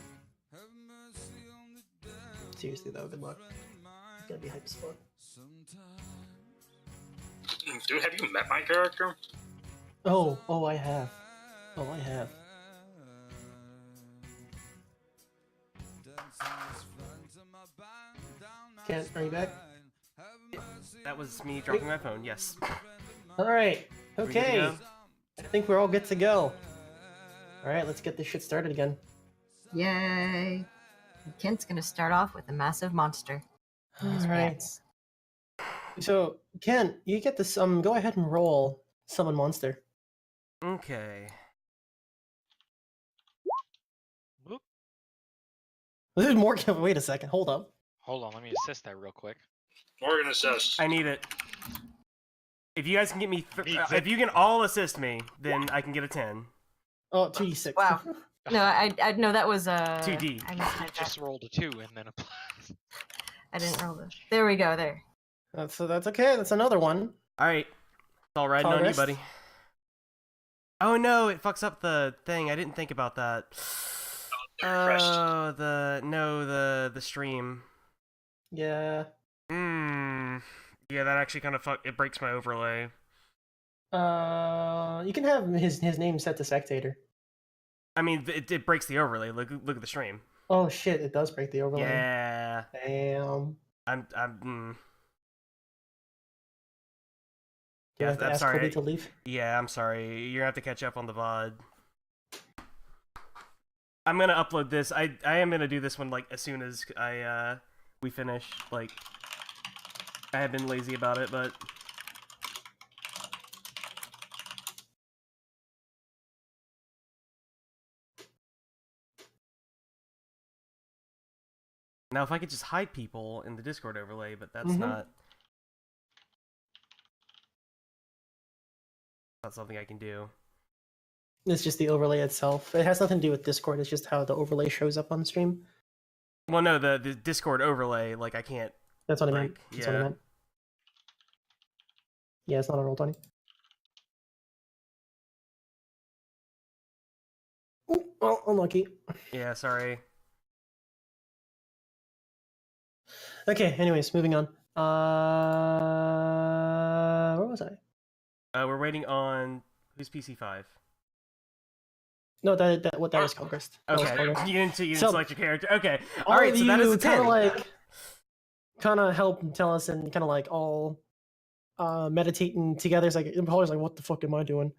have mercy on the devil. Seriously though, good luck. friend of mine. It's gonna be hype as fuck. Sometimes Dude, have you met my character? Oh, I have. Oh, I have. Kent, are you back? That was me dropping my phone. Yes. All right. We good to Okay. go? I think we're all good to go. All right, let's get this shit started again. Yay! Kent's gonna start off with a massive monster. in his All right. pants. So, Kent, you get this. Go ahead and roll summon monster. Okay. Whoop. There's more. Wait a second. Hold up. Hold on, let me assist that real quick. Morgan assist. I need it. If you guys can get me, Needs if it. you can all assist me, then I can get a 10. Oh, 2d6. Wow. No, I no, that was 2D. I misread that. Just rolled a 2 and then a I didn't roll this. There we go. There. So that's okay. That's another one. All right. It's all riding on you, Khalgrast? buddy. Oh no, it fucks up the thing. I didn't think about that. refreshed. Oh, the stream. Yeah. Yeah, that actually kind of it breaks my overlay. You can have his name set to spectator. I mean, it breaks the overlay. Look at the stream. Oh shit! It does break the overlay. Yeah. Damn. I'm Do Yeah, I have to I'm ask sorry. Cody to leave? Yeah, I'm sorry. You're gonna have to catch up on the VOD. I'm gonna upload this. I am gonna do this one like as soon as we finish. Like, I have been lazy about it, but now if I could just hide people in the Discord overlay, but that's Mhm. not something I can do. It's just the overlay itself. It has nothing to do with Discord. It's just how the overlay shows up on the stream. Well, no, the Discord overlay, like I can't. That's what I meant. Like, That's what I yeah. meant. Yeah, it's not a roll 20. Ooh, well, unlucky. Yeah, sorry. Okay, anyways, moving on. Where was I? We're waiting on who's PC5. No, that was Khalgrast. That was Okay, Khalgrast. you didn't So- select your character. Okay, All all right, of so that is you a 10. kind of help Taliesin kind of like all meditating together. It's like Paul's like, what the fuck am I doing?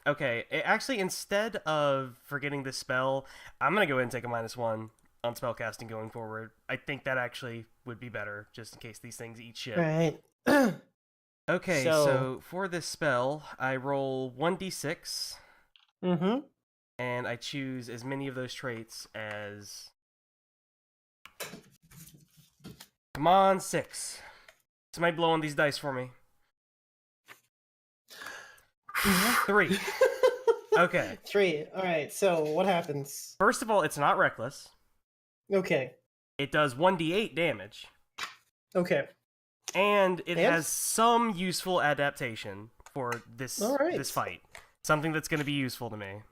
Okay, actually, instead of forgetting this spell, I'm gonna go ahead and take a -1 on spellcasting going forward. I think that actually would be better, just in case these things eat shit. Right. Okay, So- so for this spell, I roll 1d6, Mm-hmm. and I choose as many of those traits as... Come on, 6. Somebody blow on these dice for me. 3. Okay. 3. All right. So what happens? First of all, it's not reckless. Okay. It does 1d8 damage. Okay. And it And? has some useful adaptation for this Alright. this fight. Something that's going to be useful to me.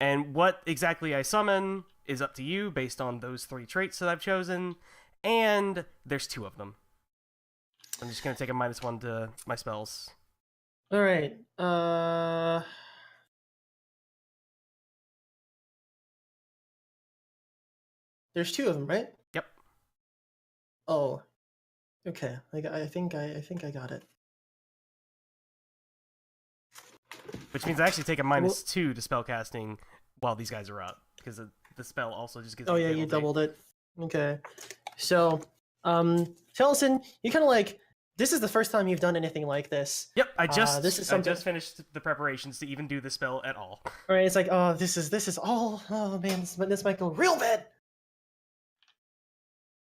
And what exactly I summon is up to you based on those 3 traits that I've chosen. And there's 2 of them. I'm just going to take a -1 to my spells. All right. There's 2 of them, right? Yep. Oh. Okay. I think I got it. Which means I actually take a -2 to spellcasting while these guys are up. Because the spell also just gives Oh me a yeah, you penalty. doubled it. Okay. So, Taliesin, you kind of like this is the first time you've done anything like this. Yep, I just something- I just finished the preparations to even do the spell at all. All right, it's like, oh, this is all. Oh man, this might go real bad.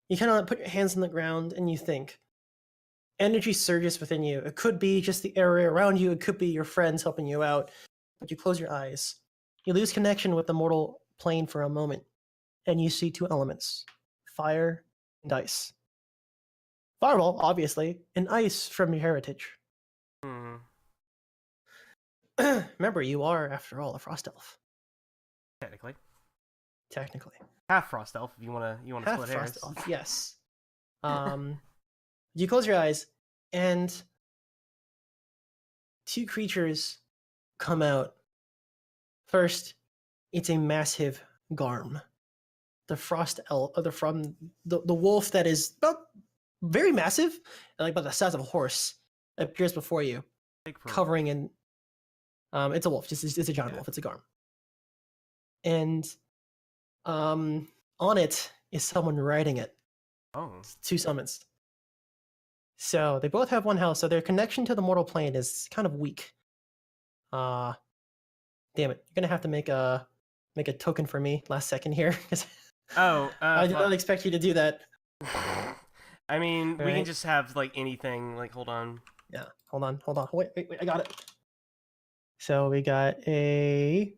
You kind of put your hands on the ground and you think. Energy surges within you. It could be just the area around you. It could be your friends helping you out. But you close your eyes. You lose connection with the mortal plane for a moment, and you see 2 elements: fire and ice. Fireball, obviously, and ice from your heritage. Hmm. Remember, you are, after all, a frost elf. Technically. Technically. Half frost elf if you wanna Half split hairs. frost elf, yes. You close your eyes, and 2 creatures come out. First, it's a massive garm. the frost elf, from the wolf that is about very massive, like about the size of a horse, appears before you, Big for a covering in. It's a wolf. It's a giant wolf. It's a garm, and on it is someone riding it. wolf. Oh. 2 summons. So they both have 1 health, so their connection to the mortal plane is kind of weak. Damn it. You're gonna have to make a token for me last second here. 'Cause Oh. I did not expect you to do that. I mean, we can Right. just have like anything. Like, hold on. Yeah. Hold on. Wait, I got it. So we got a.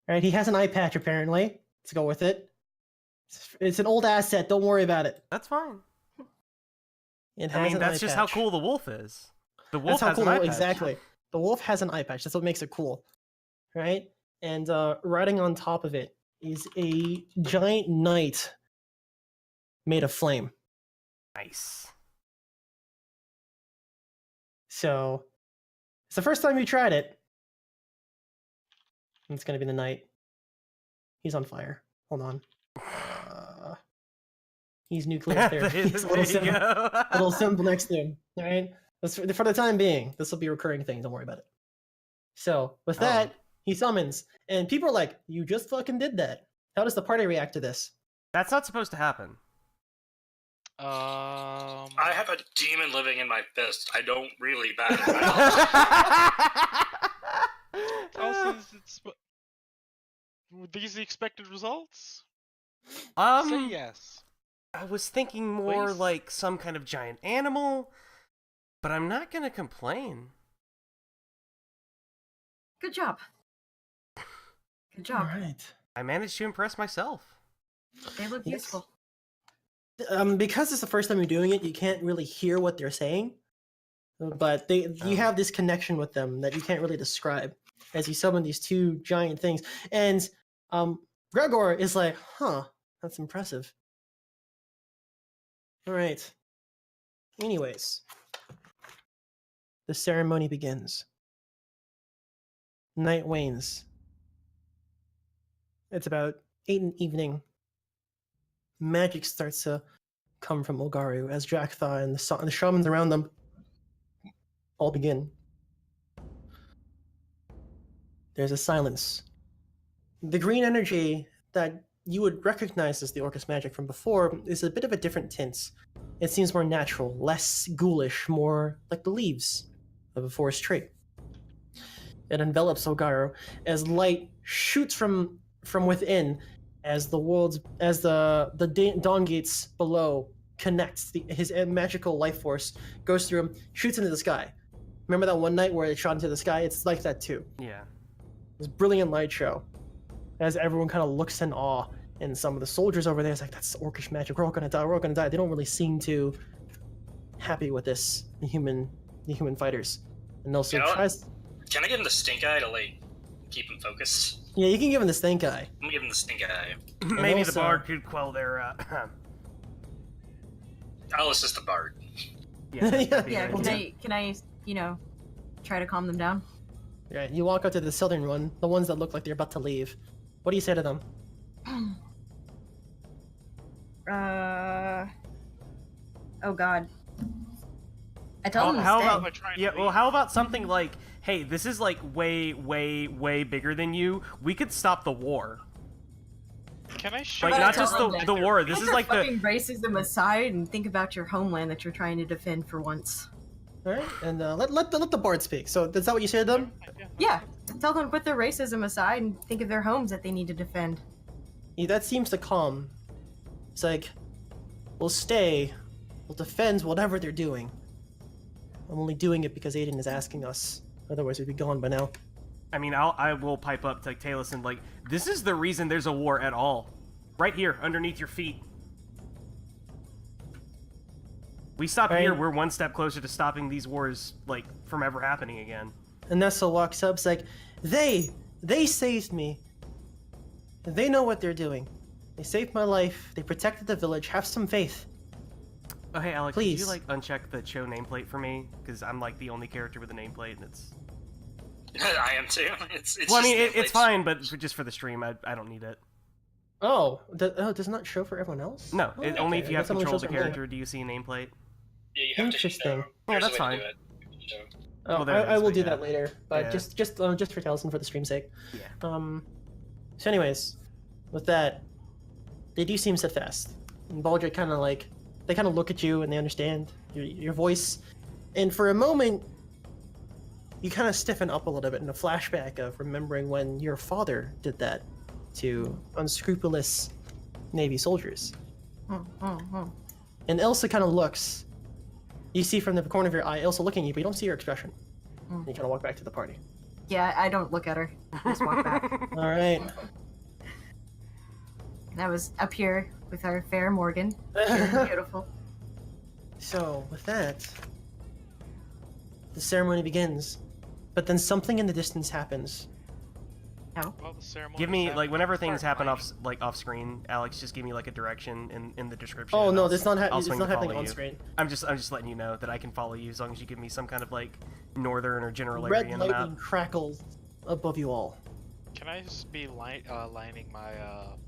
Alright, he has an eye patch apparently. Let's go with it. It's an old asset, don't worry about it. That's fine. It I has mean, an that's eye just how patch. cool the wolf is. The That's wolf how has cool an eye patch. exactly. The wolf has an eye patch. That's what makes it cool, right? And riding on top of it is a giant knight made of flame. Nice. So it's the first time you tried it. It's gonna be the knight. He's on fire. Hold on. He's nuclear there. He's a There you little go. symbol next to him. All right. For the time being, this will be a recurring thing. Don't worry about it. So with that, he summons, and people are like, "You just fucking did that." How does the party react to this? That's not supposed to happen. I have a demon living in my fist. I don't really bat it. Were these the expected results? Say Um, yes. I was thinking more Please? like some kind of giant animal, but I'm not gonna complain. Good job. Good job. All right. I managed to impress myself. They look Yes. useful. Because it's the first time you're doing it, you can't really hear what they're saying. But you have this connection with them that you can't really describe as you summon these 2 giant things. And Gregor is like, "Huh, that's impressive." All right. Anyways, the ceremony begins. Night wanes. It's about 8 in the evening. Magic starts to come from Olgaru as Drakthar and the shamans around them all begin. There's a silence. The green energy that you would recognize as the Orcus magic from before is a bit of a different tint. It seems more natural, less ghoulish, more like the leaves of a forest tree. It envelops Olgaru as light shoots from within, as the dawn gates below connects. His magical life force goes through him, shoots into the sky. Remember that one night where it shot into the sky? It's like that too. Yeah. This brilliant light show, as everyone kind of looks in awe, and some of the soldiers over there is like, "That's orcish magic. We're all gonna die. We're all gonna die." They don't really seem too happy with this. The human fighters, and also You know what? tries. Can I give him the stink eye to like keep him focused? Yeah, you can give him the stink eye. I'm gonna give him the stink eye. Maybe the also- bard could quell their. I'll assist the bard. Yeah. that'd be Yeah, great. can I, try to calm them down? Right, you walk up to the southern one, the ones that look like they're about to leave. What do you say to them? Oh God. I tell them to How stay. about I try and yeah? Well, leave? how about something like, "Hey, this is like way, way, way bigger than you. We could stop the war. Can I show Like But I not tell just them the that the war. This Put is your like the fucking racism aside and think about your homeland that you're trying to defend for once. All right, and let the bard speak. So is that what you say to them? Yeah, tell them to put their racism aside and think of their homes that they need to defend. Yeah, that seems to calm. It's like, we'll stay, we'll defend whatever they're doing. I'm only doing it because Aiden is asking us. Otherwise, we'd be gone by now. I mean, I will pipe up to Taliesin, like, this is the reason there's a war at all. Right here, underneath your feet. We stop Right. here, we're one step closer to stopping these wars, like, from ever happening again. And Nessa walks up, it's like, they saved me. They know what they're doing. They saved my life. They protected the village. Have some faith. Oh, hey, Alex, could Please. you, like, uncheck the show nameplate for me? Because I'm, like, the only character with a nameplate, and it's... I am too. It's Well, I mean, just it's nameplates. fine, but just for the stream, I don't need it. Oh, does not show for everyone else? No, Oh, only okay. if you have That's only control of shows the for me. character do you see a nameplate. Yeah, you have Interesting. to. Yeah, There's a that's way to fine. do it. So, Oh, Well, there it I is, will but do yeah. that later, but Yeah. just for Taliesin for the stream's sake. Yeah. So anyways, with that, they do seem steadfast. And Baldric kind of like, they kind of look at you and they understand your voice, and for a moment, you kind of stiffen up a little bit in a flashback of remembering when your father did that to unscrupulous Navy soldiers. And Elsa kind of looks. You see from the corner of your eye, Elsa looking at you, but you don't see her expression. You kind of walk back to the party. Yeah, I don't look at her. I just walk back. All right. That was up here with our fair Morgan. Beautiful. So, with that, the ceremony begins. But then something in the distance happens. Well, the ceremony. Give me like whenever things happen off screen, Alex, just give me like a direction in the description. Oh and no, I'll it's not, I'll it's swing not to happening follow on you. screen. I'm just letting you know that I can follow you as long as you give me some kind of like northern or general Red area in the map. lightning crackles above you all. Can I just be lining my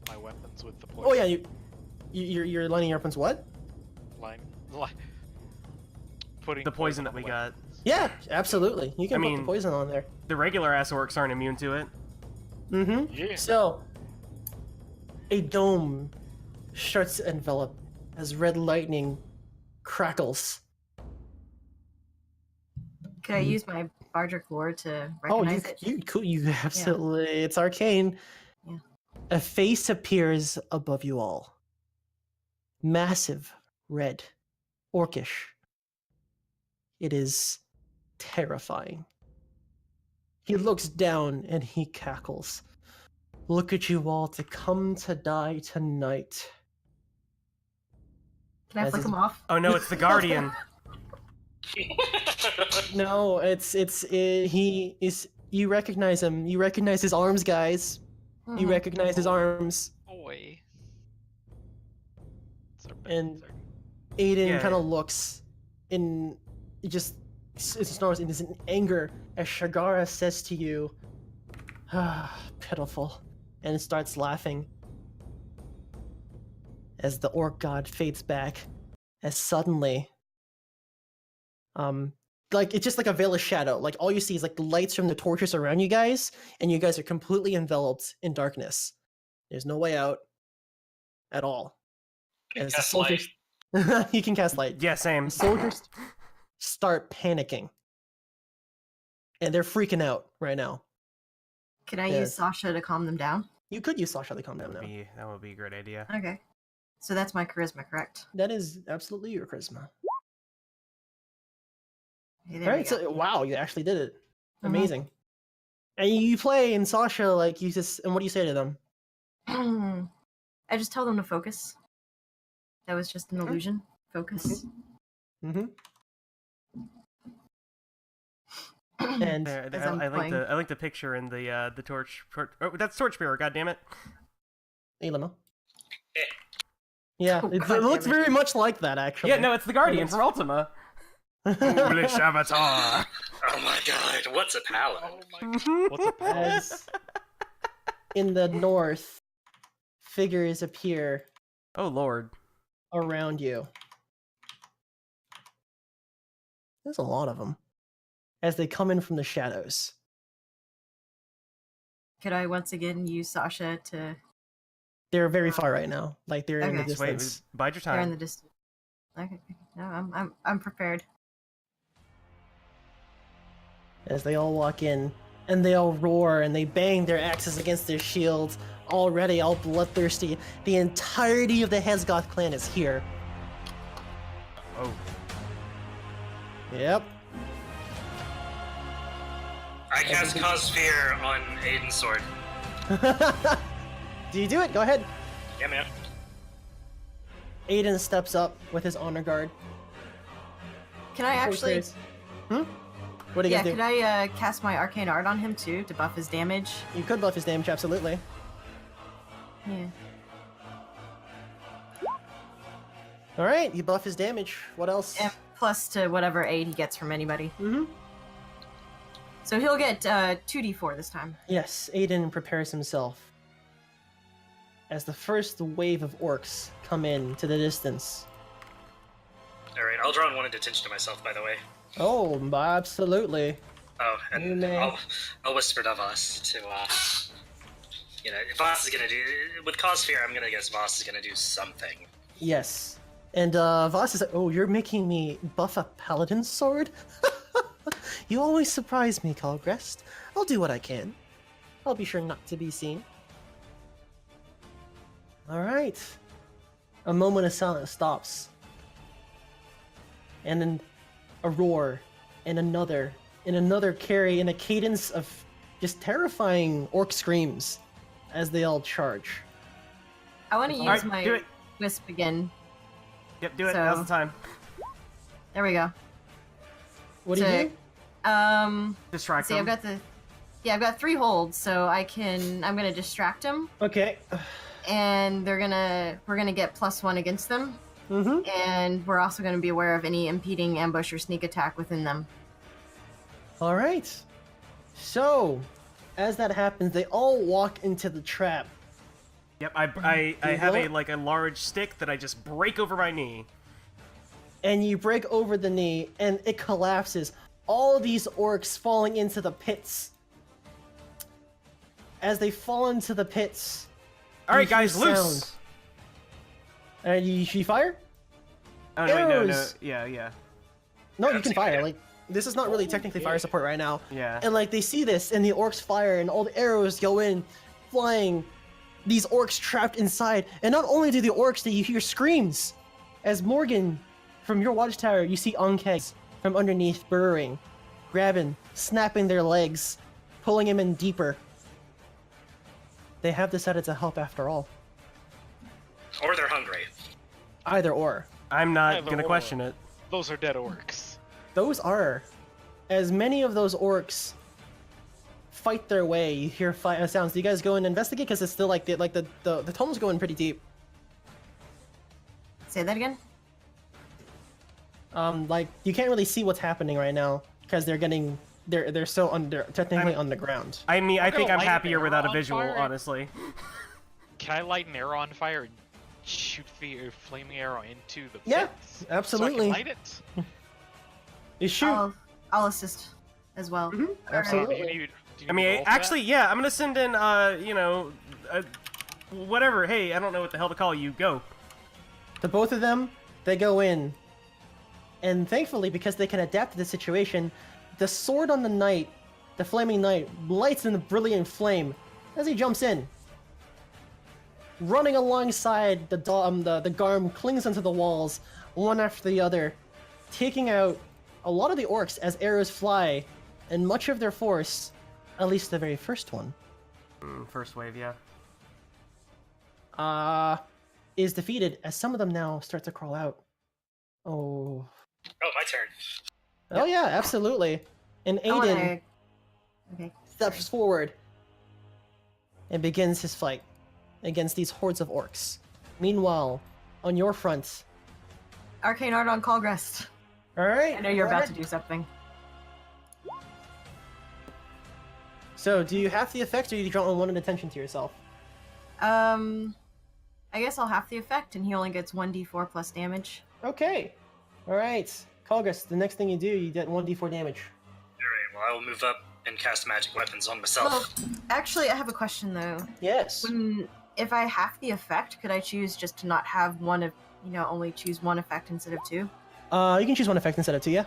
my weapons with the poison? Oh yeah, you're lining your weapons. What? Line. Putting The poison on that we the got. weapons. Yeah, absolutely. You can I put mean- the poison on there. The regular ass orcs aren't immune to it. Mm-hmm. Yeah. So, a dome starts to envelop as red lightning crackles. Could I use my Baldric lore to Oh, recognize it? you absolutely. It's arcane. Yeah. A face appears above you all. Massive, red, orcish. It is terrifying. He looks down and he cackles. Look at you all to come to die tonight. Can I As flick is- them off? Oh no, it's the Guardian. No, he is. You recognize him. You recognize his arms, guys. You Mhm. recognize his arms. Boy. And Aiden Yeah. kind of looks in just snarls in anger as Shagara says to you, "Ah, pitiful," and starts laughing. As the orc god fades back, as suddenly, like it's just like a veil of shadow. Like all you see is like the lights from the torches around you guys, and you guys are completely enveloped in darkness. There's no way out at all. As the Cast soldiers, you can cast light. Yeah, same. The soldiers start panicking, and they're freaking out right now. Can I Yes. use Sasha to calm them down? You could use Sasha to calm down now. That would be a great idea. Okay. So that's my charisma, correct? That is absolutely your charisma. Okay, All there we right, go. so wow, you actually did it. Mhm. Amazing. And you play in Sasha like you just. And what do you say to them? I just tell them to focus. That was just an illusion. Focus. Mm-hmm. And There, As I'm I like playing. the picture in the torch. Oh, that's Torchbearer. God damn it! Elena. Eh. Yeah, Oh, it God looks damn it. very much like that actually. Yeah, no, it's the Guardian Yes. from Ultima. Foolish avatar. Oh my god, what's a paladin? Oh my god. What's a paladin? As in the north, figures appear Oh lord. around you. There's a lot of them. As they come in from the shadows. Could I once again use Sasha to? They're very far right now. Like they're in the Okay. Just wait. distance. Bide your They're in time. the distance. Okay. No, I'm prepared. As they all walk in, and they all roar and they bang their axes against their shields, already all bloodthirsty. The entirety of the Hesgoth clan is here. Oh. Yep. I cast Cause Fear on Aiden's sword. Do you do it? Go ahead. Yeah, man. Aiden steps up with his honor guard. Can I actually? What do you Yeah. guys do? Could I cast my arcane art on him too to buff his damage? You could buff his damage, absolutely. Yeah. All right, you buff his damage. What else? And plus to whatever aid he gets from anybody. Mm-hmm. So he'll get 2d4 this time. Yes, Aiden prepares himself. as the first wave of orcs come in to the distance. Alright, I'll draw unwanted attention to myself, by the way. Oh, absolutely. Oh, You and may. I'll whisper to Voss to, you know, Voss is gonna do... With Cause Fear, I'm gonna guess Voss is gonna do something. Yes. And Voss is like, oh, you're making me buff a paladin sword? You always surprise me, Khalgrast. I'll do what I can. I'll be sure not to be seen. Alright. A moment of silence stops. And then a roar, and another carry in a cadence of just terrifying orc screams as they all charge. I want to Alright, use do my it. wisp again. Yep, do it. So- Now's the time. There we go. What do you So, do? Distract See, them. I've got 3 holds, so I'm gonna distract them, Okay. and we're gonna get +1 against them, Mm-hmm. and we're also gonna be aware of any impeding ambush or sneak attack within them. Alright. So, as that happens, they all walk into the trap. Yep, I have a what? a large stick that I just break over my knee. And you break over the knee, and it collapses. All these orcs falling into the pits. As they fall into the pits, Alright, you hear guys, loose! sound. And you fire? Oh, no, wait, no, Arrows! yeah. No, you I'm can seeing fire. it. Like, this is not really technically fire support right now. Yeah. And like they see this, and the orcs fire, and all the arrows go in, flying. These orcs trapped inside, and not only do the orcs, do you hear screams, as Morgan, from your watchtower, you see Onkegs from underneath burrowing, grabbing, snapping their legs, pulling him in deeper. They have decided to help after all. Or they're hungry. Either or. I'm not Either gonna or. question it. Those are dead orcs. Those are, as many of those orcs fight their way. You hear sounds. Do you guys go and investigate? Because it's still like the tunnel's going pretty deep. Say that again. Like you can't really see what's happening right now because they're so technically underground. I mean, I I'm think gonna I'm light an happier arrow without a on visual, fire. honestly. Can I light an arrow on fire and shoot the flaming arrow into the Yeah, pits? absolutely. So I can light it? You shoot. I'll assist as well. Mhm, Do absolutely. you need, do you I need to mean, roll for that? actually, yeah, I'm gonna send in, whatever. Hey, I don't know what the hell to call you. Go. The both of them, they go in, and thankfully, because they can adapt to the situation, the sword on the knight, the flaming knight, lights in a brilliant flame as he jumps in. Running alongside the Garm clings onto the walls, one after the other, taking out a lot of the orcs as arrows fly, and much of their force, at least the very first one, First wave, yeah. is defeated as some of them now start to crawl out. Oh. Oh, my turn. Oh yeah, absolutely. And I wanna- Aiden Okay. steps forward and begins his fight against these hordes of orcs. Meanwhile, on your front, Arcane Art on Khalgrast. all right. I know you're all about right. to do something. So, do you have the effect, or do you draw unwanted attention to yourself? I guess I'll half the effect, and he only gets 1d4 plus damage. Okay. All right, Khalgrast. The next thing you do, you get 1d4 damage. Alright, well, I will move up and cast magic weapons on Well, myself. actually, I have a question though. Yes. If I half the effect, could I choose just to not have only choose one effect instead of 2? You can choose one effect instead of two. Yeah.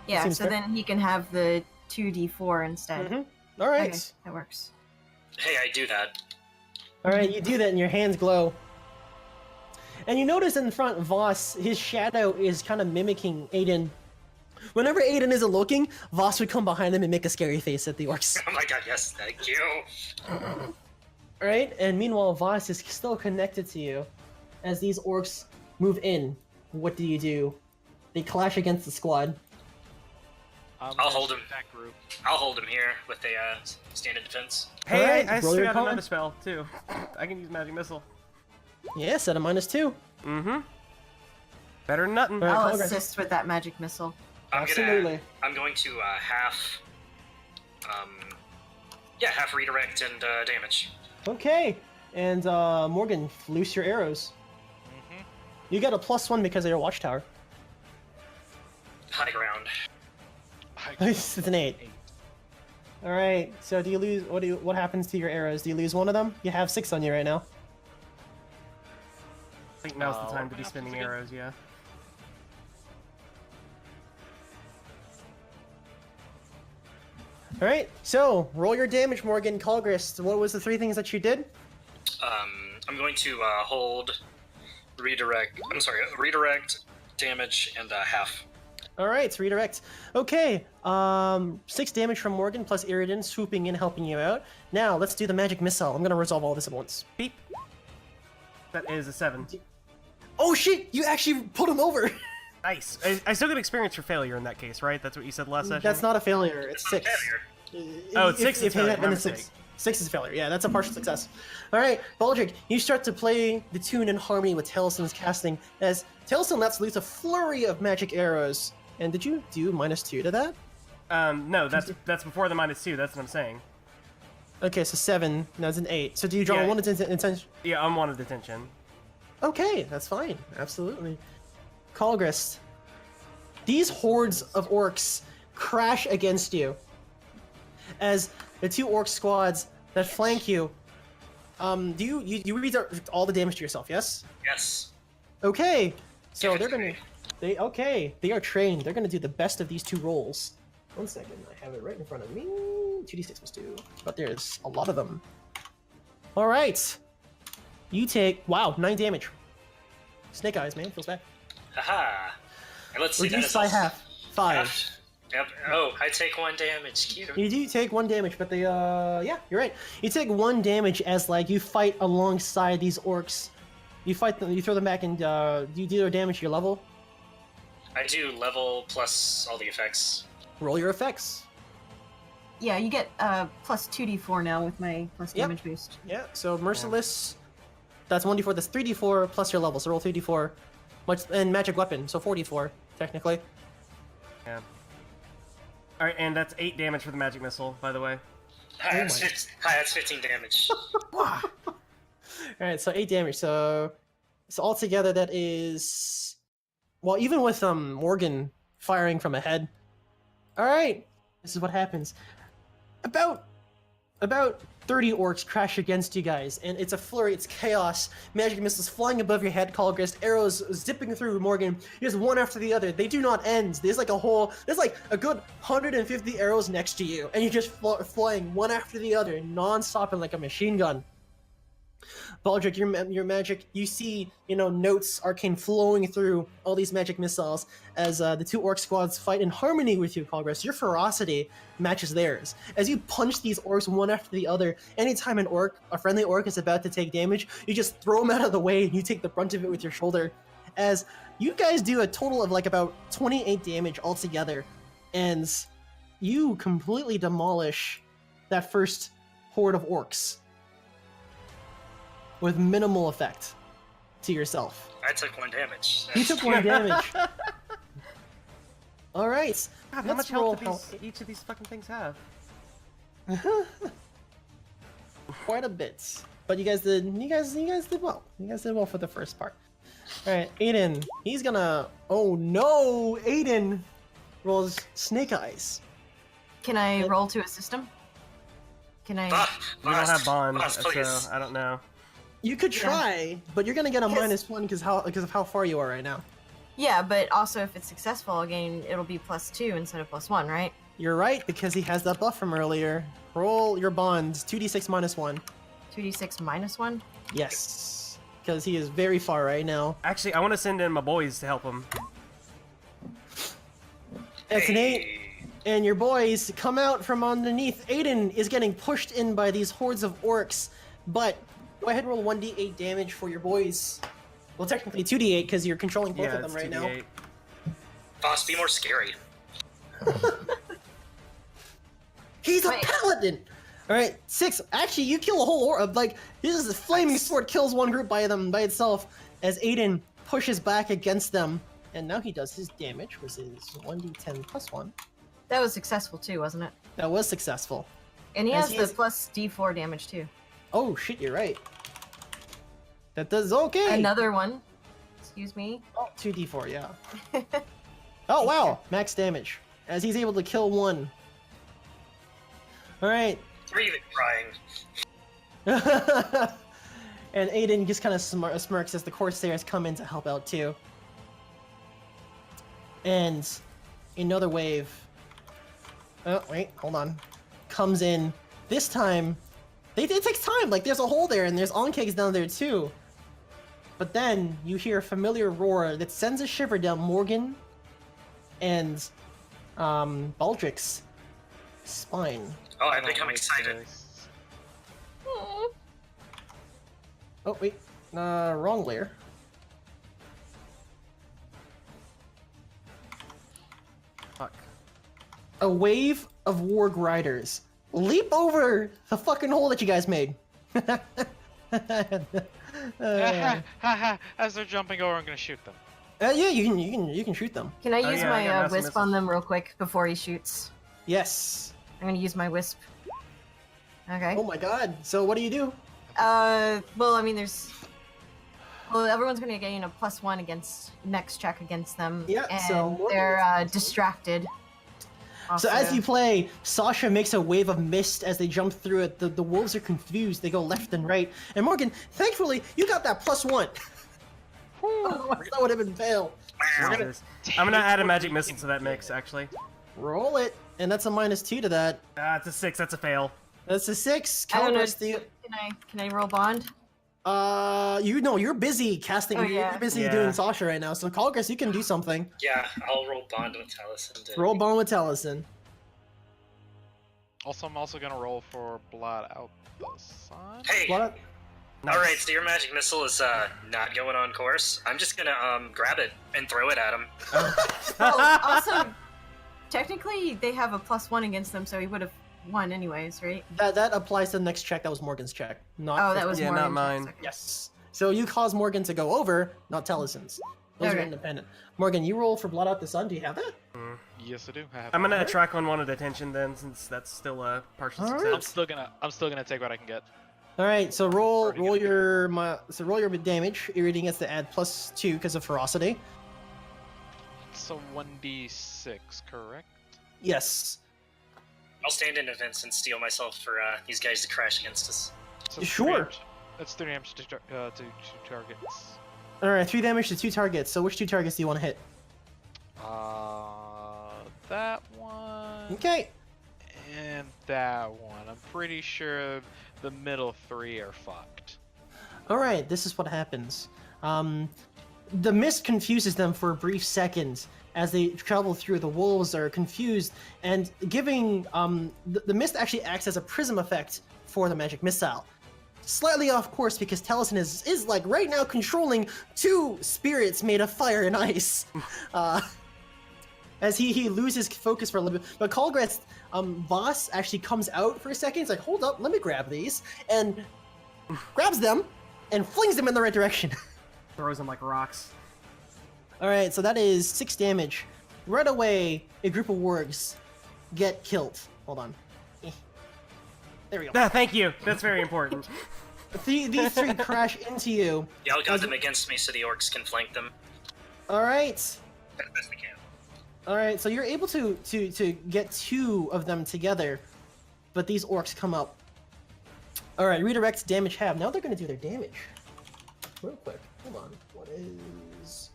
Yeah, seems so fair. then he can have the 2d4 instead. Mm-hmm. All right. Okay, that works. Hey, I do that. All right, you do that, and your hands glow. And you notice in front, Voss, his shadow is kind of mimicking Aiden. Whenever Aiden isn't looking, Voss would come behind him and make a scary face at the orcs. Oh my god, yes, thank you. Right? And meanwhile, Voss is still connected to you. As these orcs move in, what do? They clash against the squad. I'm I'll gonna hold shoot him. That group. I'll hold him here with a standard defense. Hey, Alright, I roll still your got con. another spell, too. I can use Magic Missile. Yeah, set a -2. Mm-hmm. Better than nothing. Alright, I'll Khalgrast. assist with that magic missile. Absolutely. I'm going to half redirect and damage. Okay. And Morgan, loose your arrows. Mm-hmm. You get a +1 because of your watchtower. High ground. It's an 8. All right. So do you lose? What happens to your arrows? Do you lose one of them? You have 6 on you right now. I think now's the Oh, time to be what spinning happens arrows, yeah. All right. So roll your damage, Morgan. Khalgrast. What was the 3 things that you did? I'm going to hold redirect. I'm sorry, redirect, damage, and half. All right. It's redirect. Okay. 6 damage from Morgan plus Iridan swooping in, helping you out. Now let's do the magic missile. I'm gonna resolve all this at once. Beep. That is a 7. Oh shit! You actually put him over. Nice. I still get experience for failure in that case, right? That's what you said last session? That's not a failure. It's 6. Oh, it's 6 is If it failure, had been my a 6. mistake. 6 is failure. Yeah, that's a partial success. All right, Baldric, you start to play the tune in harmony with Taliesin's casting as Taliesin lets loose a flurry of magic arrows. And did you do -2 to that? No, that's before the -2. That's what I'm saying. Okay, so 7. Now it's an 8. So do you draw Yeah. one intention? Yeah, unwanted detention. Okay, that's fine. Absolutely. Khalgrast, these hordes of orcs crash against you as the 2 orc squads that flank you. Do you redirect all the damage to yourself? Yes. Yes. Okay. So Give it they're to gonna. They are trained. They're gonna do the best of these 2 rolls. 1 second. I have it right in front of me. 2d6 plus 2. But there's a lot of them. All right. You take 9 damage. Snake eyes, man. Feels bad. Haha. And let's see. that Reduced is by also- half. 5. Yep. Oh, I take 1 damage. Cute. You do take 1 damage, but they yeah, you're right. You take 1 damage as like you fight alongside these orcs. You fight them, you throw them back, and do you do their damage to your level? I do level plus all the effects. Roll your effects. Yeah, you get plus 2d4 now with my plus Yep. damage boost. Yeah. So merciless. That's 1d4. That's 3d4 plus your level. So roll 3d4. And magic weapon. So 4d4 technically. Yeah. Alright, and that's 8 damage for the magic missile, by the way. Hi, Oh that's 15 damage. All right. So 8 damage. So altogether that is. Well, even with Morgan firing from ahead. All right. This is what happens. About 30 orcs crash against you guys, and it's a flurry, it's chaos. Magic missiles flying above your head, Khalgrast, arrows zipping through Morgan, just one after the other. They do not end. There's like a good 150 arrows next to you, and you're just flying one after the other, non-stop, like a machine gun. Baldric, your magic, you see, notes, arcane flowing through all these magic missiles as the 2 orc squads fight in harmony with you, Khalgrast. Your ferocity matches theirs. As you punch these orcs one after the other, anytime a friendly orc is about to take damage, you just throw them out of the way and you take the brunt of it with your shoulder. As you guys do a total of like about 28 damage altogether, and you completely demolish that first horde of orcs. With minimal effect to yourself. I took 1 damage. You took 1 damage. All right. God, how let's much roll health do each of these fucking things have? quite a bit. But you guys did well. You guys did well for the first part. All right, Aiden. He's gonna. Oh no, Aiden rolls snake eyes. Can I roll to assist him? Can I? We don't have bond, Boss, please. so I don't know. You could Yeah. try, but you're gonna get a Because- -1 because of how far you are right now. Yeah, but also if it's successful, again, it'll be +2 instead of +1, right? You're right because he has that buff from earlier. Roll your bonds. 2d6 -1. 2d6 -1. Yes, because he is very far right now. Actually, I want to send in my boys to help him. It's an 8. Hey. And your boys come out from underneath. Aiden is getting pushed in by these hordes of orcs, but go ahead and roll 1d8 damage for your boys. Well, technically 2d8 because you're controlling both Yeah, of them it's right 2d8. Boss, be more scary. now. He's a Wait. paladin! Alright, 6. Actually, you kill a whole orc. Like, this is a flaming sword kills one group by itself as Aiden pushes back against them. And now he does his damage, which is 1d10 +1. That was successful too, wasn't it? That was successful. And he As has he the is- plus d4 damage too. Oh shit, you're right. That does okay. Another one. Excuse me. Oh, 2d4, yeah. Oh, wow. Max damage. As he's able to kill one. Alright. 3 even crying. And Aiden just kind of smirks as the Corsairs come in to help out too. And another wave. Oh, wait, hold on. Comes in. This time, it takes time. Like, there's a hole there, and there's oncakes down there too. But then you hear a familiar roar that sends a shiver down Morgan and Baldric's spine. Oh, I've become excited. Oh, wait. Wrong layer. Fuck. A wave of warg riders leap over the fucking hole that you guys made. As they're jumping over, I'm gonna shoot them. Yeah, you can shoot them. Can I Oh, use yeah, I got my massive wisp on them real quick before he shoots? Yes. I'm gonna use my wisp. Okay. Oh my god. So what do you do? Well, I mean, well, everyone's gonna get, +1 against next check against them. Yeah, and so they're distracted. So as Also. you play, Sasha makes a wave of mist as they jump through it. The wolves are confused. They go left and right. And Morgan, thankfully, you got that +1. Otherwise, that would have been fail. I'm gonna add a magic missile to that mix, actually. Roll it, and that's a -2 to that. It's a 6. That's a fail. That's a 6. I don't know. Khalgrast, Can I roll bond? you're busy casting. Oh, You're yeah. busy Yeah. doing Sasha right now. So Khalgrast, you can do something. Yeah, I'll roll bond with Taliesin. Roll bond with Taliesin. Also, I'm also gonna roll for blood out the sun. Hey! What? Alright, so your magic missile is not going on course. I'm just gonna grab it and throw it at him. Well, also, technically, they have a +1 against them, so he would have won anyways, right? That applies to the next check. That was Morgan's check. Not Oh, that was Yeah, more not than mine. checks, okay. Yes. So you cause Morgan to go over, not Taliesin's. Those are Okay. independent. Morgan, you roll for Blood Out the Sun. Do you have that? Yes, I do. I have I'm gonna one. attract unwanted attention then, since that's still a partial Alright. success. I'm still gonna take what I can get. All right. So roll Already roll gonna your roll your damage. Irritating gets to add +2 because of ferocity. So 1d6, correct? Yes. I'll stand in defense and steel myself for these guys to crash against us. So Sure. That's 3 damage to two targets. All right. 3 damage to 2 targets. So which 2 targets do you want to hit? That one Okay. and that one. I'm pretty sure the middle 3 are fucked. All right. This is what happens. The mist confuses them for a brief second as they travel through. The wolves are confused and giving the mist actually acts as a prism effect for the magic missile. Slightly off course because Taliesin is like right now controlling 2 spirits made of fire and ice. As he loses focus for a little bit. But Khalgrast, Voss actually comes out for a second. He's like, hold up, let me grab these. And grabs them and flings them in the right direction. Throws them like rocks. Alright, so that is 6 damage. Right away, a group of wargs get killed. Hold on. There we go. Ah, thank you. That's very important. These 3 crash into you. Yeah, I'll got them against me so the orcs can flank them Alright. as best we can. Alright, so you're able to get 2 of them together, but these orcs come up. Alright, redirect damage half. Now they're gonna do their damage. Real quick. Hold on. What is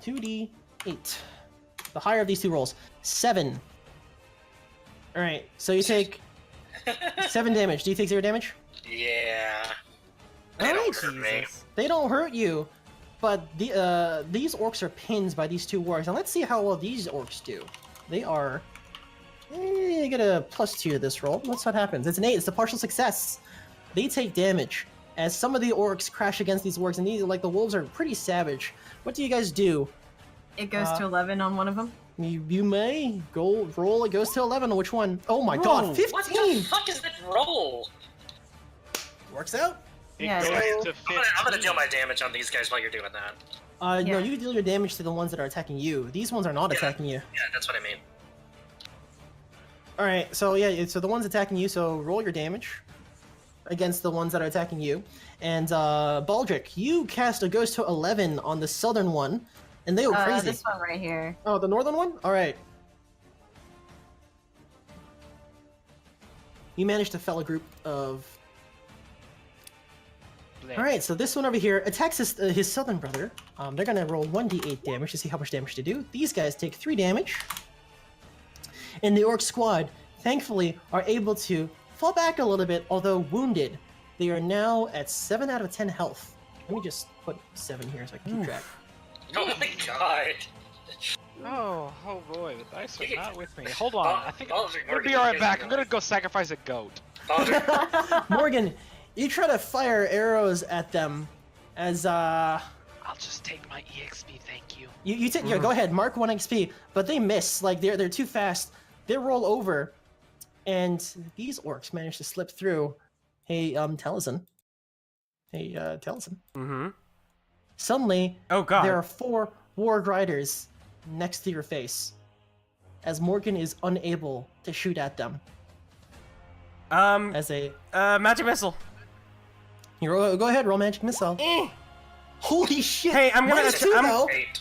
2d8? The higher of these 2 rolls. 7. Alright, so you take 7 damage. Do you take 0 damage? Yeah. They Alright, don't hurt me. they don't hurt you, but these orcs are pinned by these 2 wargs. Now let's see how well these orcs do. They are... you get a +2 to this roll. Let's see what happens. It's an 8. It's a partial success. They take damage as some of the orcs crash against these wargs, and these, like, the wolves are pretty savage. What do you guys do? It goes to 11 on one of them. You may go roll. It goes to 11. Which one? Oh my god, 15! What the fuck is that roll? Works out. It Yeah, goes so- to I'm gonna 15. deal my damage on these guys while you're doing that. No, Yeah. you deal your damage to the ones that are attacking you. These ones are not Yeah. attacking you. Yeah, that's what I mean. Alright, so yeah, so the ones attacking you, so roll your damage. against the ones that are attacking you. And Baldric, you cast a Ghost to 11 on the southern one, and they go crazy. This one right here. Oh, the northern one? Alright. You managed to fell a group of... Alright, so this one over here attacks his southern brother. They're gonna roll 1d8 damage to see how much damage to do. These guys take 3 damage. And the orc squad, thankfully, are able to fall back a little bit, although wounded. They are now at 7 out of 10 health. Let me just put 7 here so I can keep track. Oh my god. Oh boy, the dice are not with me. Hold on, I think I'm Baldric, gonna be right back. I'm gonna go sacrifice a goat. Baldric, Morgan, you try to fire arrows at them as I'll just take my EXP, thank you. you take go ahead, mark 1 XP, but they miss. Like they're too fast. They roll over, and these orcs manage to slip through. Hey, Taliesin. Hey, Taliesin. Mm-hmm. Suddenly, Oh god. there are 4 warg riders next to your face, as Morgan is unable to shoot at them. As a magic missile. go ahead, roll magic missile. Holy shit! Hey, I'm gonna. -2 though. 8.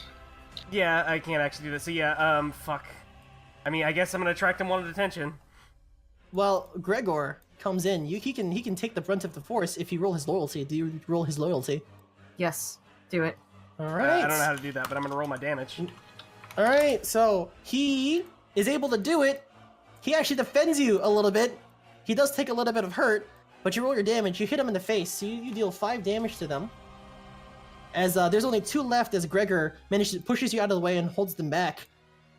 Yeah, I can't actually do this. So yeah, fuck. I mean, I guess I'm gonna attract unwanted attention. Well, Gregor comes in. He can take the brunt of the force if you roll his loyalty. Do you roll his loyalty? Yes, do it. All right. I don't know how to do that, but I'm gonna roll my damage. All right. So he is able to do it. He actually defends you a little bit. He does take a little bit of hurt, but you roll your damage. You hit him in the face, so you deal 5 damage to them. As there's only 2 left, as Gregor pushes you out of the way and holds them back.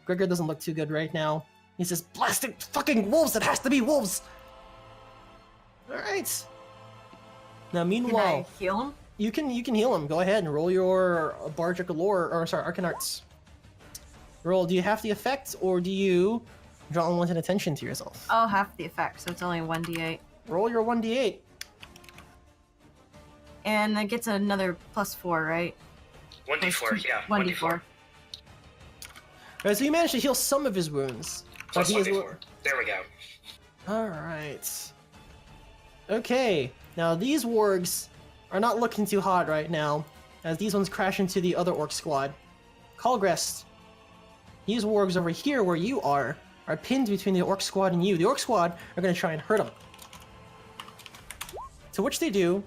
Gregor doesn't look too good right now. He says, "Blasted fucking wolves! It has to be wolves!" Alright. Now, Can meanwhile, I heal him? you can heal him. Go ahead and roll your Baldric lore, or sorry, Arcane Arts. Roll. Do you have the effect, or do you draw unwanted attention to yourself? Oh, half the effect, so it's only 1d8. Roll your 1d8. And that gets another +4, right? 1d4, yeah. 1d4. Alright, so you managed to heal some of his wounds. But Plus he is... 1d4. There we go. Alright. Okay, now these wargs are not looking too hot right now, as these ones crash into the other orc squad. Khalgrast, these wargs over here where you are pinned between the orc squad and you. The orc squad are going to try and hurt them. To which they do,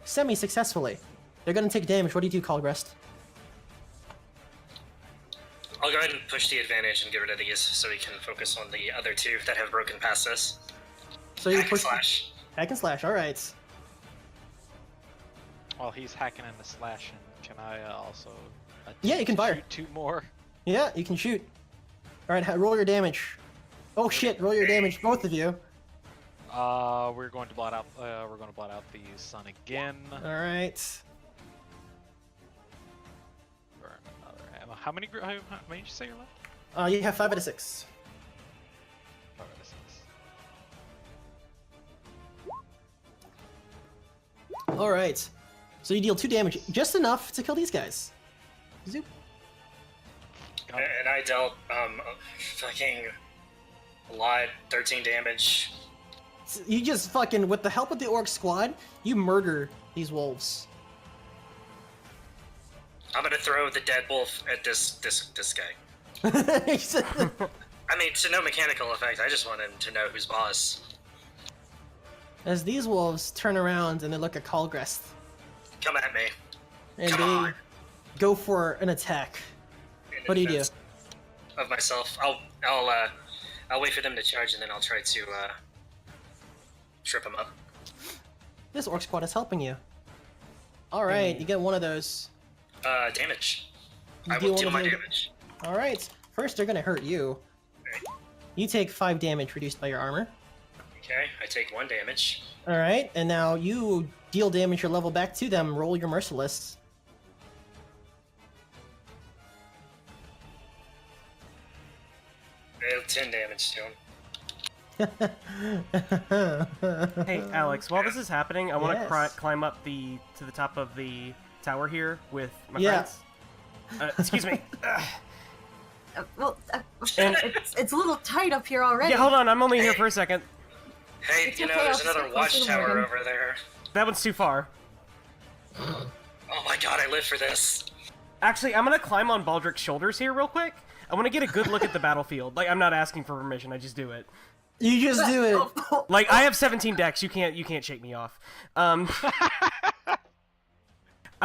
semi-successfully. They're going to take damage. What do you do, Khalgrast? I'll go ahead and push the advantage and get rid of these so we can focus on the other 2 that have broken past us. So you Hack and push... slash. Hack and slash, alright. While he's hacking and slashing, can I also Yeah, you can fire. shoot 2 more? Yeah, you can shoot. Alright, roll your damage. Oh shit, roll your damage, both of you. We're going to blot out the sun again. Alright. Burn another ammo. How many did you say you're left? You have 5 out of 6. 5 out of 6. Alright. So you deal 2 damage, just enough to kill these guys. Zoop. Got it. And I dealt, fucking a lot, 13 damage. So you just fucking, with the help of the orc squad, you murder these wolves. I'm gonna throw the dead wolf at this guy. I mean, to no mechanical effect, I just want him to know who's boss. As these wolves turn around and they look at Khalgrast, Come at me. and Come they on. go for an attack. In What do you do? defense Of myself. I'll wait for them to charge and then I'll try to, trip them up. This orc squad is helping you. Alright, you get one of those. Damage. You I deal will one do of my those- damage. Alright, first they're gonna hurt you. You take 5 damage reduced by your armor. Okay, I take 1 damage. Alright, and now you deal damage your level back to them. Roll your Merciless. I deal 10 damage to him. Hey, Alex, while this is happening, I want to Yes. climb up to the top of the tower here with my Yeah. friends. Excuse me. Well, And- it's a little tight up here already. Yeah, hold on. I'm only here for a second. Hey, It's you know, okay, there's I'll another sit closer to watchtower Morgan. over there. That one's too far. Oh my god, I live for this. Actually, I'm gonna climb on Baldric's shoulders here real quick. I want to get a good look at the battlefield. Like, I'm not asking for permission, I just do it. You just do it. Like, I have 17 decks, you can't shake me off. I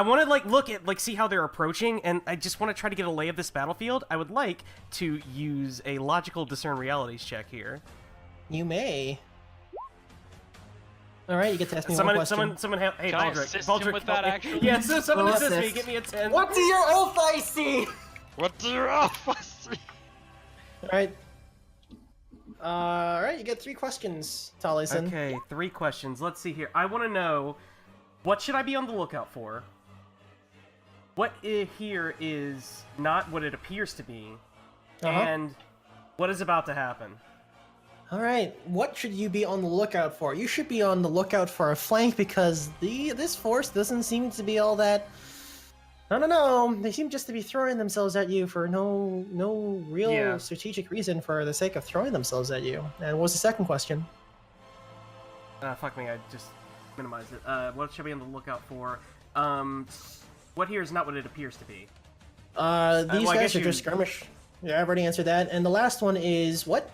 want to, like, look at, like, see how they're approaching, and I just want to try to get a lay of this battlefield. I would like to use a logical discern realities check here. You may. All right, you get to ask me one question. Someone, hey, Can I Baldric. assist Baldric, him with that, help me. actually? Yeah, so someone Roll assist me, assist. get me a 10. What do your oath I see? What do you offer? All right, you get 3 questions, Taliesin. Okay, 3 questions. Let's see here. I want to know, what should I be on the lookout for? What here is not what it appears to be, and what is about to happen? All right, what should you be on the lookout for? You should be on the lookout for a flank because this force doesn't seem to be all that. No. They seem just to be throwing themselves at you for no real strategic reason for the sake of throwing themselves at you. And what was the second question? Fuck me, I just minimized it. What should I be on the lookout for? What here is not what it appears to be. These guys are just skirmish. Yeah, I've already answered that. And the last one is what?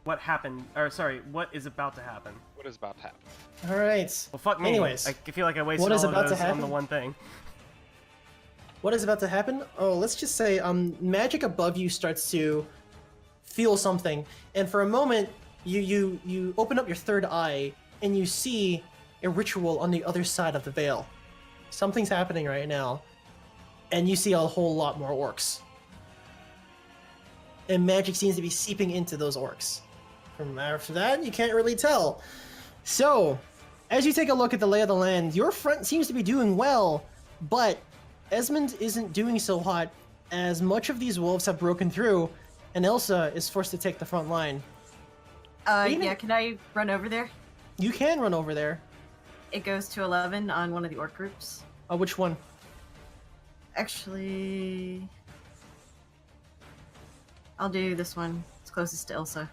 What happened? Or sorry, what is about to happen? What is about to happen? All right. Well, fuck me. Anyways, I feel like I wasted what is all of about to those on happen? the one thing. What is about to happen? Oh, let's just say magic above you starts to feel something, and for a moment you open up your third eye and you see a ritual on the other side of the veil. Something's happening right now, and you see a whole lot more orcs. And magic seems to be seeping into those orcs. From after that, you can't really tell. So, as you take a look at the lay of the land, your front seems to be doing well, but Esmond isn't doing so hot as much of these wolves have broken through, and Elsa is forced to take the front line. Yeah, can I run over there? You can run over there. It goes to 11 on one of the orc groups. Which one? Actually, I'll do this one. It's closest to Elsa.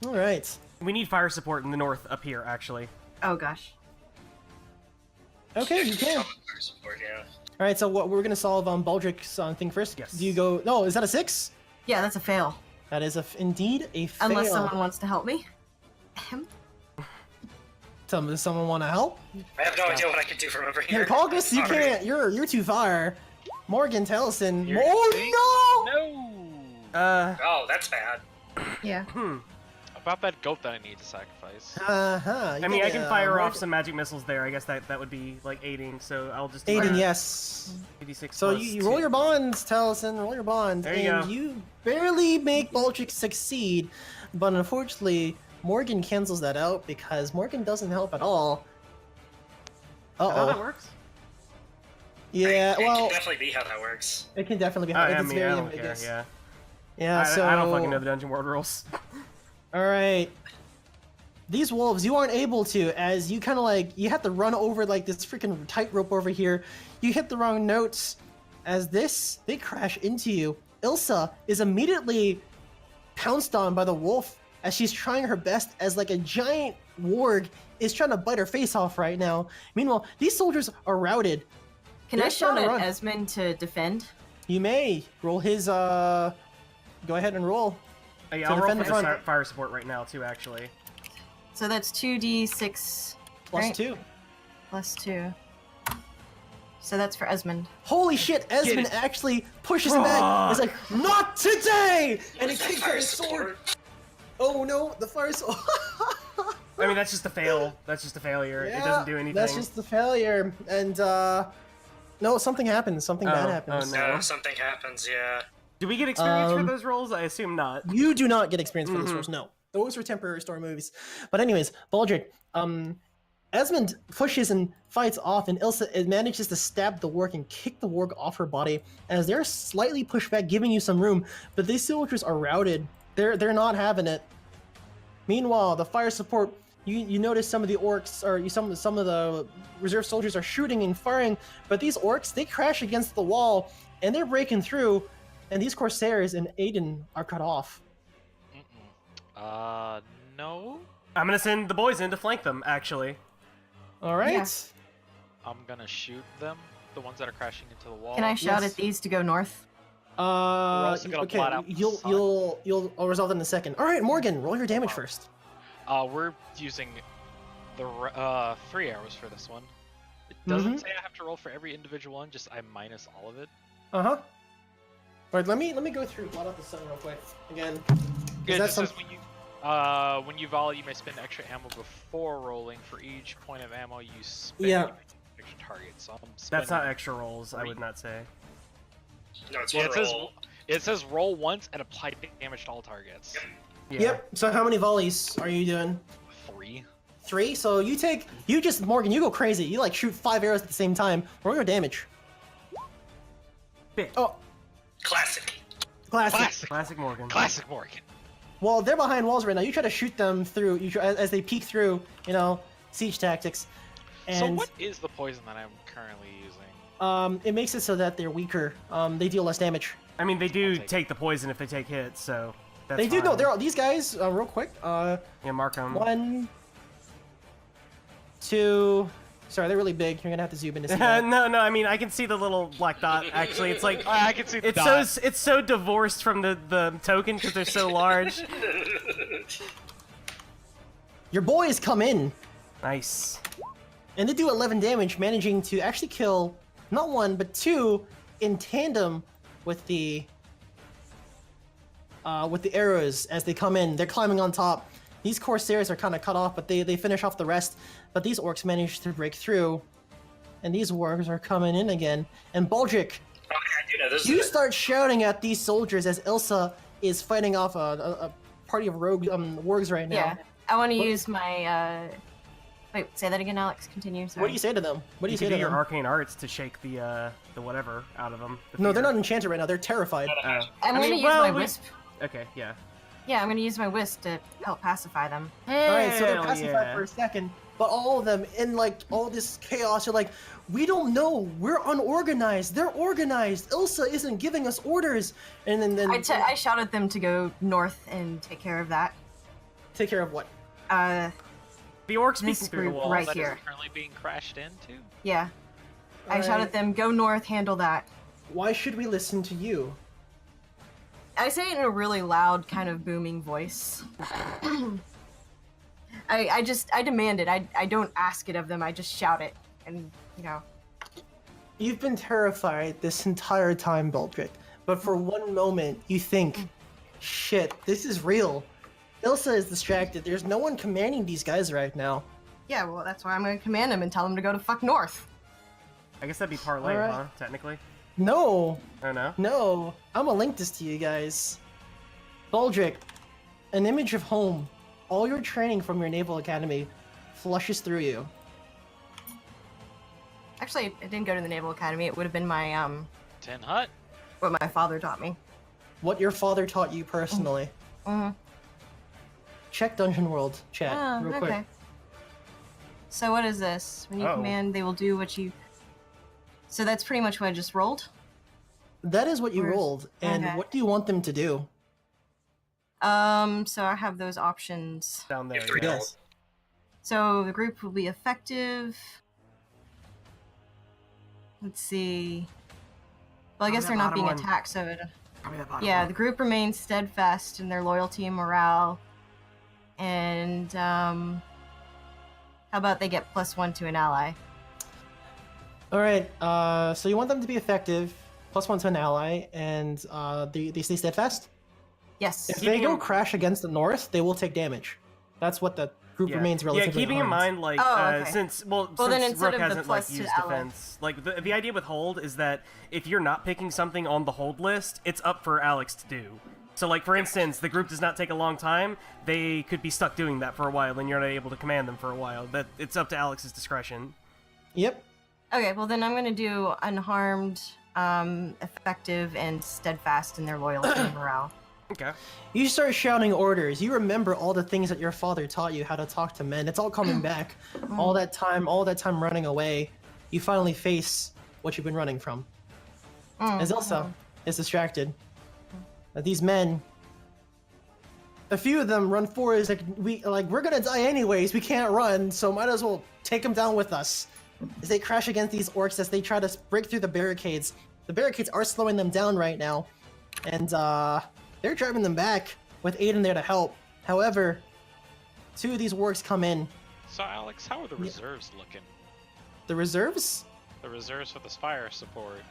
All right. We need fire support in the north up here, actually. Oh gosh. Okay, you can. Support, yeah. All right, so what we're gonna solve Baldric's thing first. Yes. Do you go? No, is that a 6? Yeah, that's a fail. That is indeed a fail. Unless someone wants to help me. Ahem. Does someone want to help? I have no idea what I can do from over here. Here, Khalgrast, you Sorry. can't. You're too far. Morgan, Taliesin. You're Oh No! Oh, that's bad. Yeah. About that goat that I need to sacrifice. no! I mean, I can fire off some magic missiles there. I guess that would be, like, aiding, so I'll just do Aiden, that. yes. 86 So plus you 2. roll your bonds, Taliesin. Roll your bonds, There you and go. you barely make Baldric succeed, but unfortunately, Morgan cancels that out because Morgan doesn't help at all. Is that how that Uh-oh. works? Yeah, It well, can definitely be how that works. it can definitely be. I It's mean, very I don't care, ambiguous. yeah. Yeah, so I don't fucking know the Dungeon World rules. All right. These wolves, you aren't able to, as you kind of like, you have to run over like this freaking tightrope over here. You hit the wrong notes. As they crash into you. Ilsa is immediately pounced on by the wolf as she's trying her best as like a giant warg is trying to bite her face off right now. Meanwhile, these soldiers are routed. Can I They're shout trying to at run. Esmond to defend? You may roll his, go ahead and roll. Yeah, So I'll roll defend for the the front. fire support right now, too, actually. So that's 2d6 Plus right? 2. plus 2. So that's for Esmond. Holy shit, Esmond it. actually pushes him back. He's like, not today! And he Where's that kicks fire at his sword. support? Oh no, the fire sword. I mean, that's just a fail. That's just a failure. It doesn't do anything. That's just the failure. And, no, something happens. Something bad Oh, happens. oh, no. No, something happens, yeah. Do we get experience for Um, those rolls? I assume not. You do not get experience for those Mhm. rolls, no. Those were temporary story movies. But anyways, Baldric, Esmond pushes and fights off, and Ilsa manages to stab the warg and kick the warg off her body as they're slightly pushed back, giving you some room. But these soldiers are routed. They're not having it. Meanwhile, the fire support, you notice some of the orcs or some of the reserve soldiers are shooting and firing, but these orcs, they crash against the wall and they're breaking through, and these corsairs and Aiden are cut off. No. I'm gonna send the boys in to flank them, actually. All right. Yeah. I'm gonna shoot them, the ones that are crashing into the wall. Can I shout yes. at these to go north? also gonna Okay. blot out the You'll sun. I'll resolve that in a second. All right, Morgan, roll your damage first. We're using the 3 arrows for this one. It doesn't say I have to roll for every individual one, just I minus all of it. Uh huh. All right, let me go through blot out the sun real quick again. It that just says when you volley, you may spend extra ammo before rolling. For each point of ammo you spend, Yeah. you may take extra targets. So I'm That's spending not extra rolls, I 3. would not say. No, it's Yeah, one roll. it says roll once and apply damage to all targets. Yeah. Yep. So how many volleys are you doing? 3. 3. So Morgan, you go crazy. You like shoot 5 arrows at the same time. Roll your damage. Bit. Oh, Classic. classic. Classic Morgan. Classic Morgan. Well, they're behind walls right now. You try to shoot them through. As they peek through. Siege tactics. And So what is the poison that I'm currently using? it makes it so that they're weaker. They deal less damage. I mean, they do I'll take take the poison if they take hits, so that's They do. fine. No, they're all these guys. Real quick. Yeah, mark 'em. 1, 2. Sorry, they're really big. You're gonna have to zoom in to see that. no, I mean, I can see the little black dot, actually. It's like, I can see the it's dot. it's so divorced from the token because they're so large. Your boys come in, Nice. and they do 11 damage, managing to actually kill not 1 but 2 in tandem with the arrows as they come in. They're climbing on top. These Corsairs are kind of cut off, but they finish off the rest. But these orcs manage to break through, and these wargs are coming in again. And Baldric, Oh, yeah, I do know this. you is start shouting at these soldiers as Ilsa is fighting off a party of rogue wargs right now. Yeah. I want to What- use my. Wait, say that again, Alex. Continue. Sorry. What do you say to them? What do you You say can to do your them? arcane arts to shake the whatever out of them. No, they're not enchanted right now. They're terrified. I'm I going to mean, use well, my we- wisp. Okay, yeah. Yeah, I'm going to use my wisp to help pacify them. All right, so they're Hell pacified yeah. for a second, but all of them in like all this chaos are like, we don't know. We're unorganized. They're organized. Ilsa isn't giving us orders. And then I shout at them to go north and take care of that. take care of what? The orcs This peeking through the group wall. right That is here. currently being crashed into. Yeah. I shout Alright. at them, go north, handle that. Why should we listen to you? I say it in a really loud, kind of booming voice. I demand it. I don't ask it of them. I just shout it. And, You've been terrified this entire time, Baldric, but for one moment you think, shit, this is real. Ilsa is distracted. There's no one commanding these guys right now. Yeah, well, that's why I'm going to command them and tell them to go to fuck north. I guess that'd be parlay, Alright. huh? Technically. No, Oh no. no, I'm gonna link this to you guys. Baldric, an image of home. All your training from your naval academy flushes through you. Actually, it didn't go to the Naval Academy. It would have been my, Tin Hut. what my father taught me. What your father taught you personally. Mm-hmm. Check Dungeon World chat Oh, real okay. quick. So what is this? When you Uh-oh. command, they will do what you... So that's pretty much what I just rolled? That is what you Where's- rolled, and okay. what do you want them to do? So I have those options. Down there. If they're yeah. Yes. So the group will be effective. Let's see. Well, I guess that they're not bottom being one. attacked, so it... Probably that bottom Yeah, one. the group remains steadfast in their loyalty and morale. And, how about they get +1 to an ally? Alright, so you want them to be effective, +1 to an ally, and they stay steadfast? Yes. If Keeping they go in- crash against the north, they will take damage. That's what the group Yeah. remains Yeah, relatively keeping in unharmed. mind, like, Oh, okay. since Well, then since instead Rook of the hasn't like plus to used ally- defense, like the idea with hold is that if you're not picking something on the hold list, it's up for Alex to do. So, like for instance, the group does not take a long time. They could be stuck doing that for a while, and you're not able to command them for a while. That it's up to Alex's discretion. Yep. Okay, well then I'm gonna do unharmed, effective, and steadfast in their loyalty and morale. Okay. You start shouting orders. You remember all the things that your father taught you how to talk to men. It's all coming back. All that time running away, you finally face what you've been running from. As Ilsa is distracted. These men, a few of them run forward. It's like we're gonna die anyways. We can't run, so might as well take them down with us. As they crash against these orcs as they try to break through the barricades. The barricades are slowing them down right now, and they're driving them back with Aiden there to help. However, 2 of these orcs come in. So, Alex, how are the reserves looking? The reserves? The reserves for this fire support.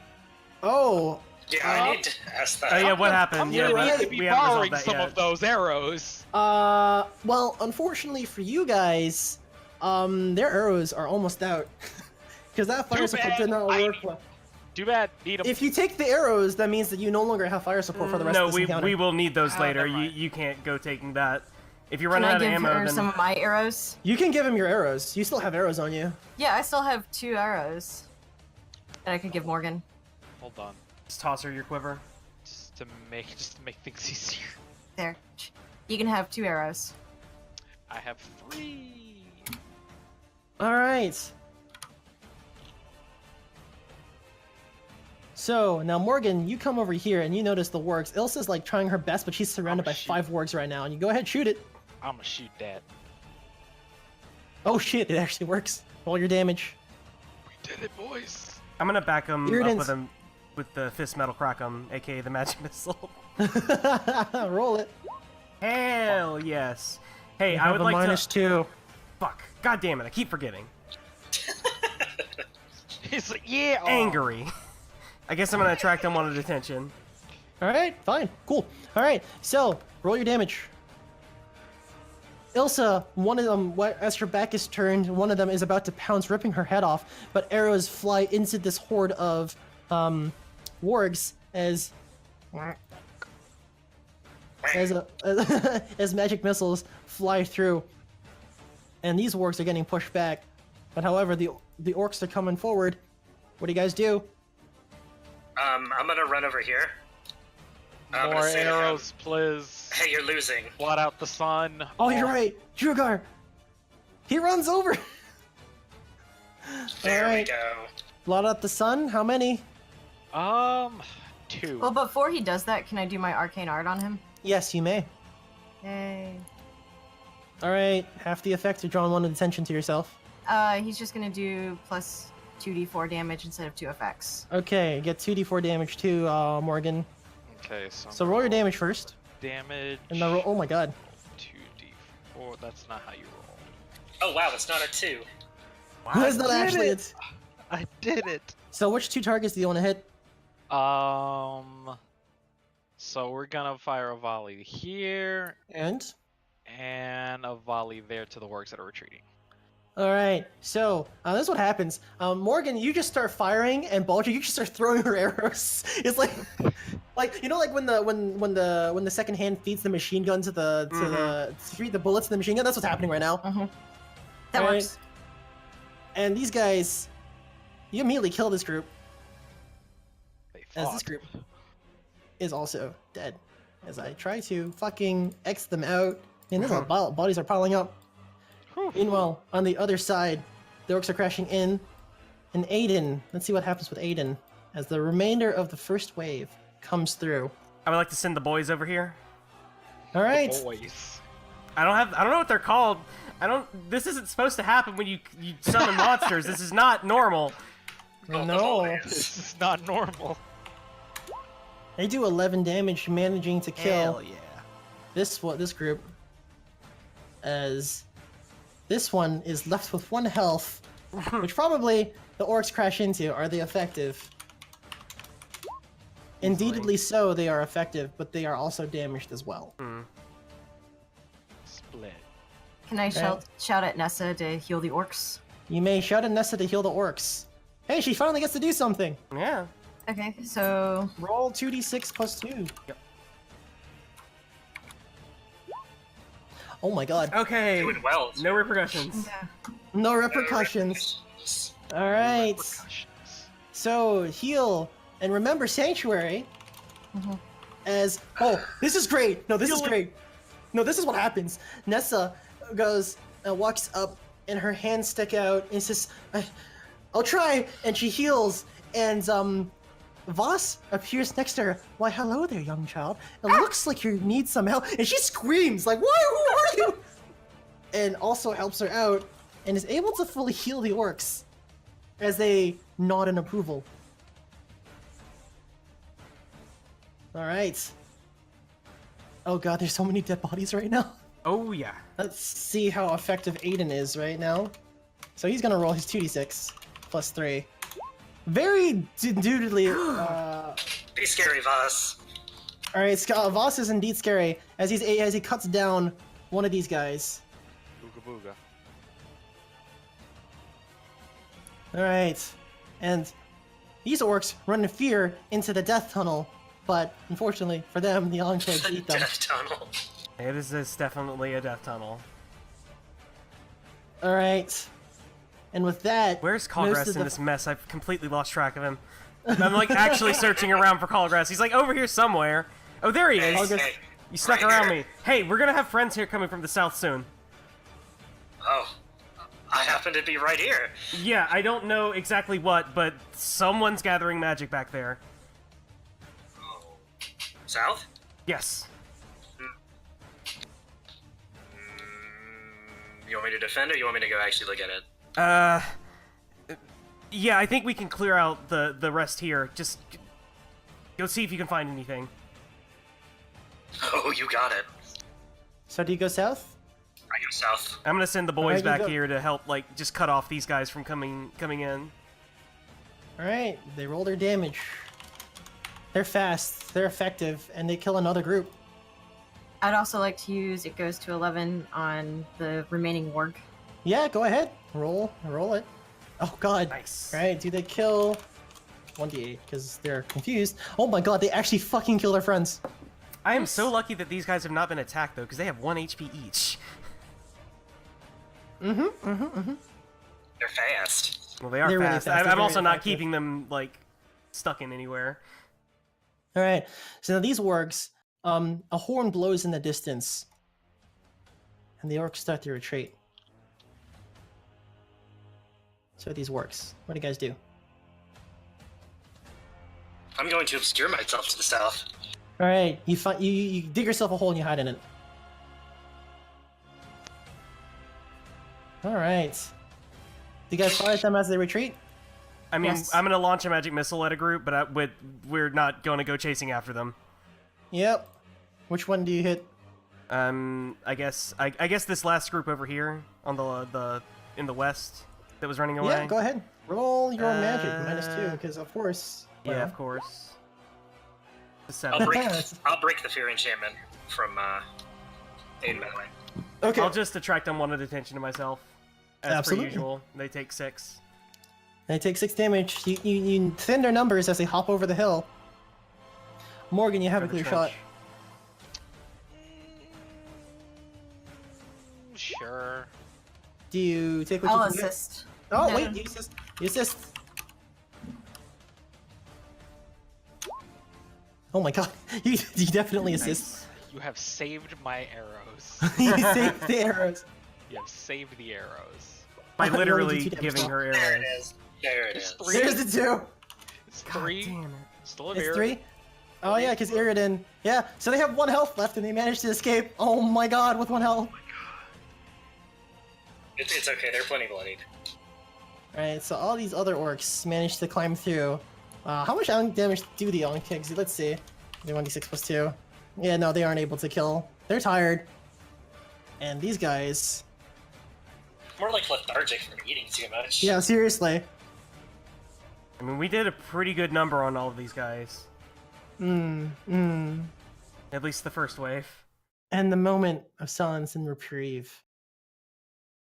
Oh. Yeah, I need to ask that. Oh yeah, what happened? I'm Yeah, gonna need to we be haven't resolved borrowing that some yet. of those arrows. Well, unfortunately for you guys, their arrows are almost out. Because that fire Too support bad. did not work well. Too bad. Need 'em. If you take the arrows, that means that you no longer have fire support for the rest No, of this encounter. we will need those Oh, later. never You mind. you can't go taking that. If you Can run I out of give ammo, her then some of my arrows? You can give him your arrows. You still have arrows on you. Yeah, I still have 2 arrows that I could give Morgan. Hold on. just toss her your quiver. Just to make things easier. There. You can have 2 arrows. I have 3. Alright. So, now Morgan, you come over here and you notice the wargs. Ilsa's like trying her best, but she's surrounded by shoot. 5 wargs right now. And you go ahead, shoot it. I'm gonna shoot that. Oh shit, it actually works. Roll your damage. We did it, boys. I'm gonna back him Irritants. up with him with the fist metal crackum, aka the magic missile. Roll it. Hell yes. Hey, You I have would a like -2. to. Fuck. God damn it! I keep forgetting. He's like, yeah. oh. Angry. I guess I'm gonna attract unwanted attention. Alright, fine. Cool. Alright, so, roll your damage. Ilsa, one of them, as her back is turned, one of them is about to pounce, ripping her head off, but arrows fly into this horde of wargs as as magic missiles fly through, and these wargs are getting pushed back. But however, the orcs are coming forward. What do you guys do? I'm gonna run over here. I'm More gonna say to him, arrows, please. hey, you're losing. Blot out the sun. Oh, you're right, Drugar. He runs over. There Alright. we go. Blot out the sun. How many? 2. Well, before he does that, can I do my arcane art on him? Yes, you may. Yay. All right, half the effects are drawing 1 attention to yourself. He's just gonna do plus 2d4 damage instead of 2 effects. Okay, get 2d4 damage too, Morgan. Okay, so. So roll your damage first. Damage. And then roll. Oh my god. 2d4. That's not how you roll. Oh wow, it's not a 2. That's not did actually it. it. I did it. So which 2 targets do you want to hit? So we're gonna fire a volley here And? and a volley there to the wargs that are retreating. All right. So this is what happens. Morgan, you just start firing, and Baldric, you just start throwing her arrows. It's like you know, like when the second hand feeds the machine gun to the feed the bullets to the machine gun. That's what's happening right now. That Alright. works. And these guys, you immediately kill this group. They As fought. this group is also dead. As I try to fucking X them out. And this bodies are piling up. Whew. Meanwhile, on the other side, the orcs are crashing in. And Aiden, let's see what happens with Aiden as the remainder of the first wave comes through. I would like to send the boys over here. All right. Boys. I don't know what they're called. This isn't supposed to happen when you summon monsters. This is not normal. No. This is not normal. They do 11 damage, managing to kill Hell yeah. this group. As this one is left with 1 health, which probably the orcs crash into. Are they effective? Indeedly so, they are effective, but they are also damaged as well. Split. Can I shout at Nessa to heal the orcs? You may shout at Nessa to heal the orcs. Hey, she finally gets to do something! Yeah. Okay, so Roll 2d6 plus 2. Yep. Oh my god. Okay. Doing well. No repercussions. No repercussions. Alright. Repercussions. So, heal. And remember Sanctuary. As. Oh, this is great! No, this is great! No, this is what happens. Nessa goes and walks up, and her hands stick out, and says, I'll try! And she heals, and Voss appears next to her. Why, hello there, young child. It looks like you need some help. And she screams, like, why, who are you? And also helps her out and is able to fully heal the orcs as they nod in approval. Alright. Oh god, there's so many dead bodies right now. Oh yeah. Let's see how effective Aiden is right now. So he's gonna roll his 2d6 plus 3. Very doodly. Be scary, Voss. All right, Voss is indeed scary as he cuts down one of these guys. Booga booga. All right, and these orcs run in fear into the death tunnel, but unfortunately for them, the Onkegs eat them. Death tunnel. It is definitely a death tunnel. All right, and with that, Where's most Khalgrast of in the- this mess? I've completely lost track of him. I'm like actually searching around for Khalgrast. He's like over here somewhere. Oh, there he is. Khalgrast- Hey, You snuck right around here. me. Hey, we're gonna have friends here coming from the south soon. Oh, I happen to be right here. Yeah, I don't know exactly what, but someone's gathering magic back there. Oh. South? Yes. You want me to defend, or you want me to go actually look at it? Yeah, I think we can clear out the rest here. Just go see if you can find anything. Oh, you got it. So do you go south? I go south. I'm gonna send the boys Alright, you back go. here to help, like, just cut off these guys from coming in. All right, they roll their damage. They're fast, they're effective, and they kill another group. I'd also like to use it goes to 11 on the remaining warg. Yeah, go ahead. Roll it. Oh god. Nice. Alright, do they kill 1d8 because they're confused? Oh my god, they actually fucking kill their friends. I am so lucky that these guys have not been attacked though, because they have 1 HP each. They're fast. Well, they are They're really fast. fast. They're I'm also very not effective. keeping them like stuck in anywhere. Alright, so now these orcs, a horn blows in the distance. And the orcs start to retreat. So these orcs, what do you guys do? I'm going to obscure myself to the south. Alright, you dig yourself a hole and you hide in it. Alright. Do you guys fire at them as they retreat? I mean, Yes. I'm gonna launch a magic missile at a group, but we're not gonna go chasing after them. Yep. Which one do you hit? I guess this last group over here on the in the west that was running away. Yeah, go ahead. Roll your magic, -2, Uh, because of course. Yeah, well, of course. The I'll 7. break. That's- I'll break the fear enchantment from Aiden, by the way. Okay. I'll just attract unwanted attention to myself. As Absolutely. per usual. They take 6. They take 6 damage. You thin their numbers as they hop over the hill. Morgan, you have a Cover clear trench. shot. Sure. Do you take what I'll you can get? assist. Oh No. wait, you assist. You assist. Oh my god, you definitely assist. You have saved my arrows. You saved the arrows. You have saved the arrows. By You only literally do 2 damage. giving her There it arrows. is. There it It's is. 3. There's the 2. It's God 3. damn it. Still a It's bear. 3. Oh yeah, because Iridan. Yeah, so they have 1 health left and they managed to escape. Oh my god, with 1 health. It's okay. They're plenty bloodied. Alright, so all these other orcs managed to climb through. How much damage do the Onkegs? Let's see. They 1d6 plus 2. Yeah, no, they aren't able to kill. They're tired. And these guys... More like lethargic from eating too much. Yeah, seriously. I mean, we did a pretty good number on all of these guys. At least the first wave. And the moment of silence and reprieve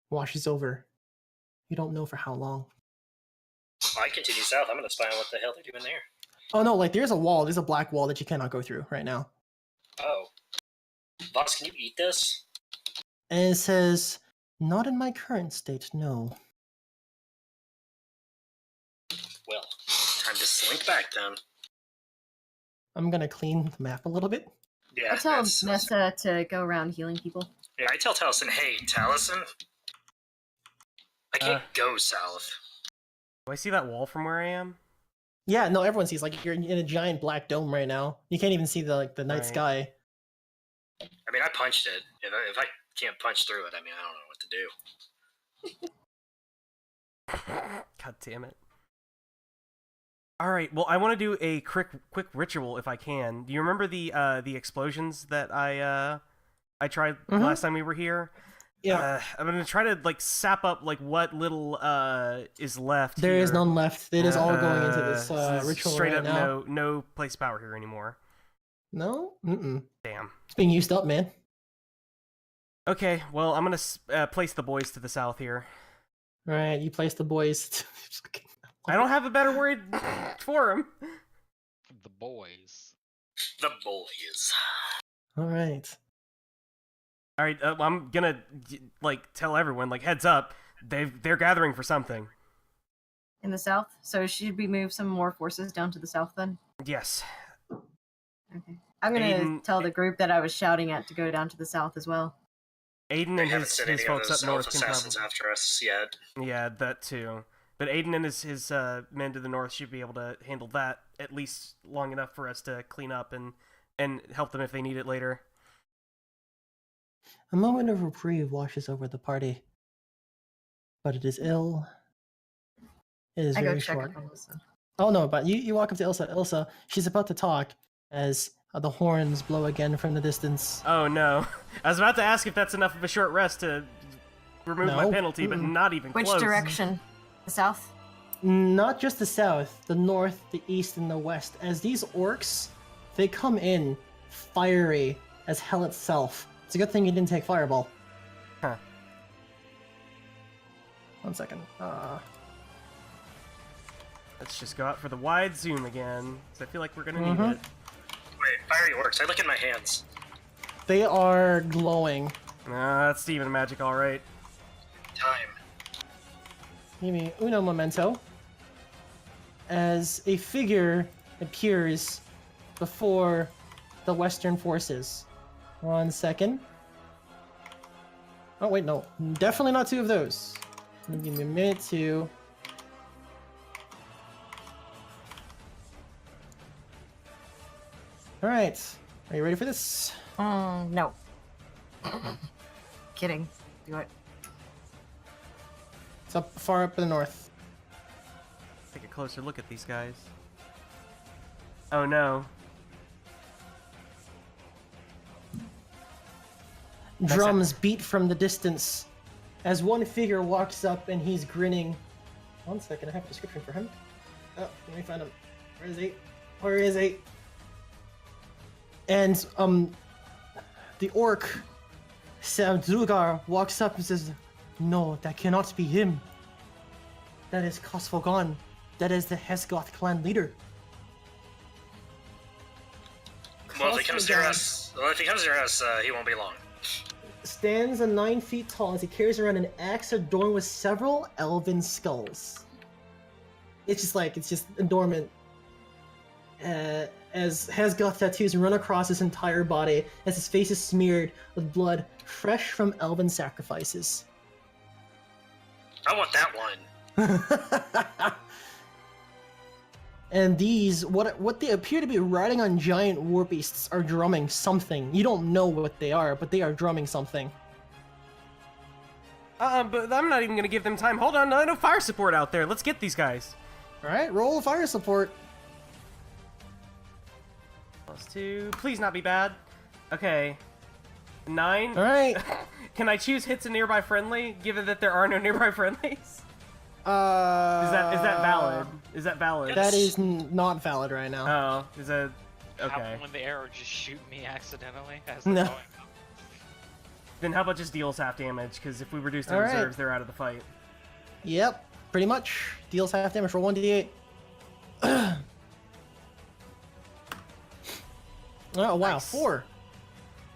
washes over. You don't know for how long. I continue south. I'm gonna spy on what the hell they're doing there. Oh no, like there's a wall. There's a black wall that you cannot go through right now. Oh. Voss, can you eat this? And it says, not in my current state, no. Well, time to slink back then. I'm gonna clean the map a little bit. Yeah. I tell that's- Nessa to go around healing people. Yeah, I tell Taliesin, hey, Taliesin, I can't go south. Do I see that wall from where I am? Yeah, no, everyone sees. Like, you're in a giant black dome right now. You can't even see the night Right. sky. I mean, I punched it. If I can't punch through it, I mean, I don't know what to do. God damn it. Alright, well, I want to do a quick ritual if I can. Do you remember the explosions that I tried last time we were here? Yeah. I'm gonna try to, like, sap up, like, what little, is left There here. is none left. It is all going into this So ritual straight right up now. no place power here anymore. No? Mm-mm. Damn. It's being used up, man. Okay, well, I'm gonna place the boys to the south here. Alright, you place the boys. I don't have a better word for them. The boys. The boys. Alright. Alright, I'm gonna, like, tell everyone, like, heads up, they're gathering for something. In the south? So should we move some more forces down to the south then? Yes. Okay. I'm gonna Aiden- tell the group that I was shouting at to go down to the south as well. Aiden They and haven't his sent any of folks up those north elf can assassins probably... after us yet. Yeah, that too. But Aiden and his men to the north should be able to handle that at least long enough for us to clean up and help them if they need it later. A moment of reprieve washes over the party. But it is ill. It is I go very check short. up on Ilsa. Oh no, but you walk up to Ilsa. Ilsa, she's about to talk as the horns blow again from the distance. Oh no. I was about to ask if that's enough of a short rest to remove my No. penalty, but Mm-mm. not even Which close. direction? The south? Not just the south, the north, the east, and the west. As these orcs, they come in fiery as hell itself. It's a good thing you didn't take fireball. Huh. 1 second. Let's just go out for the wide zoom again, because I feel like we're gonna need Mhm. it. Wait, fiery orcs. I look at my hands. They are glowing. That's Steven magic, alright. Time. Give me uno momento. As a figure appears before the Western forces. 1 second. Oh wait, no. Definitely not two of those. Give me a minute to... Alright. Are you ready for this? No. Kidding. Do it. It's up far up in the north. Take a closer look at these guys. Oh no. Drums beat from the distance as one figure walks up and he's grinning. 1 second, I have a description for him. Oh, let me find him. Where is he? Where is he? And the orc Stonylogray walks up and says, "No, that cannot be him. That is Kosfogan. That is the Hesgoth clan leader." Well, if he comes near Kosfogan us, he won't be long. stands 9 feet tall as he carries around an axe adorned with several elven skulls. It's just adornment. As Hesgoth tattoos run across his entire body, as his face is smeared with blood fresh from elven sacrifices. I want that one. And these, what they appear to be riding on giant war beasts, are drumming something. You don't know what they are, but they are drumming something. But I'm not even gonna give them time. Hold on, no fire support out there. Let's get these guys. Alright, roll fire support. +2. Please not be bad. Okay. 9. Alright. Can I choose hits a nearby friendly, given that there are no nearby friendlies? Is that valid? Is that valid? That is not valid right now. Oh, is that How okay? about when the arrow just shoot me accidentally as No. they're going up? Then how about just deals half damage? Because if we reduce their Alright. reserves, they're out of the fight. Yep, pretty much. Deals half damage for 1d8. Oh wow, Nice. 4.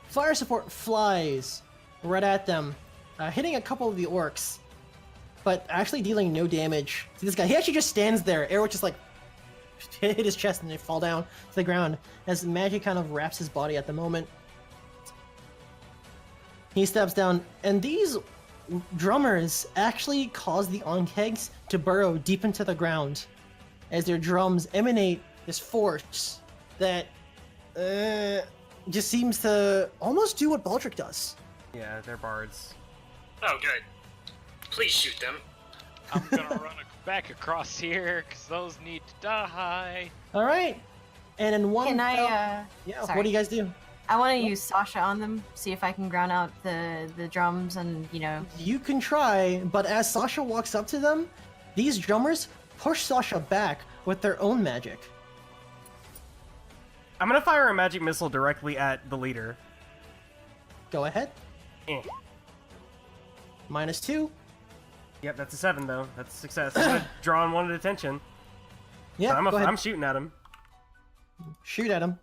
Fire support flies right at them, hitting a couple of the orcs, but actually dealing no damage to this guy. He actually just stands there. Arrow just like hit his chest and they fall down to the ground as magic kind of wraps his body at the moment. He steps down, and these drummers actually cause the onkegs to burrow deep into the ground. as their drums emanate this force that just seems to almost do what Baldric does. Yeah, they're bards. Oh, good. Please shoot them. I'm gonna run back across here because those need to die. All right, and in one. Can I? Yeah. sorry. What do you guys do? I want to use Sasha on them, see if I can ground out the drums and You can try, but as Sasha walks up to them, these drummers push Sasha back with their own magic. I'm gonna fire a magic missile directly at the leader. Go ahead. Eh. -2. Yep, that's a 7 though. That's a success. I'm gonna draw unwanted attention. Yeah, But go ahead. I'm shooting at him. Shoot at him.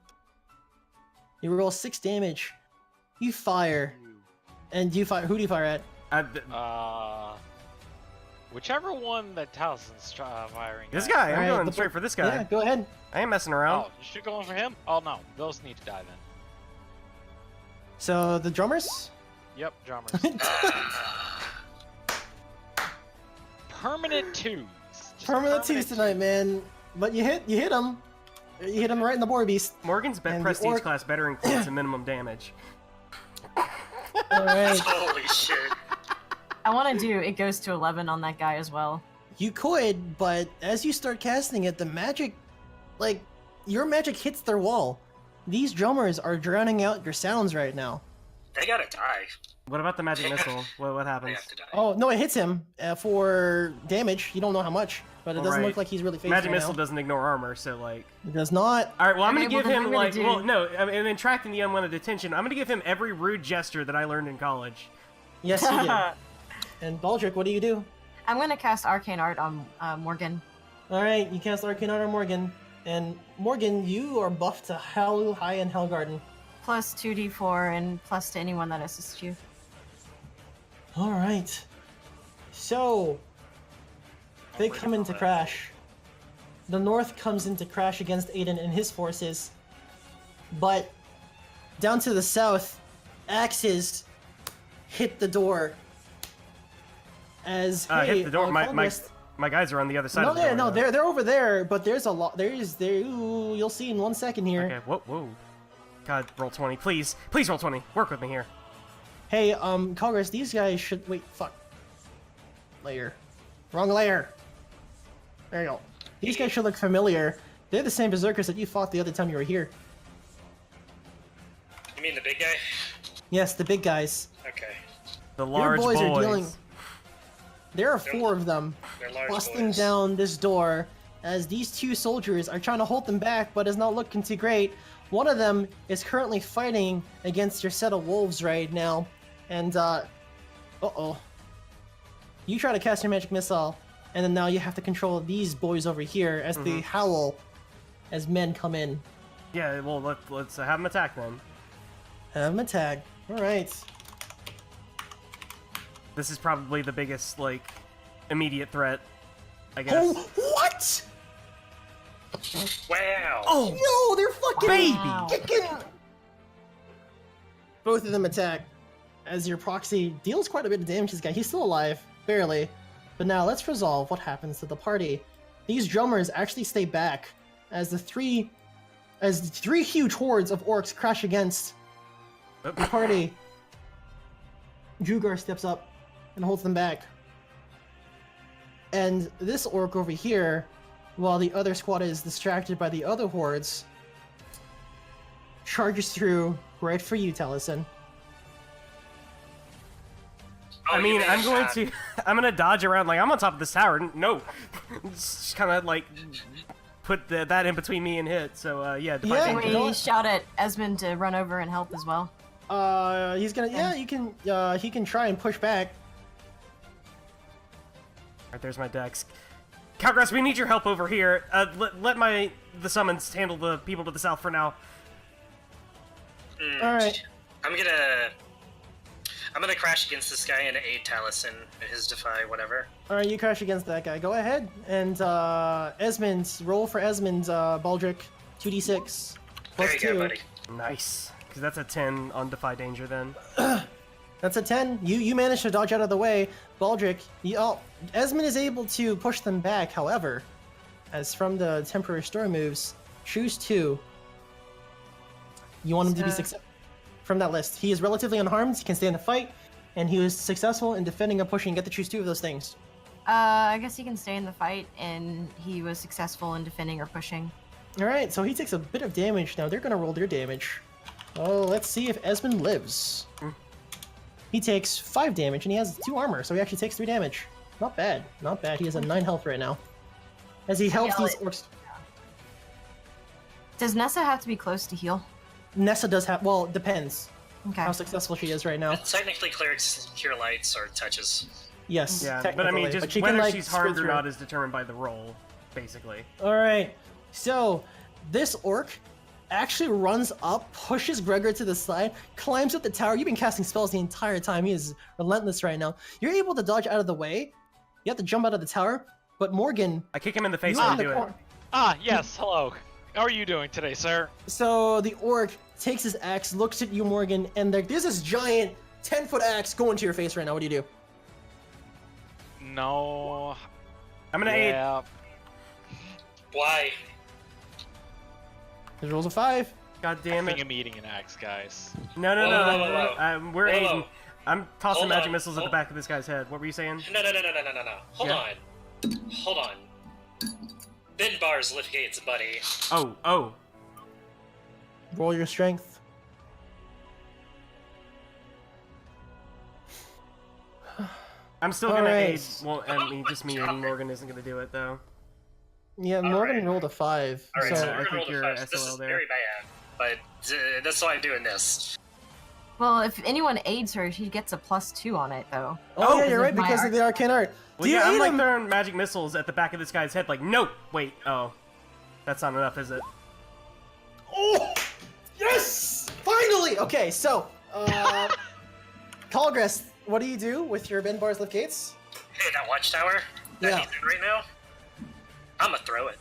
You roll 6 damage. You fire. And you fire. Who do you fire at? Whichever one that Taliesin's firing. This at. guy. I'm Alright, going the- straight for this guy. Yeah, go ahead. I ain't messing around. Oh, you should go in for him? Oh no, those need to die then. So the drummers. Yep, drummers. Permanent twos. Just Permanent twos tonight, man. But you hit him. You hit him right in the boar beast. Morgan's And the prestige orc- class better includes a minimum damage. All right. Holy shit. I want to do it goes to 11 on that guy as well. You could, but as you start casting it, the magic, like, your magic hits their wall. These drummers are drowning out your sounds right now. They gotta die. What about the magic missile? What They happens? have to die. Oh, no, it hits him for damage. You don't know how much, but it doesn't Alright. look like he's really facing Magic right missile now. doesn't ignore armor, so like. It does not. All right, well, I'm Okay, gonna give well, then him we're like, gonna well, do- no, I mean, in attracting the unwanted attention, I'm gonna give him every rude gesture that I learned in college. Yes, you did. And Baldric, what do you do? I'm going to cast Arcane Art on Morgan. All right, you cast Arcane Art on Morgan. And Morgan, you are buffed to Hell High and Hellgarden. Plus 2d4 and plus to anyone that assists you. All right. So, they come into crash. The North comes into crash against Aiden and his forces. But down to the south, axes hit the door. As Hit the door. My Khalgrast- my guys are on the other side No, of the door. no, though. they're over there. But there's a lot. Ooh, you'll see in 1 second here. Okay, whoa. God, roll 20, please. Please roll 20. Work with me here. Hey, Khalgrast, these guys should wait. Fuck. Layer. Wrong layer. There you go. These guys should look familiar. They're the same berserkers that you fought the other time you were here. You mean the big guy? Yes, the big guys. Okay. The large boys boys. are dealing- There are 4 of them They're large busting boys. down this door as these 2 soldiers are trying to hold them back, but it's not looking too great. One of them is currently fighting against your set of wolves right now, and uh-oh. You try to cast your magic missile, and then now you have to control these boys over here as they howl as men come in. Yeah, well, let's have them attack then. Have them attack. All right. This is probably the biggest, like, immediate threat, I guess. Oh, what? Wow. Oh no, they're fucking Wow. kicking. Both of them attack as your proxy deals quite a bit of damage to this guy. He's still alive, barely. But now let's resolve what happens to the party. These drummers actually stay back as the three huge hordes of orcs crash against the party. Jugar steps up and holds them back. And this orc over here, while the other squad is distracted by the other hordes, charges through right for you, Taliesin. Oh, I mean, you made I'm a going shot. to, I'm gonna dodge around, like, I'm on top of this tower. No, just kind of, like, put that in between me and hit, so, yeah, defy Yeah, danger. you know We what? shout at Esmond to run over and help as well. He's gonna, yeah, you can, he can try and push back. Alright, there's my dex. Khalgrast, we need your help over here. Let the summons handle the people to the south for now. Alright. I'm gonna crash against this guy and aid Taliesin in his defy whatever. Alright, you crash against that guy. Go ahead. And, Esmond, roll for Esmond, Baldric, 2d6. There Plus you 2. go, buddy. Nice. Because that's a 10 on defy danger then. That's a 10. You managed to dodge out of the way. Baldric, Esmond is able to push them back, however, as from the temporary story moves, choose 2. You want him to be successful from that list. He is relatively unharmed, he can stay in the fight, and he was successful in defending and pushing. You get to choose 2 of those things. I guess he can stay in the fight, and he was successful in defending or pushing. Alright, so he takes a bit of damage. Now they're gonna roll their damage. Oh, let's see if Esmond lives. He takes 5 damage, and he has 2 armor, so he actually takes 3 damage. Not bad, not bad. He has a 9 health right now. As he helps these orcs. Does Nessa have to be close to heal? Nessa does have, well, it depends Okay. how successful she is right now. Technically, clerics cure lights or touches. Yes, Yeah, but I mean, just she whether can, like, she's harmed sprint or through. not is determined by the roll, basically. Alright, so this orc actually runs up, pushes Gregor to the side, climbs up the tower. You've been casting spells the entire time. He is relentless right now. You're able to dodge out of the way. You have to jump out of the tower, but Morgan... I kick him in the face you when in I the do it. corner. Ah, yes, hello. How are you doing today, sir? So the orc takes his axe, looks at you, Morgan, and there's this giant 10-foot axe going to your face right now. What do you do? No. I'm gonna aid. Yeah. Why? There's rolls of 5. God I damn think it. I'm eating an axe, guys. No, Whoa, whoa, whoa, whoa. We're Whoa, aiding. whoa. I'm tossing Hold magic on. missiles at the Hold- back of this guy's head. What were you saying? No. Hold Yeah. on. Hold on. Bin bars lift gates, buddy. Oh. Roll your strength. I'm still gonna Alright. aid. Well, I mean, just me aiding Morgan isn't gonna do it, though. Yeah, Morgan Alright. rolled a 5. Alright, so so I we're think gonna roll the you're 5. So this SOL is there. very bad, but that's why I'm doing this. Well, if anyone aids her, she gets a +2 on it, though. Oh, yeah, because you're of right, my because of the arcane art. Well, Do you yeah, I'm aid like him? throwing magic missiles at the back of this guy's head. Like, no, wait, oh, that's not enough, is it? Oh! Yes! Finally! Okay, so, Khalgrast, what do you do with your Ben Bar's lift gates? Hey, that watchtower that Yeah. he's in right now, I'm gonna throw it.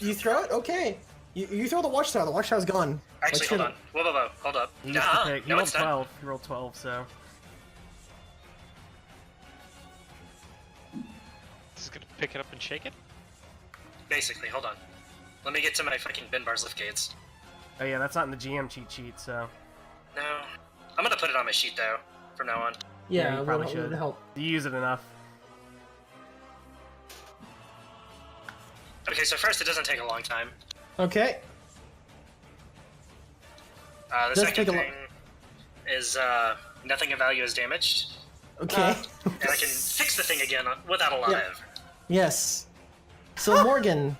You throw it? Okay. You throw the watchtower. The watchtower's gone. Actually, Let's hold hit on. Whoa, hold up. He gets to pick. He no, rolled it's not. 12. He rolled 12, so. Just gonna pick it up and shake it? Basically, hold on. Let me get to my fucking bin bars lift gates. Oh yeah, that's not in the GM cheat sheet, so. No. I'm gonna put it on my sheet though, from now on. Yeah, you it probably would should. help. You use it enough. Okay, so first, it doesn't take a long time. Okay. The Does second take a lo- thing is nothing of value is damaged, Okay. and I can fix the thing again without a live. Yes. So Morgan,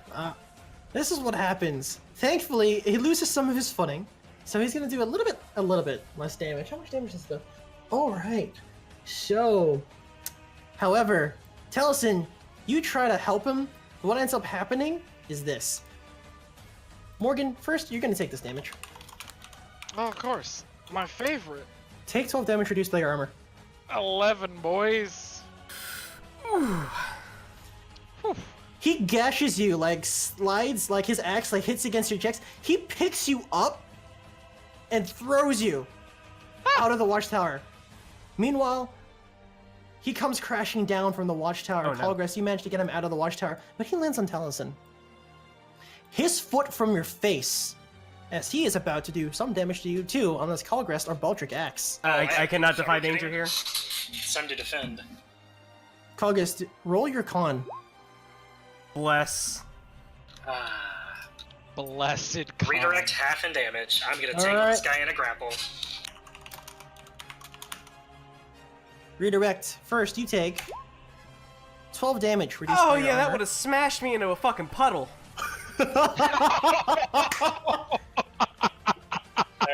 this is what happens. Thankfully, he loses some of his footing, so he's gonna do a little bit less damage. How much damage is the? All right. So, however, Taliesin, you try to help him. But what ends up happening is this. Morgan, first you're gonna take this damage. Oh, of course. My favorite. Take 12 damage reduced by your armor. 11, boys. He gashes you, like slides, like his axe like hits against your chest. He picks you up and throws you out of the watchtower. Meanwhile, he comes crashing down from the watchtower. Oh, no. Khalgrast, you managed to get him out of the watchtower, but he lands on Taliesin. His foot from your face, as he is about to do some damage to you too on this Khalgrast or Baldric axe. I cannot Sorry, defy kidding? danger here. It's time to defend. Khalgrast, roll your con. Bless. Blessed con. Redirect half in damage. I'm gonna take Alright. this guy in a grapple. Redirect. First, you take 12 damage. Reduced Oh by your yeah, that armor. would have smashed me into a fucking puddle.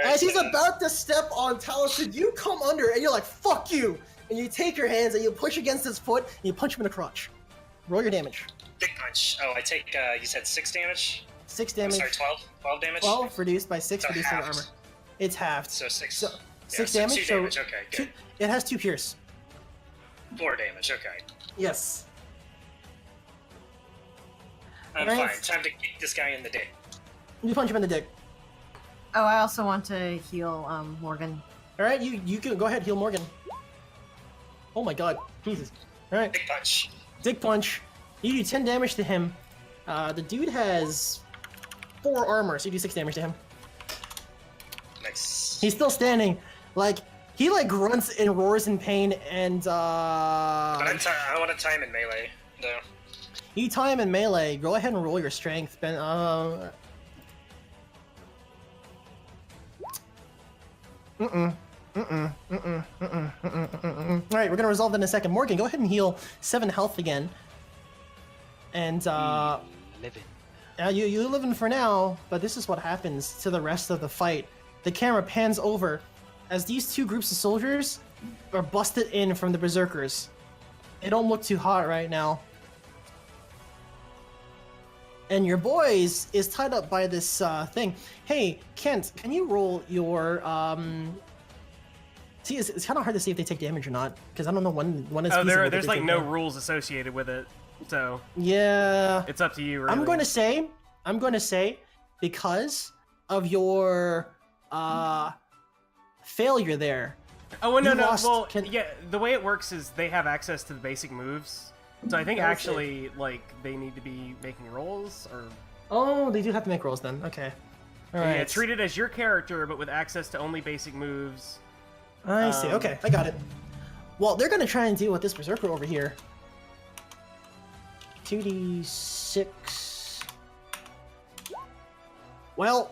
As he's about to step on Taliesin, you come under and you're like, fuck you! And you take your hands and you push against his foot and you punch him in the crotch. Roll your damage. Big punch. Oh, I take, you said 6 damage? 6 I'm damage. sorry, 12? 12 damage? 12 reduced by 6 So reduced by your halved. armor. It's halved. So 6. So, yeah, 6 so damage? 2 So damage, okay, good. It has 2 pierce. 4 damage, okay. Yes. I'm Alright. fine. Time to kick this guy in the dick. You punch him in the dick. Oh, I also want to heal Morgan. Alright, you can go ahead, heal Morgan. Oh my god. Jesus. Alright. Big punch. Dick punch. You do 10 damage to him. The dude has 4 armor, so you do 6 damage to him. Nice. He's still standing. Like, he like grunts and roars in pain, and But I want to time in melee. No. you time in melee. Go ahead and roll your strength, Ben. Alright, we're gonna resolve that in a second. Morgan, go ahead and heal 7 health again. And Living. you're living for now, but this is what happens to the rest of the fight. The camera pans over as these 2 groups of soldiers are busted in from the berserkers. They don't look too hot right now. And your boys is tied up by this thing. Hey, Kent, can you roll your See, it's kind of hard to see if they take damage or not, because I don't know when it's. Oh, feasible that there's they like take no damage. rules associated with it, so Yeah. it's up to you. Really. I'm going to say, because of your failure there. Oh well, no, you no. lost- Well, can- yeah. The way it works is they have access to the basic moves, so I think I see. actually like they need to be making rolls or. Oh, they do have to make rolls then. Okay. All right. Yeah, treat it as your character, but with access to only basic moves. I see. Okay, I got it. Well, they're gonna try and deal with this berserker over here. 2d6. Well,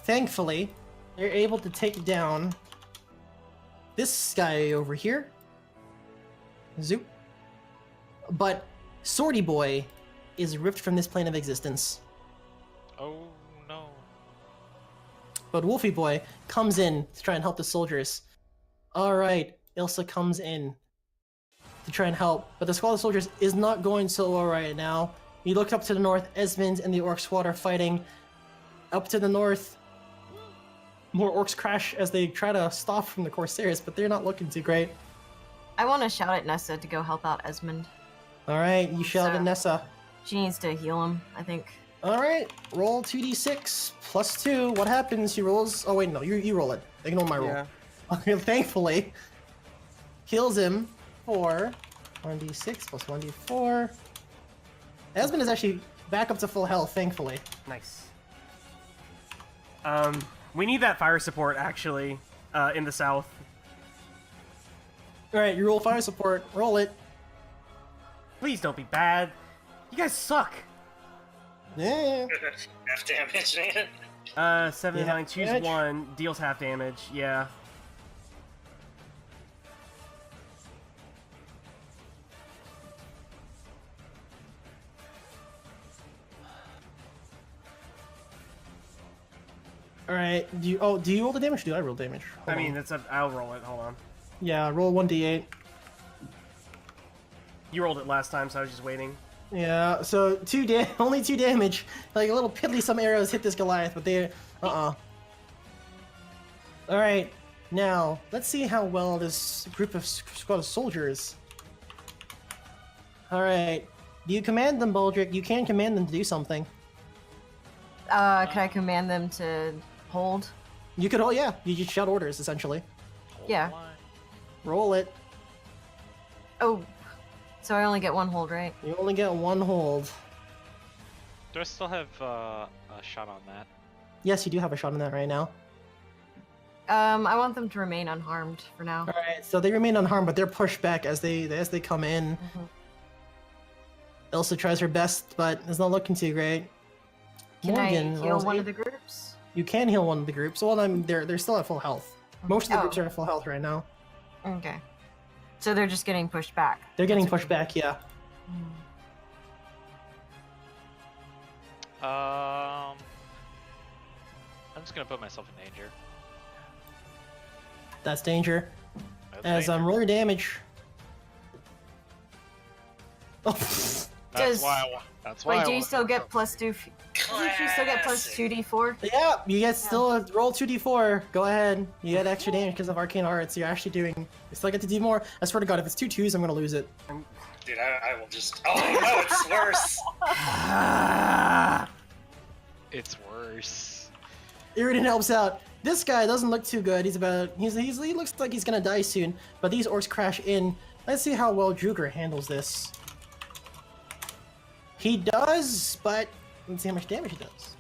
thankfully, they're able to take down this guy over here. Zoop. But Swordy Boy is ripped from this plane of existence. Oh no. But Wolfie Boy comes in to try and help the soldiers. Alright, Ilsa comes in to try and help, but the squad of soldiers is not going so well right now. You look up to the north, Esmond and the orc squad are fighting. Up to the north, more orcs crash as they try to stop from the Corsairs, but they're not looking too great. I want to shout at Nessa to go help out Esmond. Alright, you shout at Nessa. She needs to heal him, I think. Alright, roll 2d6 plus 2. What happens? He rolls. Oh, wait, no, you roll it. Ignore my roll. Yeah. Thankfully, heals him for 1d6 plus 1d4. Esmond is actually back up to full health, thankfully. Nice. We need that fire support actually in the south. Alright, you roll fire support. Roll it. Please don't be bad. You guys suck. Yeah. Half damage, man. 79. Yeah, Choose damage. 1. Deals half damage. Yeah. Alright, do you roll the damage? Do I roll damage? Hold I mean, on. that's a. I'll roll it. Hold on. Yeah, roll 1d8. You rolled it last time, so I was just waiting. Yeah, so only 2 damage. Like a little piddly some arrows hit this Goliath, but they Alright, now let's see how well this group of squad of soldiers. Alright. Do you command them, Baldric? You can command them to do something. Can I command them to hold? You could yeah, you just shout orders essentially. Yeah. Roll it. Oh, so I only get 1 hold, right? You only get 1 hold. Do I still have a shot on that? Yes, you do have a shot on that right now. I want them to remain unharmed for now. Alright, so they remain unharmed, but they're pushed back as they come in. Mhm. Elsa tries her best, but it's not looking too great. Can Morgan I heal rolls one 8. of the groups? You can heal one of the groups. Well, they're still at full health. Most of the Oh. groups are at full health right now. Okay. So they're just getting pushed back. They're getting That's what pushed back, yeah. I'm just gonna put myself in danger. That's danger. That's As danger. roll your damage. Oh, That's Does- why. That's why. Wait, I do you was- still get plus 2? Doesn't you still get plus Classic. 2d4? yeah, you get still roll 2d4. Go ahead. You get extra damage because of arcane arts. You're actually doing. You still get to do more. I swear to God, if it's 2 2s, I'm gonna lose it. Dude, I will just. Oh no, it's worse. It's worse. Iridian helps out. This guy doesn't look too good. He looks like he's gonna die soon. But these orcs crash in. Let's see how well Druger handles this. He does, but let's see how much damage he does.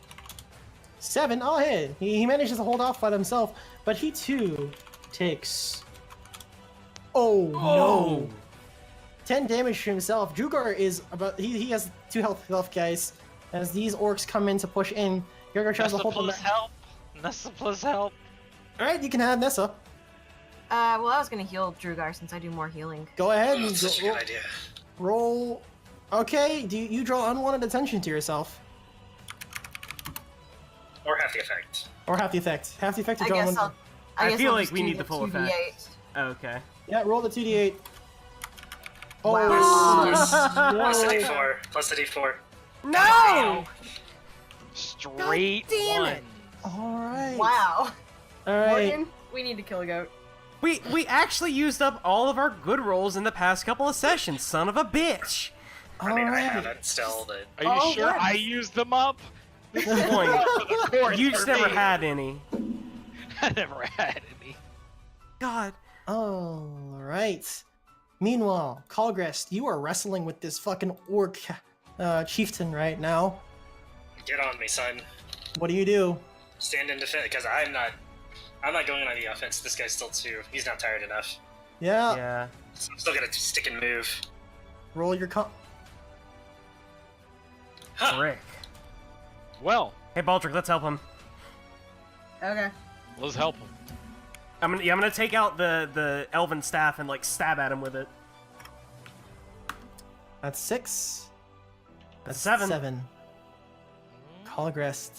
7. Oh, hey, he manages to hold off by himself, but he too takes. Oh no! 10 damage to himself. Drugar is about. He has 2 health left, guys. As these orcs come in to push in, Drugar tries to hold them back. help. Nessa plus help. All right, you can have Nessa. Well, I was gonna heal Drugar since I do more healing. Go ahead Oh, and such a good idea. roll. Okay, do you draw unwanted attention to yourself, Or half the effect. or half the effect? Half the effect to I draw guess one. I feel I'll like just we do need the full effect. 2d8. Okay. Yeah, roll the 2d8. Oh, Wow. Plus the no. D4. Plus the D4. No! Straight damn one. it. All right. Wow. All right. Morgan, we need to kill a goat. We actually used up all of our good rolls in the past couple of sessions, son of a bitch! I mean, I Alright. haven't still, but Are you Oh, sure good. I used them up? Good point. Of course, You just for never me. had any. I never had any. God. All right. Meanwhile, Khalgrast, you are wrestling with this fucking orc chieftain right now. get on me, son. What do you do? Stand in defense, because I'm not going on the offense. This guy's still 2. He's not tired enough. Yeah. Yeah. So I'm still gonna stick and move. Roll your Huh. Frick. Well, Hey, Baldric, let's help him. Okay. let's help him. I'm gonna take out the elven staff and like stab at him with it. That's 6. That's 7. 7. Khalgrast.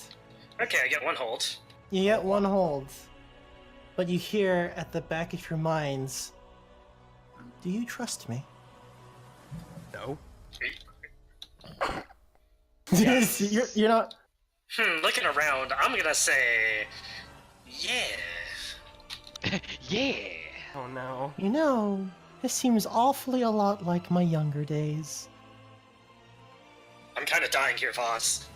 Okay, I get 1 hold. You get 1 hold. But you hear at the back of your minds, do you trust me? No. you're not. Looking around, I'm gonna say, yeah. Yeah. Oh no. You know, this seems awfully a lot like my younger days. I'm kind of dying here, Voss.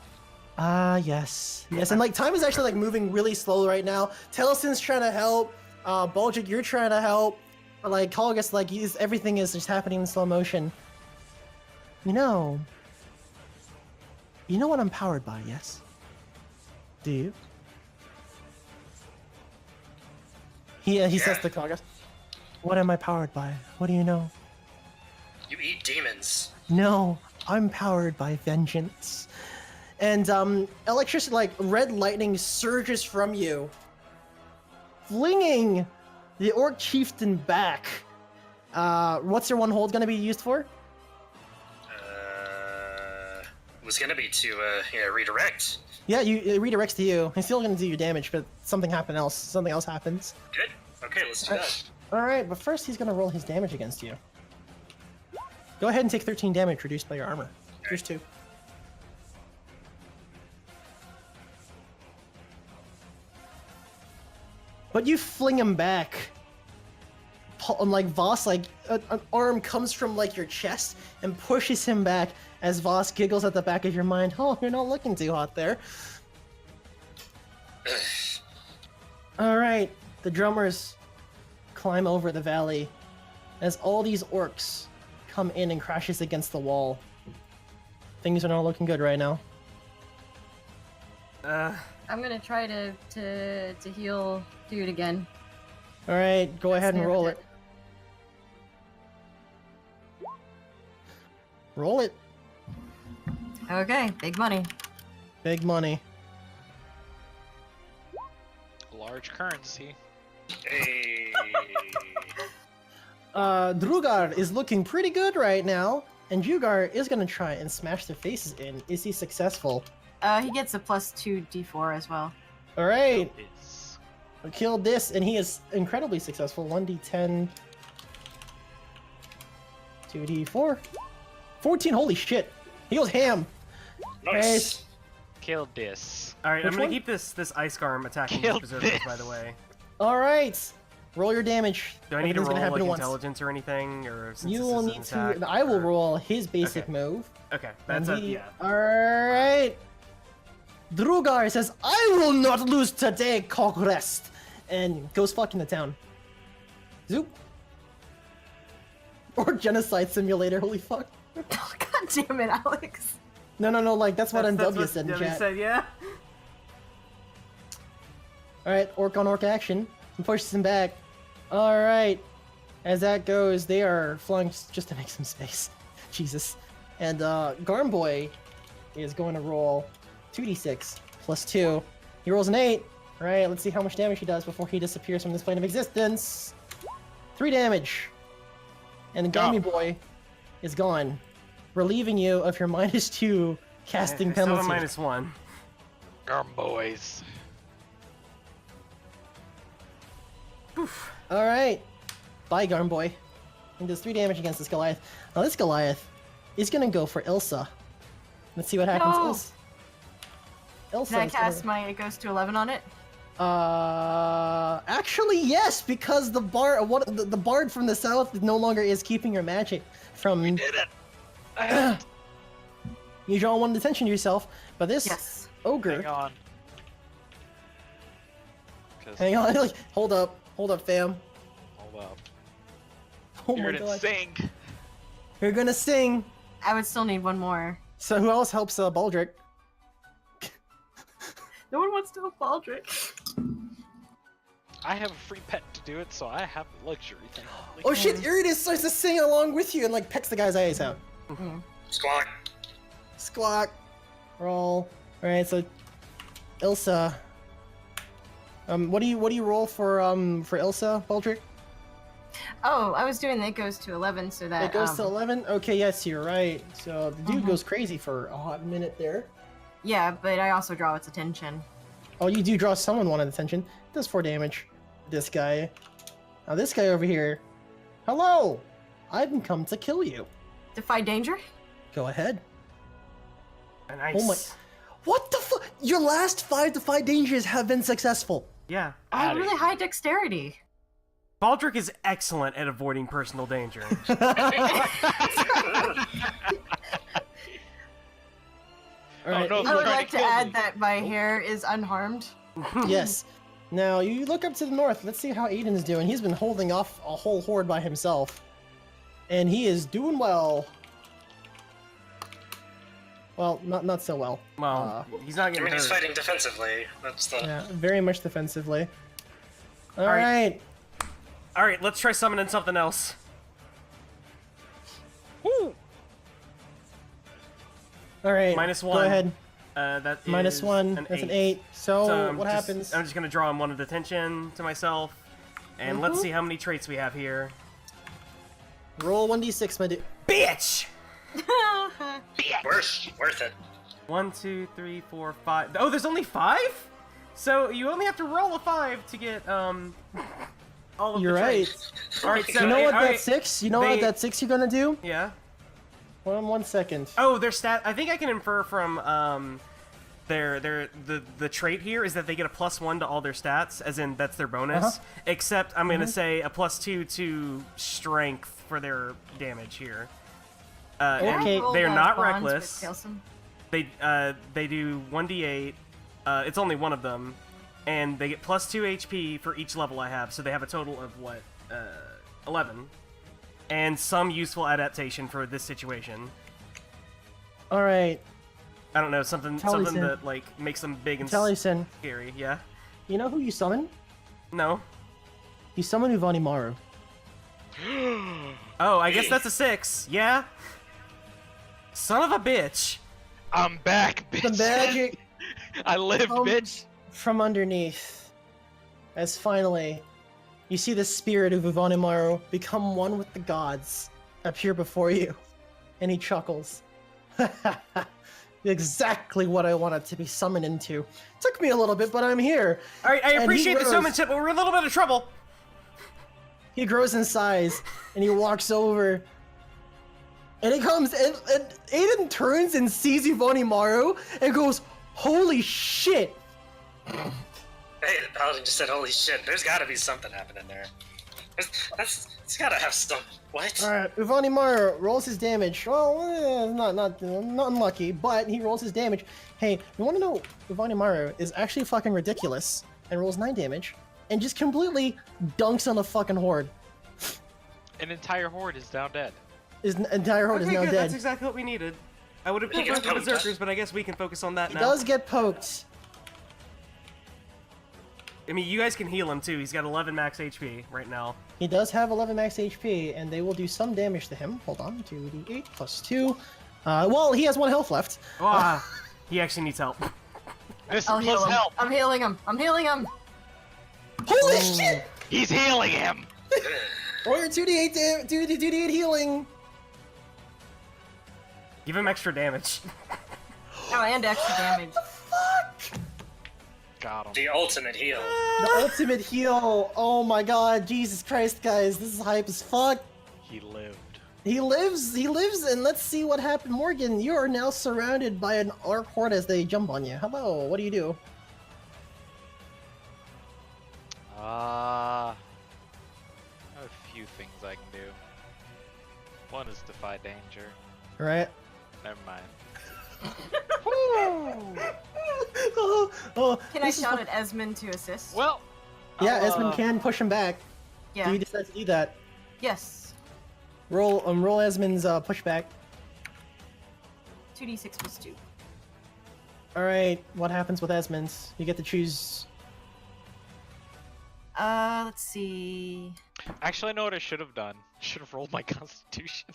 Ah, yes. Yes, and like time is actually like moving really slow right now. Taliesin's trying to help. Baldric, you're trying to help. Like Khalgrast, like everything is just happening in slow motion. You know what I'm powered by, yes? Do you? He says to Khalgrast, what am I powered by? What do you know? You eat demons. No, I'm powered by vengeance. And electricity, like red lightning, surges from you, flinging the orc chieftain back. What's your 1 hold gonna be used for? Was gonna be to redirect. Yeah, it redirects to you. He's still gonna do your damage, but something else happens. Good. Okay, let's do that. All right, but first he's gonna roll his damage against you. Go ahead and take 13 damage reduced by your armor. Here's 2. But you fling him back. Like Voss, like an arm comes from like your chest and pushes him back as Voss giggles at the back of your mind. Oh, you're not looking too hot there. All right, the drummers climb over the valley as all these orcs come in and crashes against the wall. Things are not looking good right now. I'm gonna try to heal dude again. All right, go ahead and Snare roll it. it. Roll it. Okay, big money. Big money. Large currency. Hey. Drugar is looking pretty good right now, and Jugar is gonna try and smash their faces in. Is he successful? He gets a +2 d4 as well. All right, It's we killed this, and he is incredibly successful. 1d10, 2d4, 14. Holy shit! He goes ham. Nice. killed this. All right, Which I'm gonna one? keep this ice garm attacking these Killed berserkers. this. By the way, All right, roll your damage. do I need to Everything's roll gonna happen like at once. intelligence or anything, or since You this will is an need attack, to. I will or- roll his basic Okay. move. Okay, that's And a he- yeah. Alright. Drugar says, I will not lose today, Khalgrast. And goes fucking to town. Zoop. Or genocide simulator, holy fuck. God damn it, Alex. No, like, that's what NW said in Debbie chat. said, yeah. Alright, orc on orc action. He pushes him back. Alright. As that goes, they are flying just to make some space. Jesus. And Garmboy is going to roll 2d6 plus 2. He rolls an 8. Alright, let's see how much damage he does before he disappears from this plane of existence. 3 damage. And the Gummy Boy is gone, relieving you of your -2 casting Still a penalty. -1. Boys. Alright. Bye, Garmboy. He does 3 damage against this Goliath. Now this Goliath is gonna go for Ilsa. Let's see what happens. No. Ilsa Can I is gonna- cast my It Goes to 11 on it? Actually, yes, because the bard from the south no longer is keeping your magic from. Did it. You draw 1 attention to yourself, but this Yes. ogre. Hang on. 'Cause- Hang on, like, hold up, fam. Hold up. Oh You're my gonna god, sing. you're gonna sing. I would still need one more. So who else helps Baldric? No one wants to help Baldric. I have a free pet to do it, so I have the luxury. Thankfully. Oh shit, Iridis starts to sing along with you and like pecks the guy's eyes out. Squawk. Squawk. Roll. Alright, so Ilsa. What do you roll for Ilsa, Baldric? Oh, I was doing the It Goes to 11 so that It goes to 11? Okay, yes, you're right. So the dude Mhm. goes crazy for a hot minute there. Yeah, but I also draw its attention. Oh, you do draw someone one attention. It does 4 damage. This guy. Now this guy over here. Hello! I've come to kill you. Defy danger? Go ahead. Nice. Oh my... What the fuck? Your last 5 Defy Dangers have been successful. Yeah. I have Outta really here. high dexterity. Baldric is excellent at avoiding personal danger. Alright, no, I They're would trying like to to kill add me. that my hair is unharmed. yes. Now, you look up to the north. Let's see how Aiden's doing. He's been holding off a whole horde by himself. And he is doing well. Well, not so well. Well, he's not I getting mean, he's hurt. fighting defensively. That's the. Yeah, very much defensively. Alright. Alright. Alright, let's try summoning something else. Woo! Alright. -1. Go ahead. That is -1. That's an 8. So, I'm what just- happens? I'm just gonna draw on 1 of attention to myself. And let's see how many traits we have here. Roll 1d6, my dude. Bitch! Worth it. 1, 2, 3, 4, 5. Oh, there's only 5? So you only have to roll a 5 to get all of You're the right. traits. Alright, so You know what alright, that 6? You know what they- that 6 you're gonna do? Yeah. Hold on 1 second. Oh, their stat. I think I can infer from the trait here is that they get a +1 to all their stats, as in that's their bonus. Uh-huh. Except I'm gonna say a +2 to strength for their damage here. And Okay. they're not Bonds with reckless. Taliesin. They do 1d8. It's only one of them, and they get +2 HP for each level I have. So they have a total of what 11, and some useful adaptation for this situation. Alright. I don't know, something Taliesin. that like makes them big and Taliesin, scary. Yeah. you know who you summon? No. You summon Uvanimaru. Oh, I guess that's a 6. Yeah. Son of a bitch. I'm back, bitch. The magic I live, comes bitch. from underneath. As finally, you see the spirit of Uvanimaru become one with the gods appear before you. And he chuckles. Exactly what I wanted to be summoned into. Took me a little bit, but I'm here. All right, I And he appreciate the grows- showmanship, but we're in a little bit of trouble. He grows in size, and he walks over. And he comes, and Aiden turns and sees Uvanimaru and goes, "Holy shit!" Hey, the paladin just said, "Holy shit!" There's got to be something happening there. It's got to have some. What? Alright, Uvanimaru rolls his damage. Well, not unlucky, but he rolls his damage. Hey, you want to know? Uvanimaru is actually fucking ridiculous and rolls 9 damage and just completely dunks on the fucking horde. An entire horde is now dead. His entire horde Okay, is now good. dead. That's exactly what we needed. I would have He gets preferred the poked. berserkers, but I guess we can focus on that He now. does get poked. I mean, you guys can heal him too. He's got 11 max HP right now. He does have 11 max HP, and they will do some damage to him. Hold on, 2d8 plus 2. Well, he has 1 health left. Ah, he actually needs help. This I'll heal plus him. help. I'm healing him. I'm healing him. Holy shit! He's healing him. Roll your 2d8 healing. Give him extra damage. Oh, and extra damage. Got him. The ultimate heal. The ultimate heal. Oh my god, Jesus Christ, guys, this is hype as fuck. He lived. He lives, and let's see what happened. Morgan, you are now surrounded by an orc horde as they jump on you. Hello, what do you do? I have a few things I can do. One is defy danger. Right? Never mind. oh, Can I this is shout fu- at Esmond to assist? Well. Yeah, I'll, Esmond can push him back. Yeah. So you decide to do that. Yes. Roll Esmond's pushback. 2d6 plus 2. Alright, what happens with Esmond's? You get to choose. Let's see. Actually, I know what I should have done. Should have rolled my Constitution.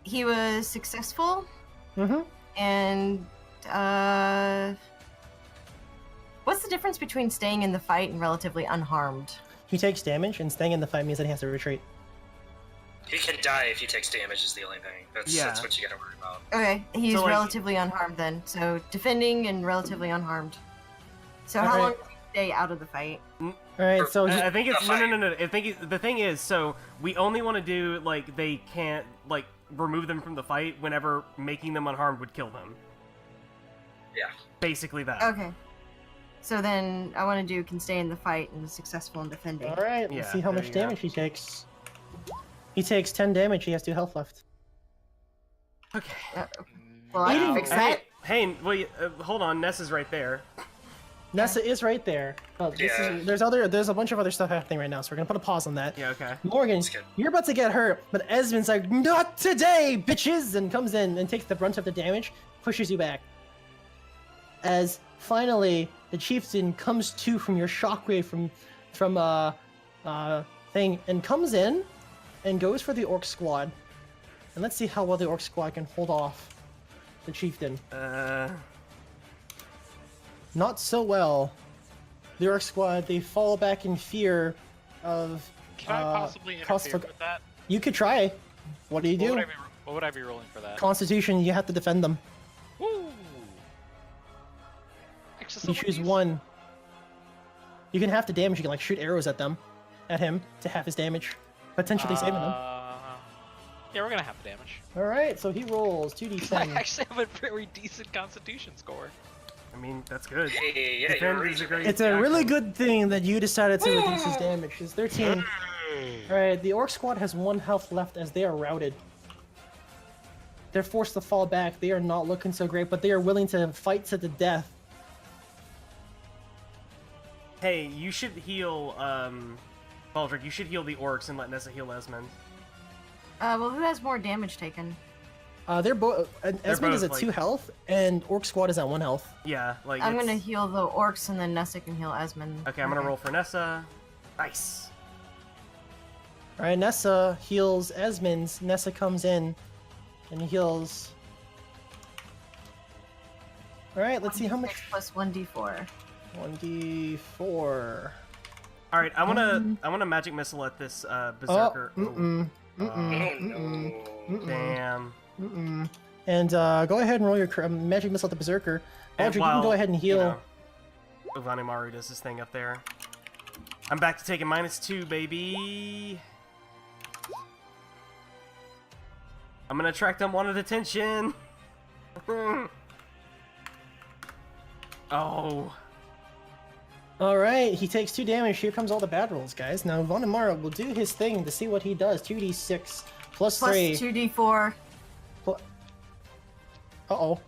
He was successful, Mm-hmm. and what's the difference between staying in the fight and relatively unharmed? He takes damage, and staying in the fight means that he has to retreat. He can die if he takes damage is the only thing. That's what you gotta worry about. Okay, he's So, like- relatively unharmed then. So defending and relatively unharmed. So how Alright. long does he stay out of the fight? Alright, so I think it's Fine. no. I think the thing is, so we only want to do like they can't like remove them from the fight whenever making them unharmed would kill them. Yeah. Basically that. Okay. So then I want to do can stay in the fight and is successful in defending. Alright, let's Yeah, see how there much you go. damage he takes. He takes 10 damage, he has 2 health left. Okay. Well, I can Wow. fix that. Hey, wait, hold on. Nessa's right there. Nessa is right there. Oh, Yeah. there's a bunch of other stuff happening right now, so we're gonna put a pause on that. Yeah. Okay. Morgan, That's good. you're about to get hurt, but Esmond's like, not today, bitches, and comes in and takes the brunt of the damage, pushes you back. As finally the chieftain comes to from your shockwave from thing and comes in and goes for the orc squad. And let's see how well the orc squad can hold off the chieftain. Not so well. The orc squad, they fall back in fear of Can I possibly cost interfere for- with that? You could try. What do you do? What would I be rolling for that? Constitution, you have to defend them. Woo! Actually, You some of choose these- one. You can half the damage. You can like shoot arrows at him to half his damage, potentially saving them. Yeah, we're gonna have the damage. All right, so he rolls I 2d10. actually have a very decent Constitution score. I mean, that's good. Hey, yeah, Defend you're is a reaching. great. It's a really action. good thing that you decided to reduce his damage. It's 13. All right, the orc squad has 1 health left as they are routed. They're forced to fall back. They are not looking so great, but they are willing to fight to the death. Hey, you should heal, Baldric. You should heal the orcs and let Nessa heal Esmond. Well, who has more damage taken? They're both. Esmond is both, at 2 like- health, and orc squad is at 1 health. Yeah, like I'm it's- gonna heal the orcs and then Nessa can heal Esmond. Okay, I'm gonna roll for Nessa. Nice. All right, Nessa heals Esmond's. Nessa comes in and heals. All right, let's see how much. Plus 1d4. 1d4. All right, I wanna magic missile at this berserker. Mm-mm. Oh Mm-mm. no. Damn. Mm-mm. And go ahead and roll your magic missile at the berserker. And Baldric, you can go ahead and heal. You know, Uvanimaru does this thing up there. I'm back to taking -2, baby. I'm gonna attract unwanted attention. Oh. All right, he takes 2 damage. Here comes all the bad rolls, guys. Now Uvanimaru will do his thing to see what he does. 2d6 plus Plus 3. 2d4. Uh-oh.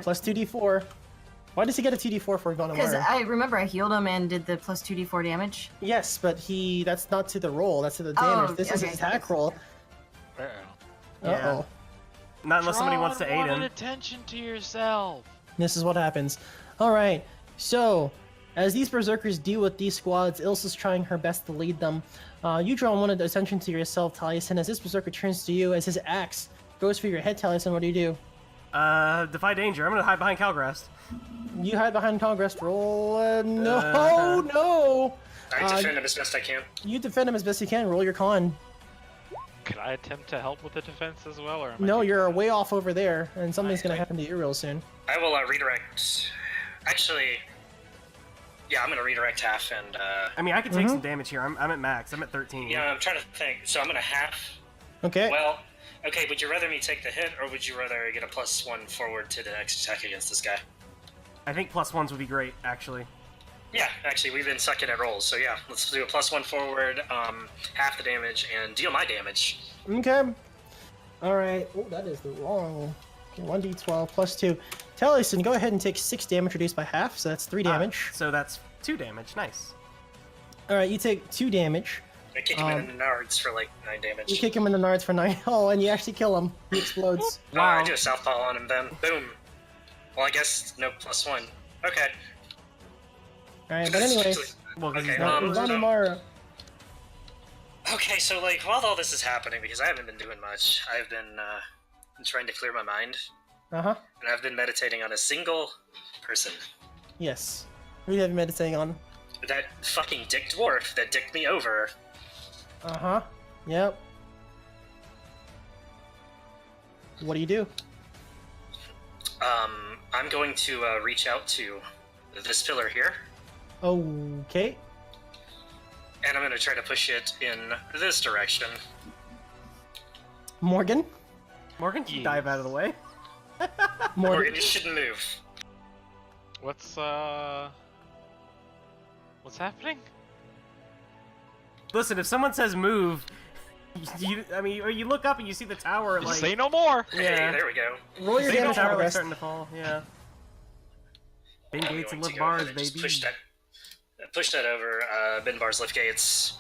Plus 2d4. Why does he get a 2d4 for Because Uvanimaru? I remember I healed him and did the plus 2d4 damage. Yes, but that's not to the roll. That's to the damage. Oh, This is okay. his attack roll. Uh-oh. Not unless somebody wants to aid Draw him. attention to yourself. This is what happens. Alright, so, as these berserkers deal with these squads, Ilsa's trying her best to lead them. You draw one of the attention to yourself, Taliesin, as this berserker turns to you, as his axe goes for your head, Taliesin. What do you do? Defy danger. I'm gonna hide behind Khalgrast. You hide behind Khalgrast. Roll. No! I defend him as best I can. You defend him as best you can. Roll your con. Could I attempt to help with the defense as well, or am I No, too- you're way off over there, and something's gonna happen to you real soon. I will redirect. Actually, yeah, I'm gonna redirect half and. I mean, I could take some damage here. I'm at max. I'm at 13. Yeah, I'm trying to think. So I'm gonna half. Okay. Well, okay. Would you rather me take the hit, or would you rather get a +1 forward to the next attack against this guy? I think +1s would be great, actually. Yeah, actually, we've been sucking at rolls, so yeah, let's do a +1 forward, half the damage, and deal my damage. Okay. Alright. Oh, that is the wrong. Okay, 1d12 plus 2. Taliesin, go ahead and take 6 damage reduced by half, so that's 3 damage. So that's 2 damage. Nice. Alright, you take 2 damage. I kick him in the nards for like 9 damage. You kick him in the nards for 9. Oh, and you actually kill him. He explodes. I do a southpaw on him then. Boom. Well, I guess no +1. Okay. Alright, but anyway. Well, 'cause Okay, he's not- Zanimara. Okay, so like while all this is happening, because I haven't been doing much, I've been trying to clear my mind, Uh-huh. and I've been meditating on a single person. Yes. Who have you meditating on? That fucking dick dwarf that dicked me over. Uh-huh. Yep. What do you do? I'm going to reach out to this pillar here, Okay. and I'm going to try to push it in this direction. Morgan? Morgan, dive out of the way. Morgan, you shouldn't move. What's happening? Listen, if someone says move, or you look up and you see the tower, like... Say no more. Hey, there we go. Roll your See the damage, tower like, Khalgrast. starting to fall, yeah. Bin I'm gates and going lift to go ahead bars, and just baby. push that over. Bin bars, lift gates.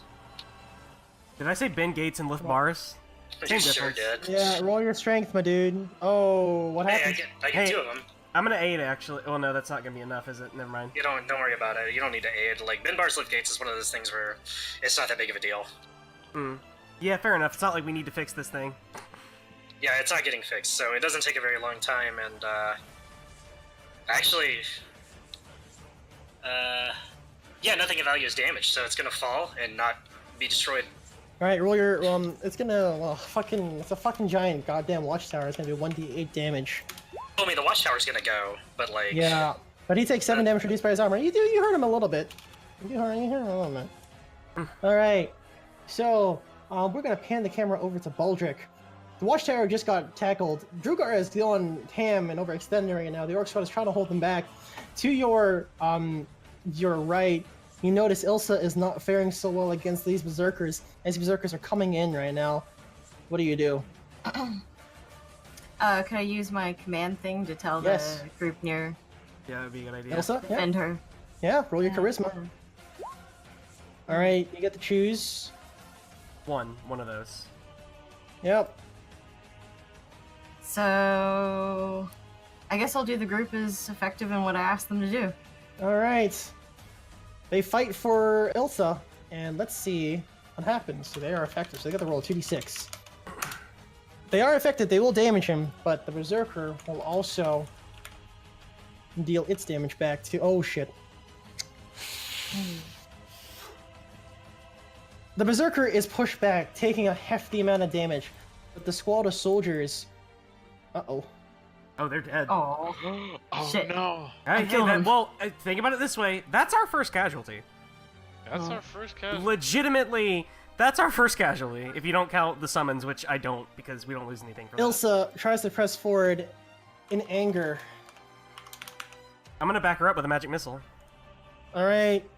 Did I say bin gates and lift bars? Same You sure difference. did. Yeah, roll your strength, my dude. Oh, what Hey, happened? I get Hey. 2 of them. I'm gonna aid, actually. Oh, no, that's not gonna be enough, is it? Never mind. You don't worry about it. You don't need to aid. Like bin bars, lift gates is one of those things where it's not that big of a deal. Yeah, fair enough. It's not like we need to fix this thing. Yeah, it's not getting fixed, so it doesn't take a very long time. And actually, yeah, nothing of value is damaged, so it's gonna fall and not be destroyed. Alright, roll your, it's gonna, it's a fucking giant goddamn watchtower. It's gonna do 1d8 damage. Told me the watchtower's gonna go, but like... Yeah, but he takes 7 damage reduced by his armor. You hurt him a little bit. You hurt him a little bit. Alright, so, we're gonna pan the camera over to Baldric. The watchtower just got tackled. Drugar is going ham and overextending right now. The orc squad is trying to hold them back. To your right, you notice Ilsa is not faring so well against these berserkers, as these berserkers are coming in right now. What do you do? Can I use my command thing to tell Yes. the group near Yeah, that would be a good idea. Ilsa? Yeah, defend her? yeah, roll your charisma. Alright, you get to choose. One of those. Yep. So, I guess I'll do the group as effective in what I asked them to do. Alright. They fight for Ilsa, and let's see what happens. So they are effective, so they got to roll a 2d6. They are affected, they will damage him, but the Berserker will also deal its damage back to. Oh shit. The Berserker is pushed back, taking a hefty amount of damage, but the squad of soldiers. Uh-oh. Oh, they're dead. Oh, Oh Shit. no. Hey, killed him. think about it this way. That's our first casualty. That's our first casualty. Legitimately, that's our first casualty. If you don't count the summons, which I don't, because we don't lose anything from that. Ilsa tries to press forward in anger. I'm gonna back her up with a magic missile. Alright.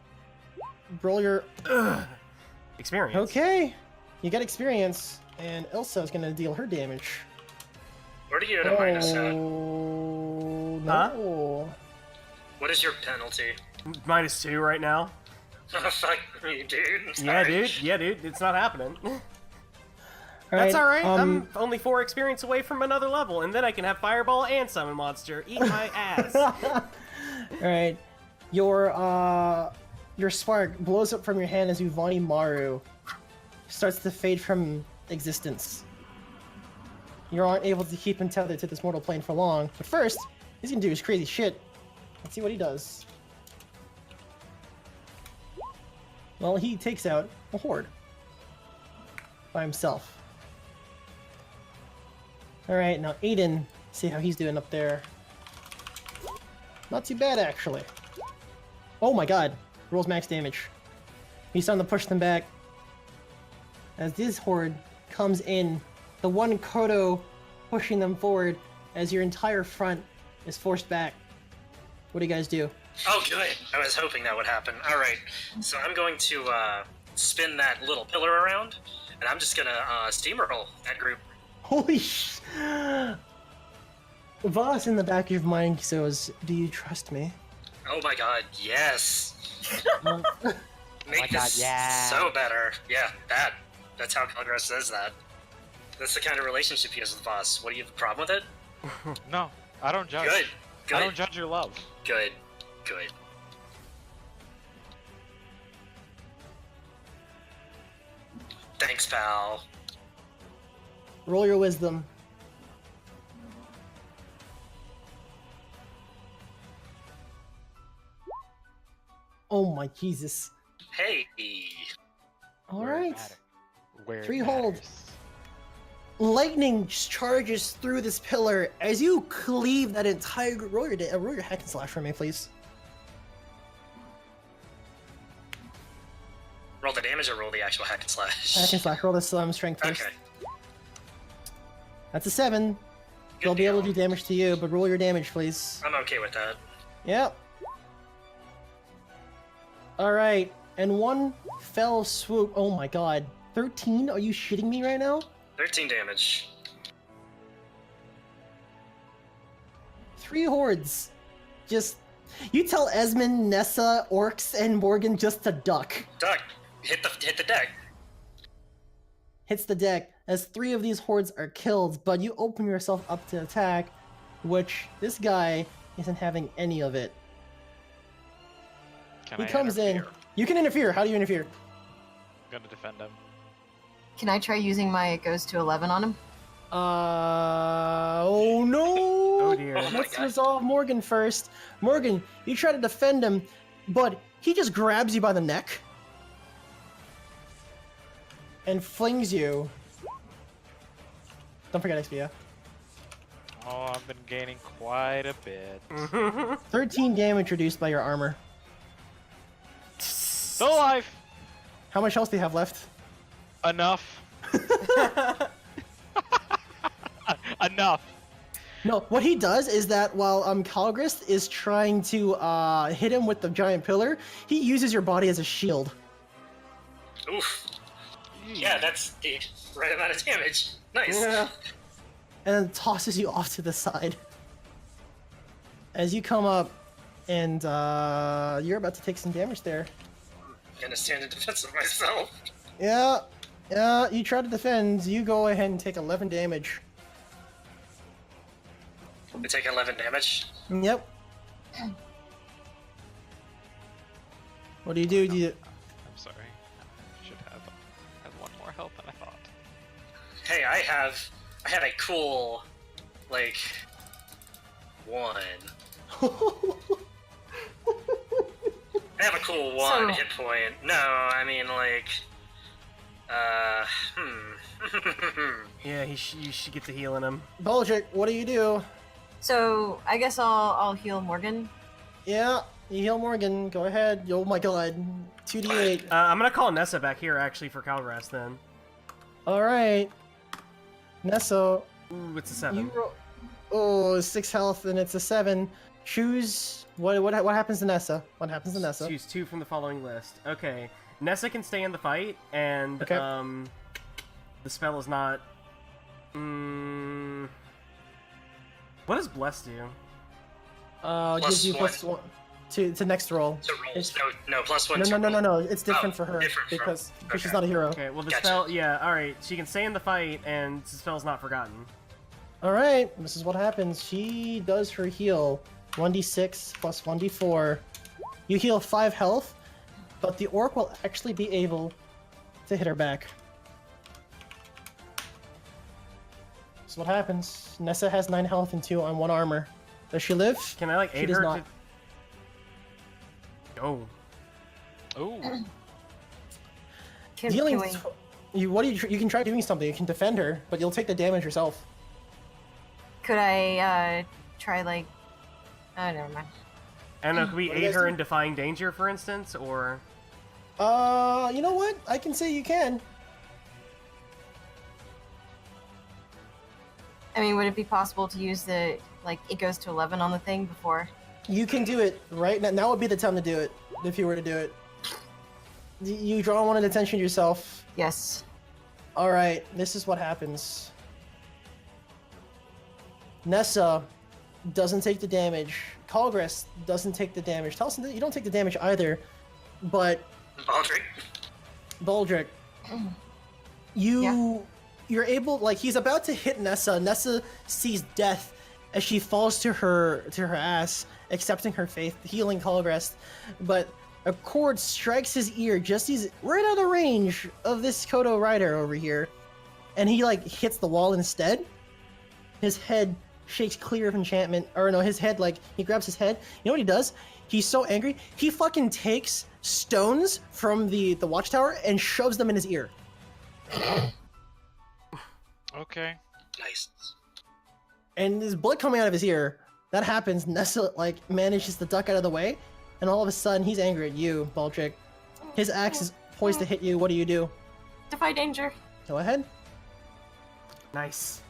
Roll your. Experience. Okay. You get experience, and Ilsa is gonna deal her damage. Where do you get a minus at? Oh, no. What is your penalty? -2 right now. Oh, fuck me, dude. Yeah, Sorry. dude. Yeah, dude. It's not happening. That's alright. um, I'm only 4 experience away from another level, and then I can have Fireball and Summon Monster. Eat my ass. Alright. Your spark blows up from your hand as Uvani Maru starts to fade from existence. You aren't able to keep him tethered to this mortal plane for long, but first, he's gonna do his crazy shit. Let's see what he does. Well, he takes out a horde by himself. Alright, now Aiden, see how he's doing up there. Not too bad, actually. Oh my god, rolls max damage. He's starting to push them back. As this horde comes in, the one Kodo pushing them forward as your entire front is forced back. What do you guys do? Oh, good. I was hoping that would happen. All right, so I'm going to spin that little pillar around, and I'm just gonna steamroll that group. Holy sh... Voss in the back of your mind says, do you trust me? Oh my god, yes. Make this so better. Yeah, that's how Khalgrast says that. That's the kind of relationship he has with Voss. What, do you have a problem with it? No, I don't judge. Good. Good. I don't judge your love. Good. Good. Thanks, pal. Roll your wisdom. Oh my Jesus. Hey. Alright. Where 3 it hold. matters. Lightning charges through this pillar as you cleave that entire roll your hack and slash for me, please. Roll the damage or roll the actual hack and slash? Hack and slash. Roll this strength first. Okay. That's a 7. Good They'll be able to deal. do damage to you, but roll your damage, please. I'm okay with that. Yep. Alright, and one fell swoop. Oh my god. 13? Are you shitting me right now? 13 damage. 3 hordes. Just... You tell Esmond, Nessa, Orcs, and Morgan just to duck. Duck, hit the deck. Hits the deck as 3 of these hordes are killed, but you open yourself up to attack, which this guy isn't having any of it. Can He I comes in. interfere? You can interfere. How do you interfere? I'm gonna defend him. Can I try using my It Goes to 11 on him? Oh no! Oh dear. Oh my Let's God. resolve Morgan first. Morgan, you try to defend him, but he just grabs you by the neck and flings you. Don't forget XP, yeah? Oh, I've been gaining quite a bit. 13 damage reduced by your armor. Still alive! How much health do you have left? Enough. Enough. No, what he does is that while Khalgrast is trying to hit him with the giant pillar, he uses your body as a shield. Oof. Yeah, that's the right amount of damage. Nice. And then tosses you off to the side. As you come up, and you're about to take some damage there. I'm gonna stand in defense of myself. Yeah, you try to defend. You go ahead and take 11 damage. I take 11 damage. Yep. What do you do? I'm sorry. I should have had one more health than I thought. Hey, I had a cool, like, 1. I have a cool 1 So- hit point. No, I mean, like, Yeah, you should get to healing him. Baldric, what do you do? So I guess I'll heal Morgan. Yeah, you heal Morgan. Go ahead. Oh my god. 2d8. I'm gonna call Nessa back here actually for Khalgrast then. Alright. Nessa, Ooh, it's a 7. you roll. Oh, 6 health and it's a 7. Choose. What happens to Nessa? What happens to Nessa? Choose 2 from the following list. Okay, Nessa can stay in the fight, and Okay. the spell is not. What does Bless do? Gives you +1. +1. to next roll. So rolls. It's- No, plus one. No. It's different for her different from- because she's okay. not a hero. Okay, well the Gotcha. spell, yeah, alright, she can stay in the fight, and the spell's not forgotten. All right, this is what happens. She does her heal, 1d6 plus 1d4. You heal 5 health, but the orc will actually be able to hit her back. This is what happens. Nessa has 9 health and 2 on 1 armor. Does she live? Can I, like, She aid does her not. to... Oh. Oh, Dealing. Can we- You can try doing something. You can defend her, but you'll take the damage yourself. Could I try like? Oh, never mind. I don't know, can we What do you aid guys her do? in defying danger, for instance, or... You know what? I can say you can. I mean, would it be possible to use the like it goes to 11 on the thing before? You can do it right now. Now would be the time to do it if you were to do it. You draw one attention yourself. Yes. All right, this is what happens. Nessa doesn't take the damage. Khalgrast doesn't take the damage. Taliesin, you don't take the damage either. But Baldric. Baldric, you're able, like, he's about to hit Nessa. Nessa sees death as she falls to her ass, accepting her faith, healing Khalgrast. But a cord strikes his ear just he's right out of range of this Kodo rider over here, and he like hits the wall instead. His head shakes clear of enchantment, or no, his head, like, he grabs his head. You know what he does? He's so angry, he fucking takes stones from the watchtower and shoves them in his ear. okay. Nice. And there's blood coming out of his ear. That happens. Nessa like manages to duck out of the way, and all of a sudden he's angry at you, Baldric. His axe is poised to hit you. What do you do? Defy danger. Go ahead. Nice.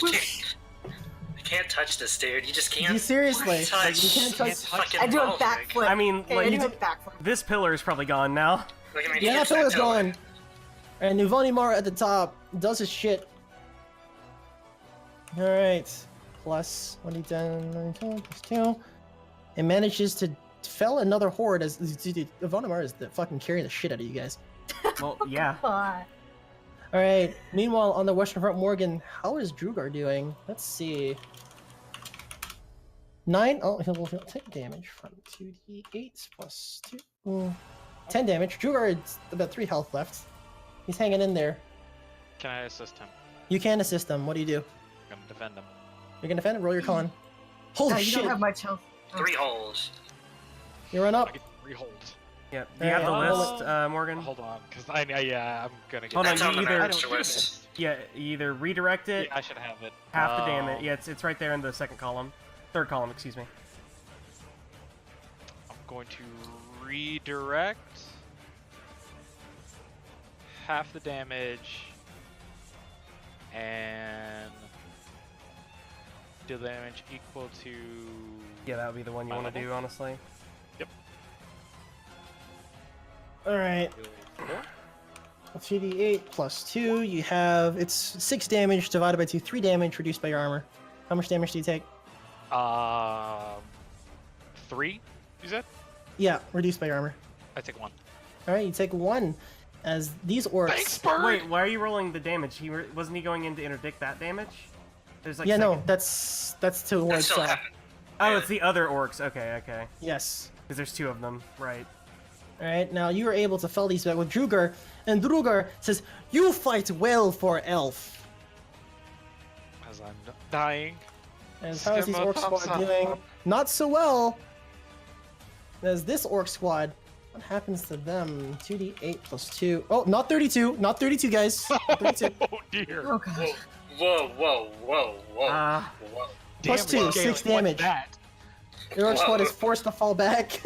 I can't touch this, dude. You just can't. You seriously? touch. Like, you can't touch. fucking I do a Baldric. backflip. I mean, Okay, like, I you do a do- backflip. this pillar is probably gone now. Like, I mean, Yeah, he that hits pillar's pillar. gone. And Nuvonimar at the top does his shit. All right. Plus 1d10, plus 2. It manages to fell another horde as Nuvonimar is fucking carrying the shit out of you guys. Well, yeah. God. All right. Meanwhile, on the Western Front, Morgan, how is Drugar doing? Let's see. 9. Oh, he'll take damage from 2d8 plus 2. 10 damage. Drugar has about 3 health left. He's hanging in there. Can I assist him? You can assist him. What do you do? I'm gonna defend him. You're gonna defend it? Roll your con. Holy Oh, you shit! don't have much health. 3 holes. You run I up. get 3 holds. Yeah. Do you have the Alright, list, Morgan? Hold on, because yeah, I'm gonna get. Hold on, That's you on the either- master list. Yeah, you either redirect it, Yeah, I should have it. half the damage. Yeah, it's right there in the second column. Third column, excuse me. I'm going to redirect half the damage and deal damage equal to. Yeah, that would be the one you My want to level? do, honestly. All right. 2d8 plus 2. You have it's 6 damage divided by 2. 3 damage reduced by your armor. How much damage do you take? 3. You said? Yeah, reduced by your armor. I take 1. All right, you take 1. As these orcs. Thanks, bird. Wait, why are you rolling the damage? Wasn't he going in to interdict that damage? There's like Yeah, no, second- that's That towards. still happened. Oh, it's the other orcs. Okay. Yes. Because there's 2 of them, right? All right, now you are able to fell these back with Drugar, and Drugar says, "You fight well for elf." As I'm dying. And how is these orc Skimmer squad thumbs doing? up. Not so well. As this orc squad, what happens to them? 2d8 plus 2. Oh, not 32. Not 32, guys. Not 32. Oh dear. Oh god. Whoa. Uh, Whoa. Plus Damn, 2, Galen, 6 what's damage. that? The orc squad is forced to fall back.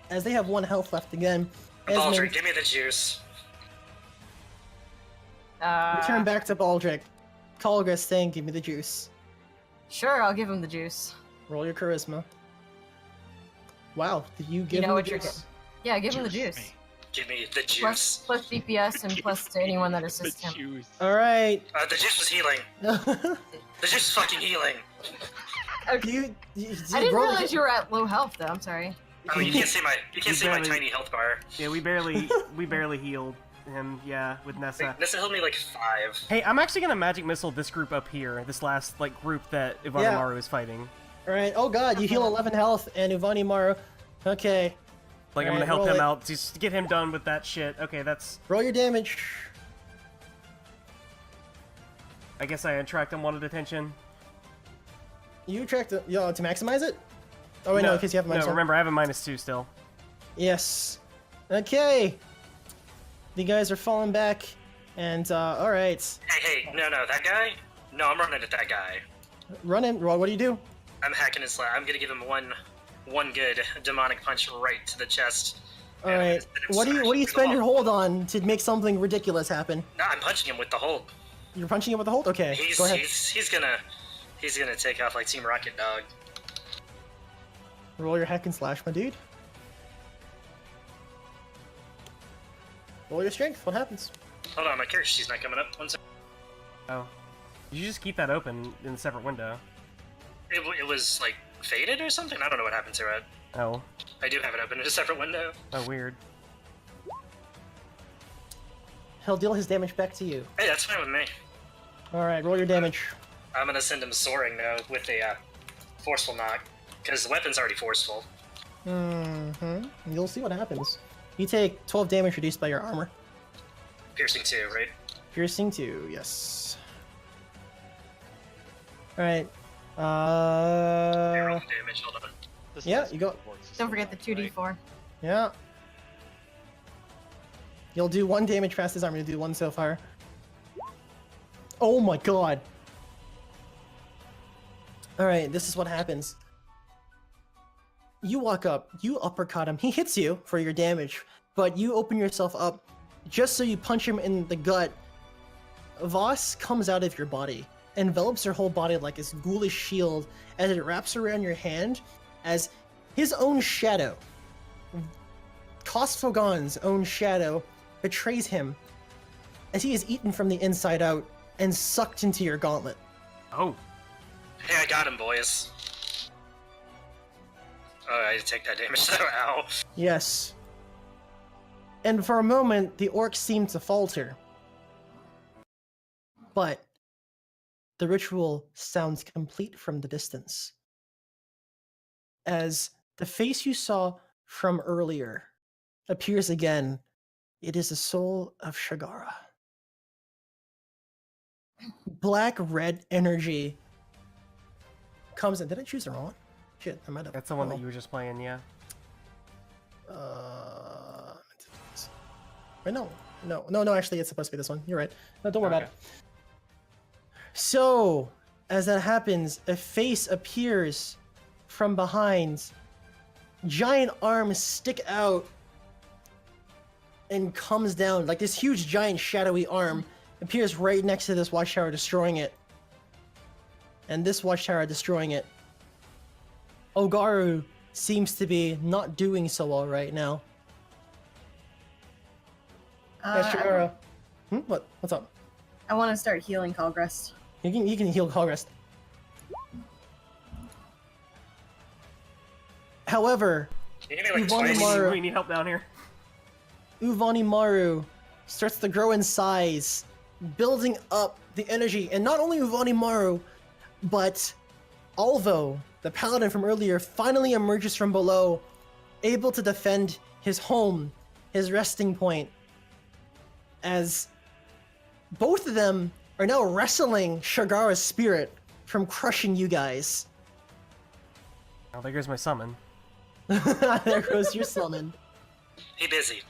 As they have 1 health left again. Baldric, Esmond, give me the juice. return back to Baldric. Khalgrast saying, "Give me the juice." Sure, I'll give him the juice. Roll your charisma. Wow, did you give You know him what the you're juice? Yeah, give him the Juice juice. me. Give me the Plus, juice. plus DPS and plus to anyone that The assists him. juice. All right. The juice was healing. The juice is fucking healing. Okay. You I didn't roll the- realize you were at low health, though. I'm sorry. I mean, you can't see my barely- tiny health bar. Yeah, we barely healed him. Yeah, with Nessa. Nessa healed me like 5. Hey, I'm actually gonna magic missile this group up here. This last like group that Ivanimaru is fighting. All right. Oh God, you heal 11 health, and Ivanimaru. Okay. Like I'm Alright, gonna help roll him it. out just to get him done with that shit. Okay, that's. Roll your damage. I guess I attract unwanted attention. You track to maximize it. Oh wait, no, because you have minus No, one. remember I have a -2 still. Yes. Okay. The guys are falling back, and all right. Hey, no, that guy? No, I'm running at that guy. Run in. What do you do? I'm hacking his slab. I'm gonna give him one good demonic punch right to the chest. All And right. let him What do you smash spend through your the hold on to make something ridiculous happen? No, I'm punching him with the hold. You're punching it with the hold. Okay. Go ahead. He's gonna take off like Team Rocket Dog. Roll your hack and slash, my dude. Roll your strength. What happens? Hold on, my character sheet's not coming up. 1 second. Oh, you just keep that open in a separate window. It was like faded or something. I don't know what happened to it. Oh, I do have it open in a separate window. oh weird. He'll deal his damage back to you. Hey, that's fine with me. All right. Roll your damage. I'm gonna send him soaring though with a forceful knock because the weapon's already forceful. Mm-hmm. You'll see what happens. You take 12 damage reduced by your armor. Piercing 2, right? Piercing 2, yes. Alright. Roll damage. Hold on. This Yeah, is you go- works Don't so forget the much, 2d4. right? Yeah. You'll do 1 damage past his armor. You'll do 1 so far. Oh my god. Alright, this is what happens. You walk up, you uppercut him. He hits you for your damage, but you open yourself up just so you punch him in the gut. Voss comes out of your body, envelops your whole body like this ghoulish shield as it wraps around your hand as his own shadow, Kosfogon's own shadow, betrays him as he is eaten from the inside out and sucked into your gauntlet. Oh, Hey, I got him, boys. Oh, I had to take that damage though. Ow. Yes. And for a moment, the orcs seem to falter. But the ritual sounds complete from the distance. As the face you saw from earlier appears again, it is the soul of Shagara. Black-red energy comes in. Did I choose the wrong one? Shit, I might have. that's the one that you were just playing, yeah. Wait, no, actually, it's supposed to be this one. You're right. No, don't worry about Okay. it. So, as that happens, a face appears from behind. Giant arms stick out and comes down. Like this huge, giant, shadowy arm appears right next to this watchtower, destroying it. And this watchtower destroying it. Ogaru seems to be not doing so well right now. Shigara. What's up? I want to start healing Khalgrast. You can heal Khalgrast. However, You give me like Yvonne 20. Amara- We need help down here. Uvanimaru starts to grow in size, building up the energy. And not only Uvanimaru, but Alvo, the paladin from earlier, finally emerges from below, able to defend his home, his resting point, as both of them are now wrestling Shagara's spirit from crushing you guys. Oh, there goes my summon. There goes your summon. He busy.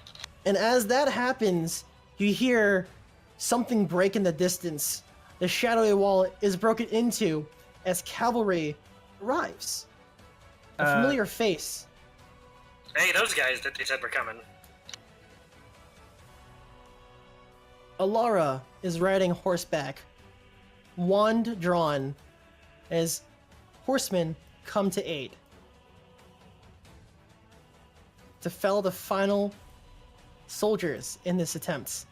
And as that happens, you hear something break in the distance. The shadowy wall is broken into as cavalry arrives. A familiar face. Hey, those guys that they said were coming. Alara is riding horseback, wand drawn, as horsemen come to aid. To fell the final soldiers in this attempt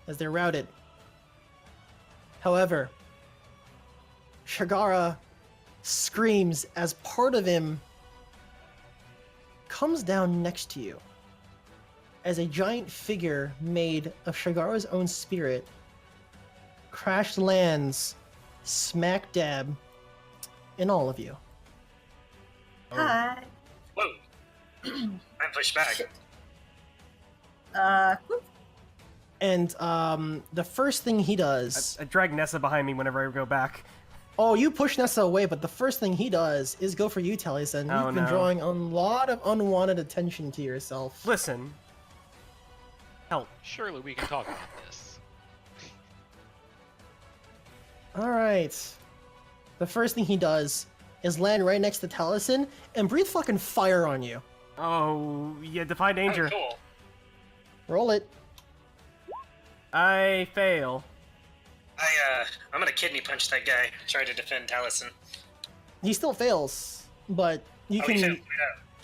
as they're routed. However, Shagara screams as part of him comes down next to you. As a giant figure made of Shagaro's own spirit crash lands smack dab in all of you. Hi. Whoa. I'm pushed back. Whoop. And the first thing he does... I drag Nessa behind me whenever I go back. Oh, you push Nessa away, but the first thing he does is go for you, Taliesin. Oh, You've been no. drawing a lot of unwanted attention to yourself. Listen. Help. Surely we can talk about this. Alright. The first thing he does is land right next to Taliesin and breathe fucking fire on you. Oh, yeah, defy danger. Oh, cool. Roll it. I fail. I'm gonna kidney punch that guy. Try to defend Taliesin. He still fails, but you Oh, can... he failed.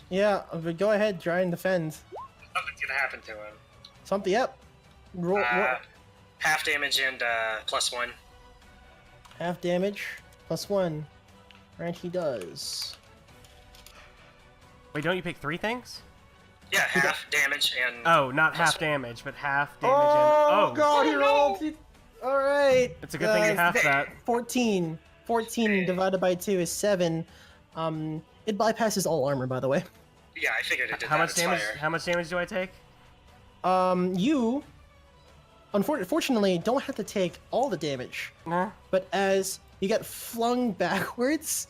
Yeah. Yeah, but go ahead, try and defend. Something's gonna happen to him. Something, yep. Roll, Half damage and +1. half damage, +1. Right, he does. Wait, don't you pick 3 things? Yeah, half damage and... Oh, not Plus half one. damage, but half damage and... Oh, God, he rolled! Alright. It's a good thing you half that. 14. 14 divided by 2 is 7. It bypasses all armor, by the way. Yeah, I figured it did How that. much It's damage? fire. How much damage do I take? You, unfortunately, don't have to take all the damage. Nah. But as you get flung backwards,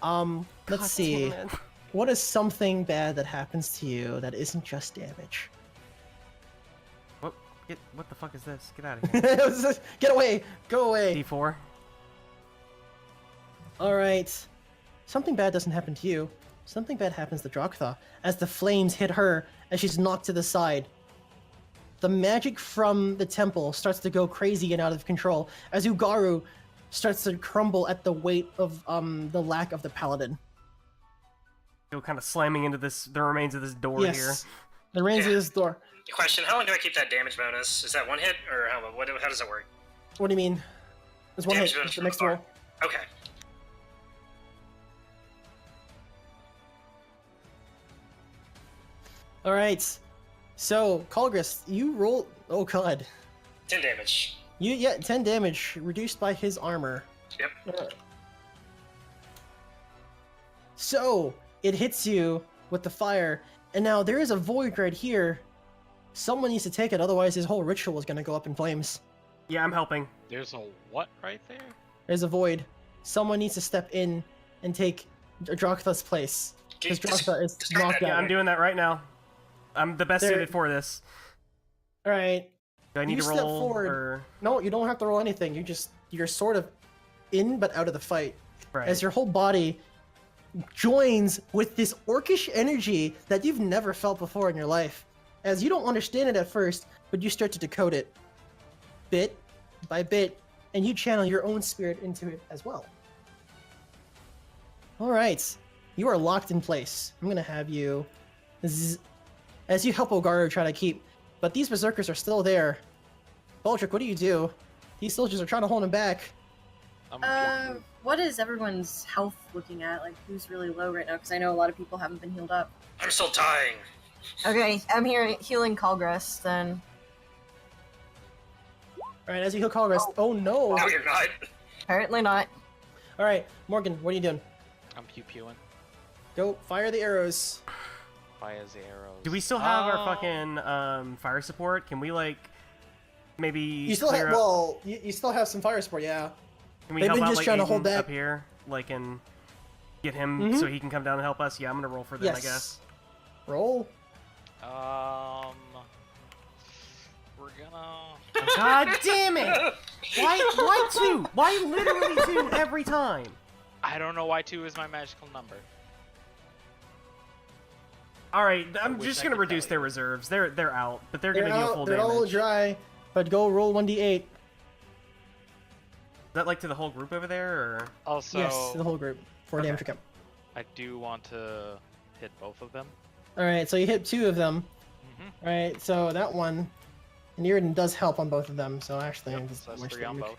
let's see. Damn it. What is something bad that happens to you that isn't just damage? What the fuck is this? Get out of here. Get away! Go away! D4. Alright. Something bad doesn't happen to you. Something bad happens to Droktha as the flames hit her as she's knocked to the side. The magic from the temple starts to go crazy and out of control as Ugaru starts to crumble at the weight of the lack of the paladin. Go kind of slamming into the remains of this door here. Yes. The reins of Yeah. this door. Question, how long do I keep that damage bonus? Is that one hit, or how does it work? What do you mean? There's one Damage hit. bonus The from next afar. roll. Okay. Alright. So, Khalgrast, you roll. Oh god. 10 damage. You get 10 damage, reduced by his armor. Yep. So, it hits you with the fire, and now there is a void right here. Someone needs to take it, otherwise his whole ritual is gonna go up in flames. Yeah, I'm helping. There's a what right there? There's a void. Someone needs to step in and take Droktha's place. Because Droktha is knocked Yeah, out. I'm doing that right now. I'm the best There- suited for this. Alright. Do I need You to step roll? forward. Or... No, you don't have to roll anything. You're sort of in but out of the fight. Right. As your whole body joins with this orcish energy that you've never felt before in your life. As you don't understand it at first, but you start to decode it bit by bit, and you channel your own spirit into it as well. Alright, you are locked in place. I'm gonna have you as you help Ogaru try to keep, but these berserkers are still there. Baldric, what do? These soldiers are trying to hold him back. What is everyone's health looking at? Like, who's really low right now? Because I know a lot of people haven't been healed up. I'm still dying. Okay, I'm here healing Khalgrast then. Alright, as you heal Khalgrast. Oh no! No, you're not. Apparently not. Alright, Morgan, what are you doing? I'm pew-pewing. Go fire the arrows. Fire the arrows. Do we still have our fucking fire support? Can we like maybe You still clear have up- you still have some fire support, yeah. Can we they've help been out just like trying to Aiden hold back. up here, like and get him Mhm. so he can come down and help us? Yeah, I'm gonna roll for them, Yes. I guess. Roll. We're gonna. God damn it! Why 2? Why literally 2 every time? I don't know why 2 is my magical number. All right, I'm wish just I gonna could reduce tell their you. reserves. They're out, but they're They're gonna deal out, full they're all damage. Is dry, but go roll 1d8. that like to the whole group over there, or Also, Yes, the whole group. 4 damage Okay. account. I do want to hit both of them. Alright, so you hit 2 of them. Mm-hmm. Alright, so that one. And Iriden does help on both of them, so actually Yep, I'm just so that's much 3 on damage. both.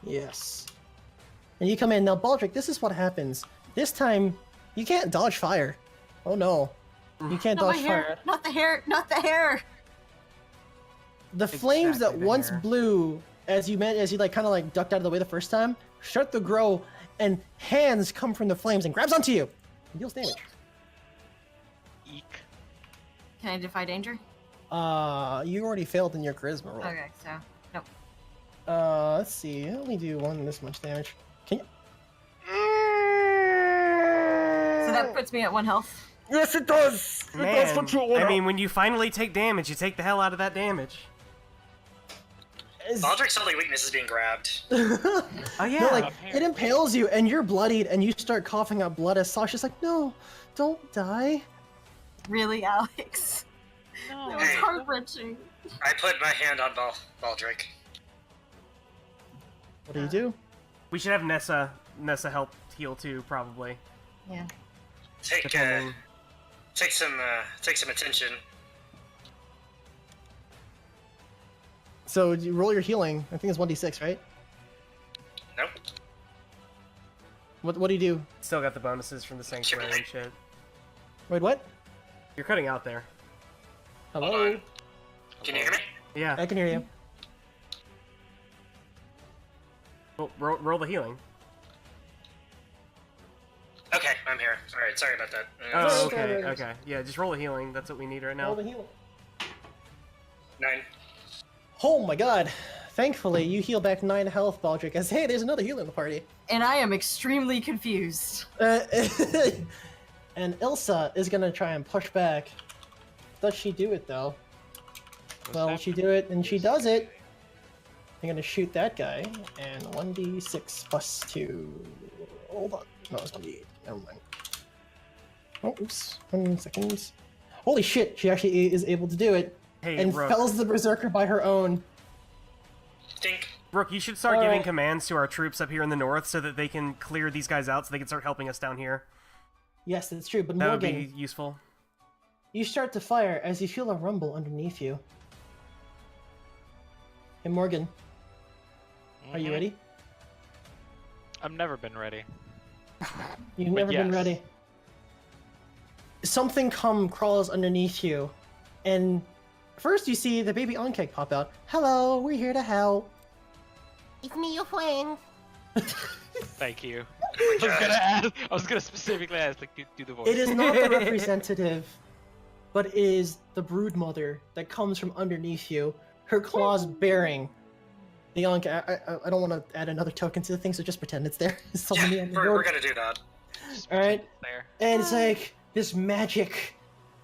Yes. And you come in. Now, Baldric, this is what happens. This time, you can't dodge fire. Oh no. You can't Not my dodge hair. fire. Not the hair. Not the hair. The flames that Exactly the once hair. blew as you like kind of like ducked out of the way the first time start to grow, and hands come from the flames and grabs onto you and deals damage. Eek. Can I defy danger? You already failed in your charisma roll. Okay, so nope. Let's see. Only do this much damage. Can you? So that puts me at 1 health. Yes, it does. Man, I mean, when you finally take damage, you take the hell out of that damage. Baldric's only weakness is being grabbed. Oh yeah. No, like it impales you, and you're bloodied, and you start coughing up blood. As Sasha's like, "No, don't die." Really, Alex? No. That was Hey. heart-wrenching. I put my hand on Baldric. What do you do? We should have Nessa help heal too, probably. Yeah. Take Depending. some attention. So you roll your healing. I think it's 1d6, right? Nope. What do you do? Still got the bonuses from the sanctuary and shit. Wait, what? You're cutting out there. Hello. Hold on. Can you hear me? Yeah. I can hear you. Well, roll the healing. Okay, I'm here. Alright, sorry about that. Oh, okay, okay, okay. okay. Yeah, just roll the healing. That's what we need right Roll now. the healing. 9. Oh my god. Thankfully, you heal back 9 health, Baldric, as hey, there's another healer in the party. And I am extremely confused. And Ilsa is gonna try and push back. Does she do it though? Well, will she do it? And she does it. I'm gonna shoot that guy, and 1d6 plus 2. Hold on. No, it's 1d8. Never mind. Oh, oops. 1 second. Holy shit, she actually is able to do it. Hey, And Rook. fells the berserker by her own. Dink. Rook, you should start Alright. giving commands to our troops up here in the north so that they can clear these guys out so they can start helping us down here. Yes, that's true, but That would Morgan, be useful. you start to fire as you feel a rumble underneath you. Hey, Morgan, are you Mhm. ready? I've never been ready. You've But never been yes. ready. Something crawls underneath you, and first you see the baby Ankeg pop out. Hello, we're here to help. It's me, your friend. Thank you. Oh my I was God. gonna ask. I was gonna specifically ask, like, do the voice. It is not the representative, but it is the brood mother that comes from underneath you, her claws bearing the Ankeg. I don't want to add another token to the thing, so just pretend it's there. There's so many on the We're board. gonna do that. Just Alright. pretend it's there. And it's like this magic.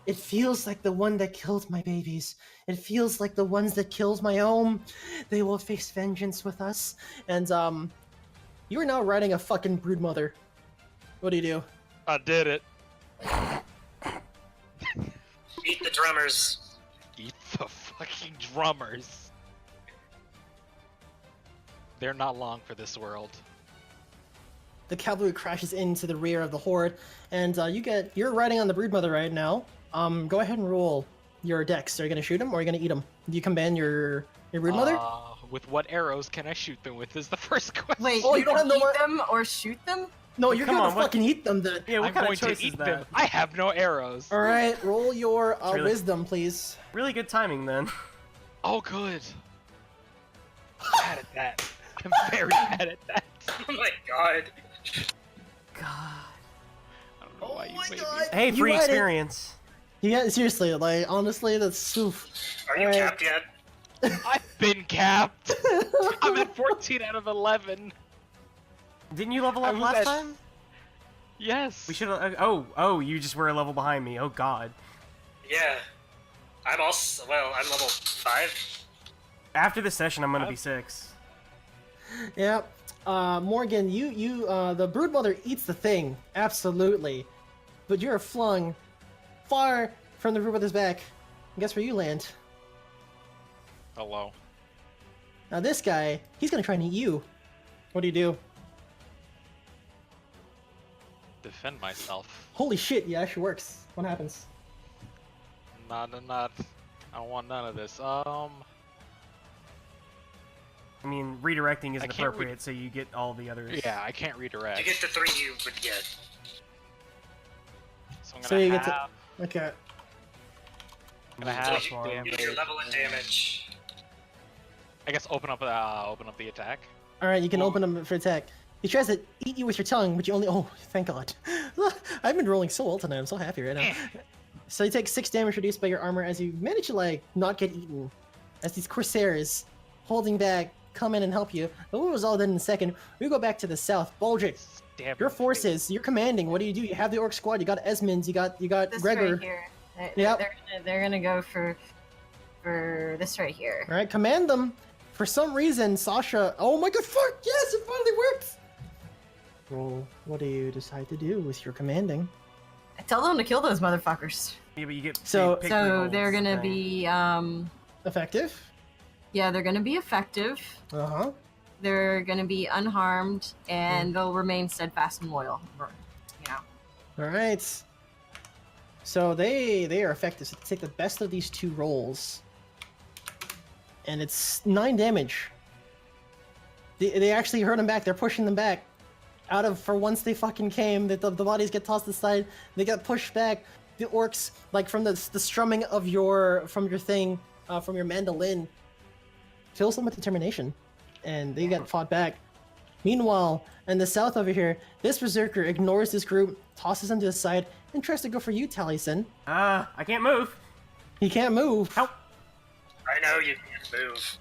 It feels like the one that killed my babies. It feels like the ones that killed my own. They will face vengeance with us. And you are now riding a fucking broodmother. What do you do? I did it. Eat the drummers. Eat the fucking drummers. They're not long for this world. The cavalry crashes into the rear of the horde, and you're riding on the broodmother right now. Go ahead and roll your dex. Are you gonna shoot him or are you gonna eat him? Do you command your broodmother? With what arrows can I shoot them with? Is the first question. Wait, Oh, you you don't can have no eat more- them or shoot them? No, you're come gonna on, what- fucking eat them. Then. Yeah, what I'm kind going of choice to is eat that? them. I have no arrows. All right, roll your really- wisdom, please. Really good timing then. Oh, good. I'm bad at that. I'm very bad at that. Oh my god. God. I don't know why you made me. Hey, You free ride it. experience. Yeah, seriously, like honestly, that's oof. Are you Alright. capped yet? I've been capped. I'm at 14 out of 11. Didn't you level I up was last at- time? Yes. We should. Oh, you just were a level behind me. Oh God. Yeah. I'm also I'm level 5. After this session, I'm gonna be 6. Yeah, Morgan, the broodmother eats the thing, absolutely, but you're flung far from the broodmother's back. And guess where you land? Hello. Now this guy, he's gonna try and eat you. What do you do? Defend myself. Holy shit! Yeah, actually works. What happens? Not. I don't want none of this. I mean, redirecting isn't I can't appropriate, so you get all the others. Yeah, I can't redirect. You get the 3 you would get. So I'm So gonna you get have, to. Okay. I'm gonna So have you damage. use your level and damage. I guess open up the attack. All right, you can Well- open them for attack. He tries to eat you with your tongue, but you only. Oh, thank God! I've been rolling so well tonight. I'm so happy right now. So you take 6 damage reduced by your armor as you manage to like not get eaten, as these corsairs holding back come in and help you. But what was all done in a second? We go back to the south. Baldric, Stab your him. forces, you're commanding. What do? You have the orc squad. You got Esmond. You got This Gregor. right here. Yep. They're gonna go for this right here. All right, command them. For some reason, Sasha. Oh my God! Fuck! Yes, it finally worked. Roll. What do you decide to do with your commanding? I tell them to kill those motherfuckers. Yeah, but you get So- you pick three So rolls, they're gonna right? be Effective. yeah, they're gonna be effective. Uh huh. They're gonna be unharmed, and they'll remain steadfast and loyal. You know. All right. So they are effective. So take the best of these 2 rolls, and it's 9 damage. They actually hurt them back. They're pushing them back. Out of for once they fucking came, the bodies get tossed aside. They get pushed back. The orcs, like from the strumming of your from your mandolin, fills them with determination, and they get fought back. Meanwhile, in the south over here, this berserker ignores this group, tosses them to the side, and tries to go for you, Taliesin. I can't move. He can't move. Help! I know you can't move.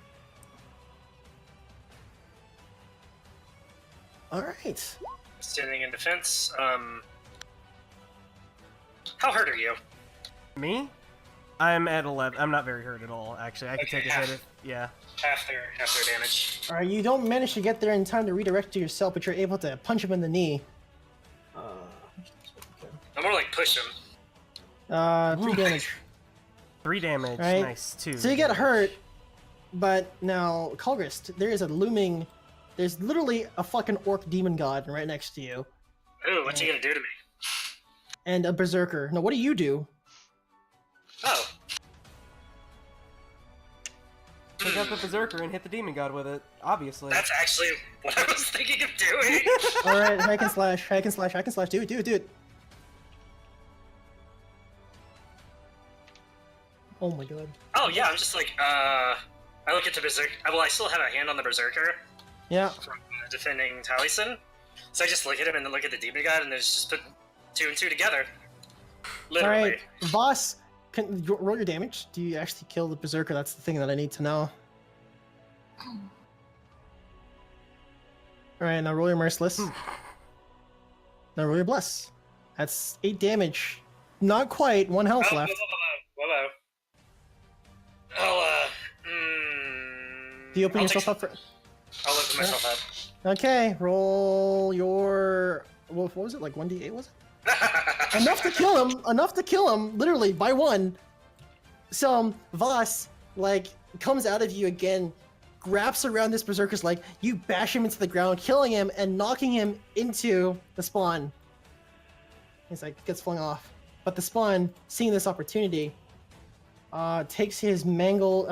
All right. Standing in defense. How hurt are you? Me? I'm at 11. I'm not very hurt at all, actually. I could take a hit if... Yeah. Half their damage. All right. You don't manage to get there in time to redirect to yourself, but you're able to punch him in the knee. I'm more like push him. 3 damage. 3 damage. Right. Nice. 2. So you get hurt, but now Khalgrast, there's literally a fucking orc demon god right next to you, Ooh, what's he gonna do to me? and a berserker. Now, what do you do? Oh, Pick up the berserker and hit the demon god with it. Obviously. that's actually what I was thinking of doing. All right, hack and slash, hack and slash, hack and slash. Do it. Oh my God. Oh yeah, I'm just like, I look at the berserker. Well, I still have a hand on the berserker Yeah. from defending Taliesin. So I just look at him and then look at the demon god, and there's just put 2 and 2 together. All Literally. right, Voss, can you roll your damage? Do you actually kill the berserker? That's the thing that I need to know. All right, now roll your merciless. Now roll your bless. That's 8 damage. Not quite. 1 health Oh, left. whoa. I'll Do you open I'll yourself take- up for? I'll open myself up. Okay, roll your. What was it? Like 1d8 was it? Enough to kill him. Enough to kill him. Literally by 1. So Voss like comes out of you again, wraps around this berserker's leg. You bash him into the ground, killing him and knocking him into the spawn. He's like gets flung off, but the spawn, seeing this opportunity, takes his mangle.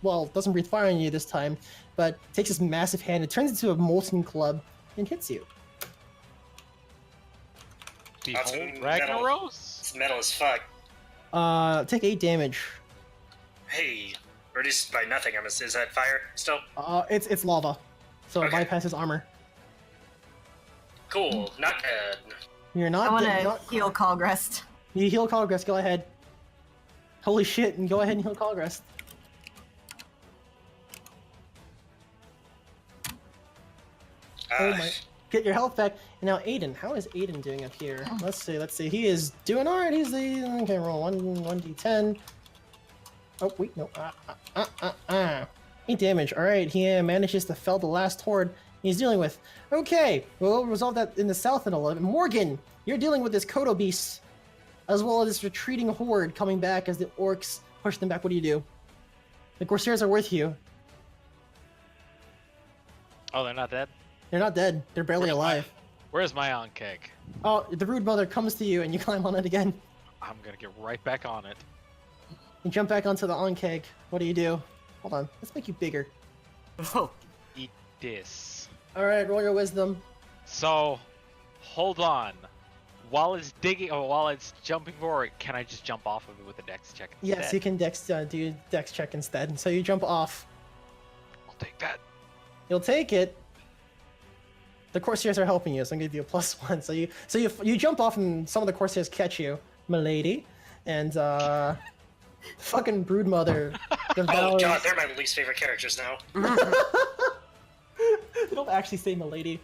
Well, doesn't breathe fire on you this time, but takes his massive hand and turns into a molten club and hits you. That's Behold metal. Ragnaros. It's metal as fuck. Take 8 damage. Hey, reduced by nothing. Is that fire still? It's lava, so it Okay. bypasses armor. Cool. Not dead. You're I not. want dead- to not- heal Khalgrast. You heal Khalgrast. Go ahead. Holy shit! And go ahead and heal Khalgrast. Oh my! Get your health back. And now Aiden, how is Aiden doing up here? Let's see. He is doing alright. He's the okay. Roll 1d10. Oh wait, no. 8 damage. All right, he manages to fell the last horde he's dealing with. Okay, we'll resolve that in the south in 11. Morgan, you're dealing with this Kodo beast, as well as this retreating horde coming back as the orcs push them back. What do? The Corsairs are with you. Oh, they're not dead? They're not dead. They're barely alive. Where's my on cake? Oh, the Rude Mother comes to you and you climb on it again. I'm gonna get right back on it. You jump back onto the on-keg. What do? Hold on. Let's make you bigger. Oh. Eat this. Alright, roll your wisdom. So, hold on. While it's digging, or while it's jumping forward, can I just jump off of it with a dex check instead? Yes, you can do dex check instead. So you jump off. I'll take that. You'll take it. The Corsairs are helping you, so I'm gonna give you a +1. So you jump off and some of the Corsairs catch you, milady, and fucking Broodmother. Oh god, they're my least favorite characters now. They don't actually say milady.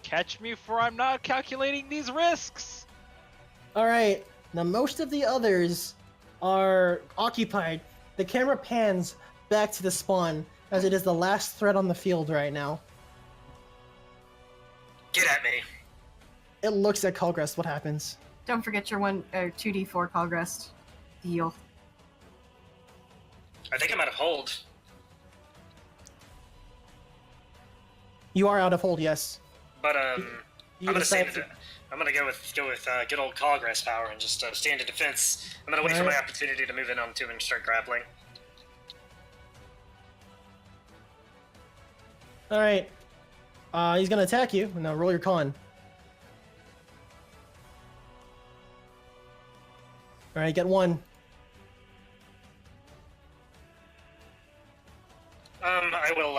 Catch me, for I'm not calculating these risks. Alright, now most of the others are occupied. The camera pans back to the spawn, as it is the last threat on the field right now. Get at me. It looks at Khalgrast. What happens? Don't forget your 2d4 Khalgrast heal. I think I'm out of hold. You are out of hold, yes. But You I'm gonna decide save it. I'm gonna go with good old Khalgrast power and just stand in defense. I'm gonna wait for Alright. my opportunity to move in onto him and start grappling. Alright. He's gonna attack you. Now roll your con. Alright, get 1. I will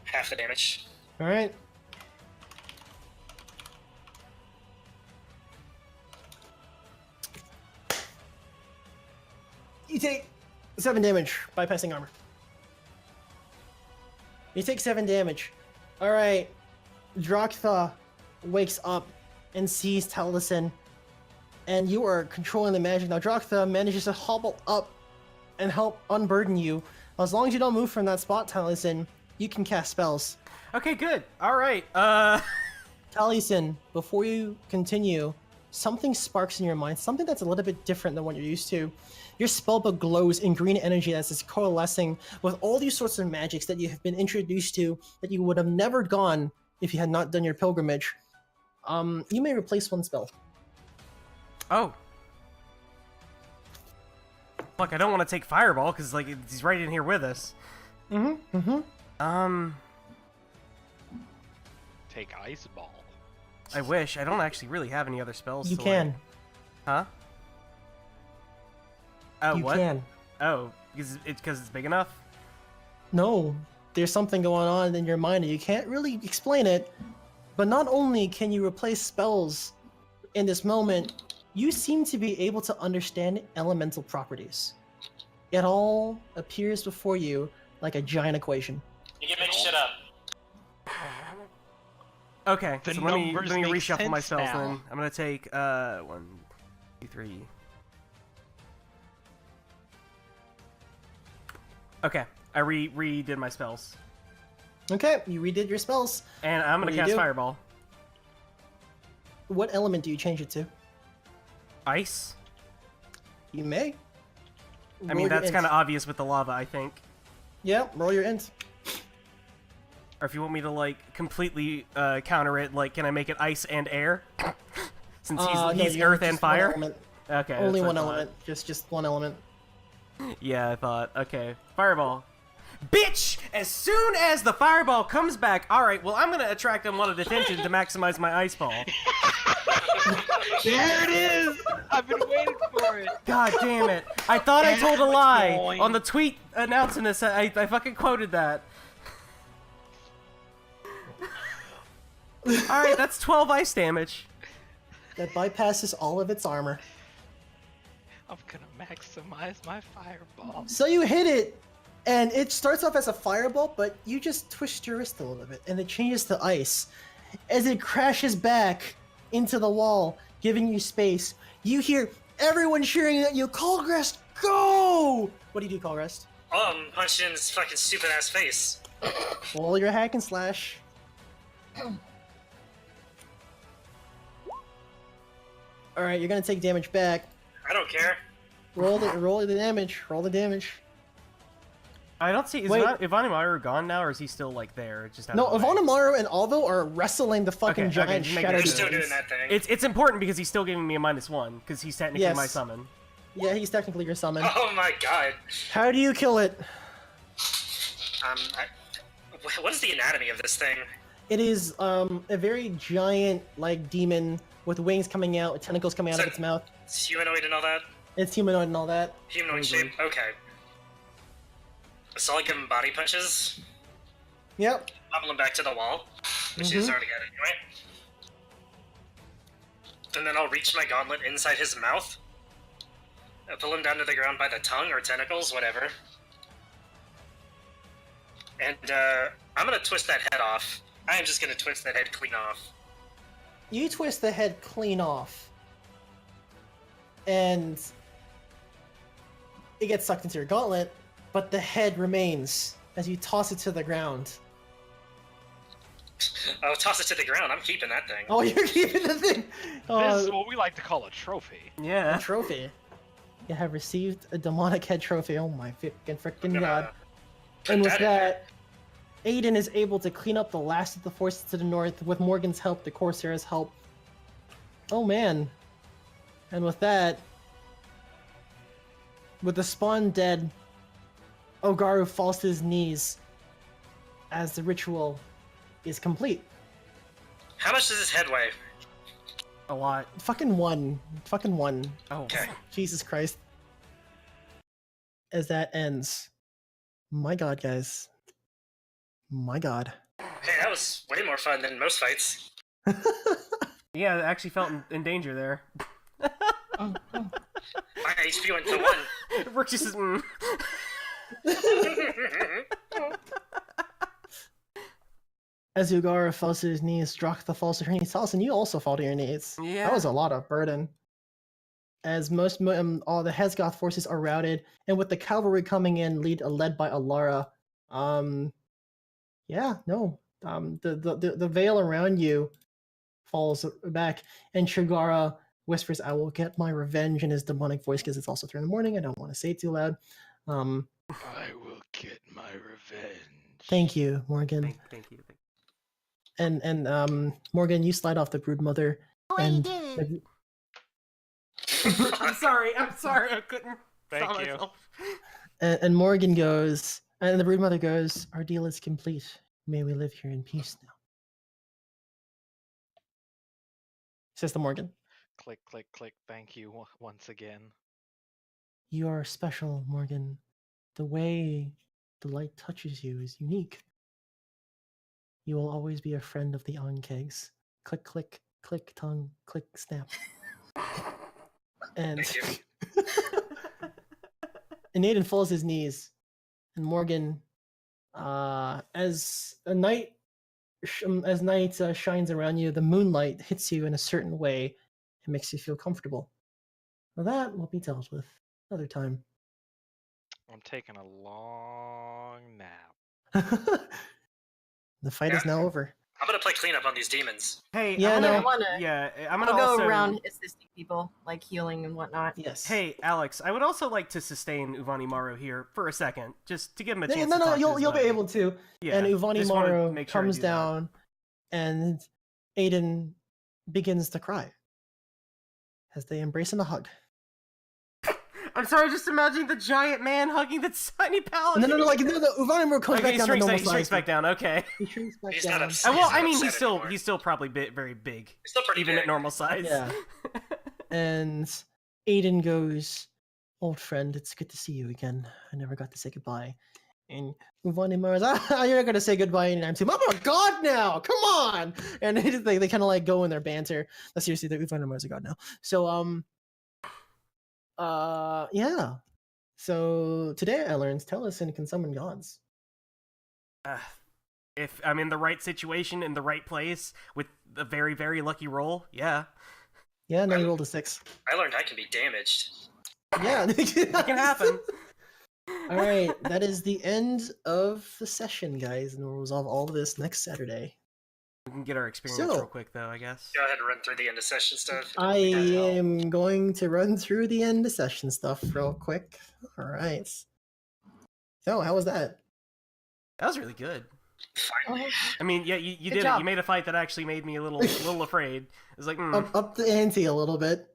half the damage. Alright. You take 7 damage, bypassing armor. You take 7 damage. Alright. Droktha wakes up and sees Taliesin, and you are controlling the magic. Now Droktha manages to hobble up and help unburden you. As long as you don't move from that spot, Taliesin, you can cast spells. Okay, good. All right. Taliesin, before you continue, something sparks in your mind, something that's a little bit different than what you're used to. Your spellbook glows in green energy as it's coalescing with all these sorts of magics that you have been introduced to that you would have never gone if you had not done your pilgrimage. You may replace 1 spell. Oh. Fuck, I don't want to take Fireball, because, like, he's right in here with us. Take Ice Ball. I wish. I don't actually really have any other spells You to, can. like... Huh? You what? can. Oh, because it's big enough? No, there's something going on in your mind and you can't really explain it. But not only can you replace spells in this moment, you seem to be able to understand elemental properties. It all appears before you like a giant equation. You can make shit up. Okay, The so let me numbers make reshuffle my sense spells now. then. I'm gonna take 1, 2, 3. Okay, I redid my spells. Okay, you redid your spells. And I'm What gonna do you cast do? Fireball. What element do you change it to? Ice? You may. I Roll mean, your that's int. kind of obvious with the lava, I think. Yeah, roll your int. Or if you want me to, like, completely counter it, like, can I make it ice and air? Since No, he's you earth just and one fire? element. Okay. Only that's one what I thought. element. Just one element. Yeah, I thought. Okay. Fireball. Bitch! As soon as the fireball comes back, alright, well, I'm gonna attract unwanted attention to maximize my ice ball. There it is! I've been waiting for it. God damn it. I thought I told a lie. On the tweet announcing this, I fucking quoted that. Alright, that's 12 ice damage. That bypasses all of its armor. I'm gonna maximize my fireball. So you hit it, and it starts off as a fireball, but you just twist your wrist a little bit, and it changes to ice. As it crashes back into the wall, giving you space, you hear everyone cheering at you, Khalgrast, go! What do you do, Khalgrast? Punch in his fucking stupid ass face. Roll your hack and slash. Alright, you're gonna take damage back. I don't care. Roll the damage. Roll the damage. I don't see. Is Wait. Ivanimaru gone now, or is he still, like, there? Just out No, of the way? Ivanimaru and Alvo are wrestling the fucking Okay, giant just make shadow it They're still demons. doing that thing. It's important because he's still giving me a -1, because he's technically Yes. my summon. Yeah, he's technically your summon. Oh my god. How do you kill it? What is the anatomy of this thing? It is a very giant like demon with wings coming out, with tentacles coming out of its mouth. It's humanoid and all that? It's humanoid and all that. Humanoid shape? Okay. So I'll give him body punches. Yep. Hobble him back to the wall, which he's already at anyway. And then I'll reach my gauntlet inside his mouth. I'll pull him down to the ground by the tongue or tentacles, whatever. And I'm gonna twist that head off. I am just gonna twist that head clean off. You twist the head clean off. And it gets sucked into your gauntlet, but the head remains as you toss it to the ground. Oh, toss it to the ground. I'm keeping that thing. Oh, you're keeping the thing! This is what we like to call a trophy. Yeah. A trophy. You have received a demonic head trophy. Oh my frickin' god. And with that, Aiden is able to clean up the last of the forces to the north with Morgan's help, the Corsair's help. Oh man. And with that, with the spawn dead, Ogaru falls to his knees as the ritual is complete. How much does his head weigh? A lot. Fucking one. Fucking one. Oh. Okay. Jesus Christ. As that ends. My god, guys. My god. Hey, that was way more fun than most fights. Yeah, I actually felt in danger there. My HP went to 1. Rook just says, As Ugara falls to his knees, Drakatha falls to her knees. Taliesin, you also fall to your knees. Yeah. That was a lot of burden. As most all the Hesgoth forces are routed, and with the cavalry coming in, led by Alara, the veil around you falls back, and Shigara whispers, "I will get my revenge," in his demonic voice because it's also 3 in the morning. I don't want to say it too loud. I will get my revenge. Thank you, Morgan. Thank you. And Morgan, you slide off the broodmother. Oh, I and did. I'm sorry. I couldn't Thank stop you. myself. And Morgan goes, and the broodmother goes, "Our deal is complete. May we live here in peace now." Says to Morgan, Click, click, click. Thank you once again. "You are special, Morgan. The way the light touches you is unique. You will always be a friend of the Onkegs. Click, click, click, tongue, click, snap." And Thank and Aiden falls his knees, and Morgan, as night shines around you, the moonlight hits you in a certain way. It makes you feel comfortable. Well, that will be dealt with another time. I'm taking a long nap. The fight is now over. I'm gonna play cleanup on these demons. Hey, Yeah, I'm no. gonna I'll go also around assisting people, like healing and whatnot. Yes. Hey, Alex, I would also like to sustain Uvani Maru here for a second, just to give him a chance. No, to talk to you'll his be buddy. able to. Yeah, And Uvani just wanted to Maru make sure I comes do that. down, and Aiden begins to cry as they embrace in a hug. I'm sorry, just imagining the giant man hugging the tiny paladin. No, Uvani Maru comes Okay, back down to normal he shrinks size. back down. Okay. He shrinks back He's down. not upset. Well, I not mean, upset anymore. he's still probably very big, He's still pretty even big. at normal size. Yeah. And Aiden goes, "Old friend, it's good to see you again. I never got to say goodbye." And Uvani Maru's, "You're not gonna say goodbye anytime soon. I'm a god now. Come on!" And they kind of like go in their banter. Seriously, the Uvani Maru's a god now. So yeah. So today I learned Taliesin can summon gods. If I'm in the right situation, in the right place, with a very, very lucky roll, yeah. Yeah, no, you rolled a 6. I learned I can be damaged. Yeah, It can happen. All right, that is the end of the session, guys, and we'll resolve all of this next Saturday. We can get our experience So- real quick, though, I guess. Go ahead and run through the end of session stuff. I am going to run through the end of session stuff real quick. All right. So, how was that? That was really good. Finally. I mean, yeah, you Good did it. job. You made a fight that actually made me a little afraid. It was like, Up the ante a little bit.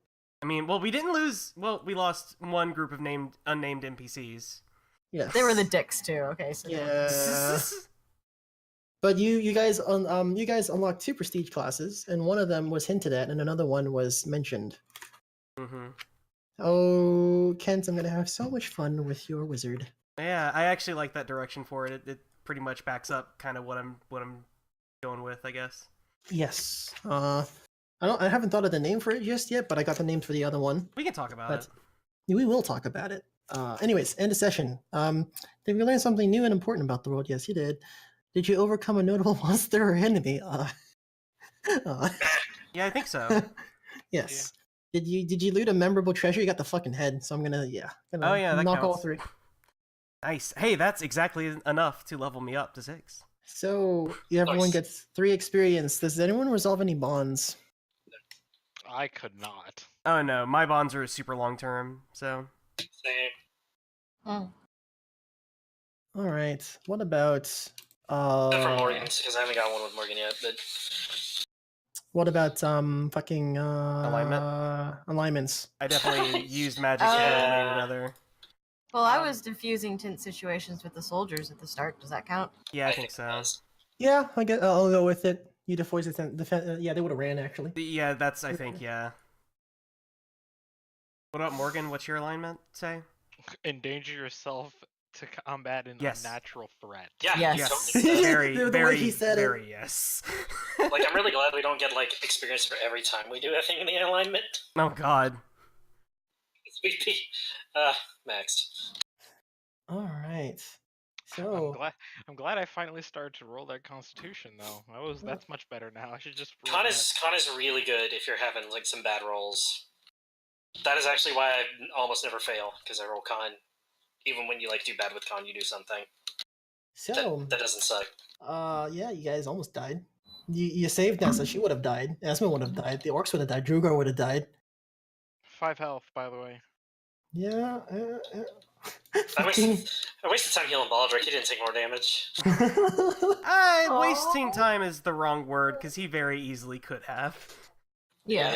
I mean, well, we didn't lose. Well, we lost one group of unnamed NPCs. Yes. They were the dicks too. Okay, so Yeah. But you guys unlocked 2 prestige classes, and one of them was hinted at, and another one was mentioned. Mm-hmm. Oh, Kent, I'm gonna have so much fun with your wizard. Yeah, I actually like that direction for it. It pretty much backs up kind of what I'm going with, I guess. Yes. I haven't thought of the name for it just yet, but I got the name for the other one. We can talk about But it. we will talk about it. Anyways, end of session. Did we learn something new and important about the world? Yes, you did. Did you overcome a notable monster or enemy? Yeah, I think so. Yes. Did you loot a memorable treasure? You got the fucking head, so I'm gonna Oh, yeah, that knock all counts. 3. Nice. Hey, that's exactly enough to level me up to 6. So everyone Nice. gets 3 experience. Does anyone resolve any bonds? I could not. Oh no, my bonds are super long term, so Same. Mm. All right. What about Except for Morgan's, because I haven't got one with Morgan yet. But what about fucking alignments? I definitely used magic Oh. and made another. Well, I was diffusing tense situations with the soldiers at the start. Does that count? Yeah, I think it so. does. Yeah, I'll go with it. You defuse the yeah, they would have ran actually. Yeah, that's I think yeah. What about Morgan? What's your alignment say? Endanger yourself to combat an Yes. unnatural threat. Yeah, Yes. totally. Very, The way very, he said it. very yes. Like, I'm really glad we don't get, like, experience for every time we do a thing in the alignment. Oh God. We'd be, maxed. All right. I'm So I'm glad I finally started to roll that Constitution though. That's much better now. I should just roll Con that. is really good if you're having, like, some bad rolls. That is actually why I almost never fail, because I roll con. Even when you, like, do bad with con, you do something. That doesn't suck. yeah, you guys almost died. You saved Nessa. She would have died. Esmond would have died. The orcs would have died. Drugar would have died. 5 health, by the way. Yeah. I wasted time healing Baldric. He didn't take more damage. Wasting time is the wrong word because he very easily could have. Yeah.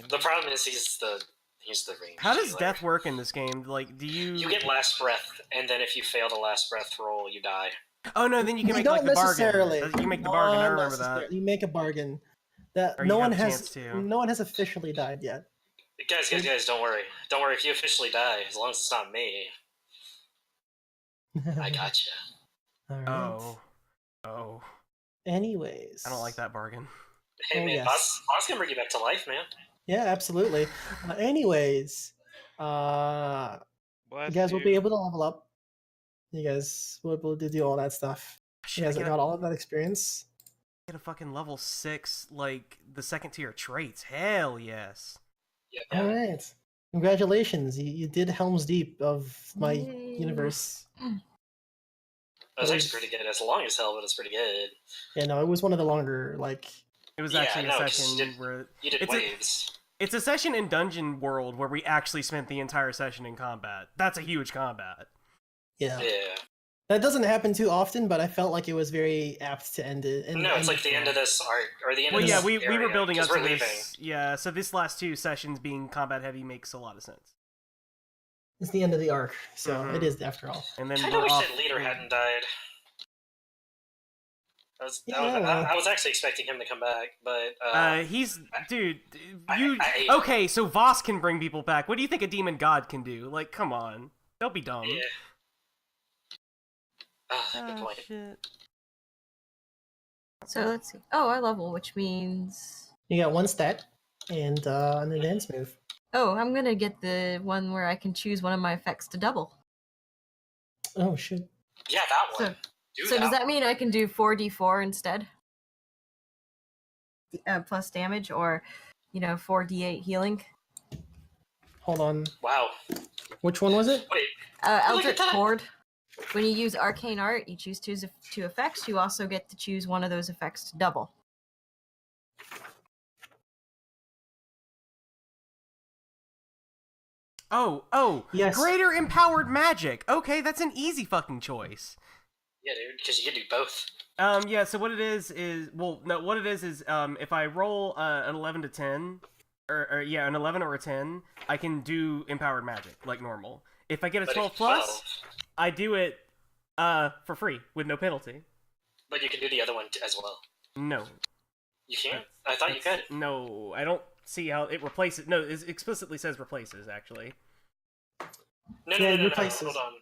The problem is he's the range. How does healer. death work in this game? Like, do you? You get last breath, and then if you fail the last breath roll, you die. Oh no, then you can make don't like the bargain. necessarily. You can make the bargain. I Not remember that. necessarily. You make a bargain. That Or no you one have a has. chance to. No one has officially died yet. Guys, don't worry. Don't worry if you officially die, as long as it's not me. I gotcha. All right. Oh. Anyways. I don't like that bargain. Hey Oh, man, yes. Boss can bring you back to life, man. Yeah, absolutely. Anyways, you guys will be able to level up. You guys will be able to do all that stuff. You guys got all of that experience. Get a fucking level 6, like the second tier traits. Hell yes. Yeah. All right. Congratulations. You did Helm's Deep of my Yay. universe. That was actually pretty good. It's long as hell, but it's pretty good. Yeah, no, it was one of the longer, like... It was Yeah, actually no, a 'cause session where You did It's a- waves. it's a session in Dungeon World where we actually spent the entire session in combat. That's a huge combat. Yeah. Yeah. That doesn't happen too often, but I felt like it was very apt to end it. No, it's like the end of this arc, or the end Well, of yeah, this we were area, building up 'cause to we're this. leaving. Yeah, so this last 2 sessions being combat heavy makes a lot of sense. It's the end of the arc, so Mhm. it is after all. And then I kind of we're wish off. that leader hadn't died. Yeah. I was actually expecting him to come back, but He's dude. I- Okay? So Voss can bring people back. What do you think a demon god can do? Like, come on, don't be dumb. yeah. Good point. Shit. So let's see. Oh, I level, which means. You got 1 stat and an advanced move. Oh, I'm gonna get the one where I can choose one of my effects to double. Oh, shit. Yeah, that one. So does that mean I can do 4d4 instead? Plus damage, or 4d8 healing? Hold on. Wow. Which one was it? Wait. Eldritch that. Chord. When you use Arcane Art, you choose two effects. You also get to choose one of those effects to double. Oh, Yes. Greater empowered magic. Okay, that's an easy fucking choice. Yeah, dude, because you can do both. Yeah, so what it is if I roll an 11 to 10, yeah, an 11 or a 10, I can do empowered magic like normal. If I get a But 12 plus, I do it for free with no penalty. But you can do the other one as well. No. You can't? I thought you could. No, I don't see how it replaces. No, it explicitly says replaces, actually. No, replaces. hold on.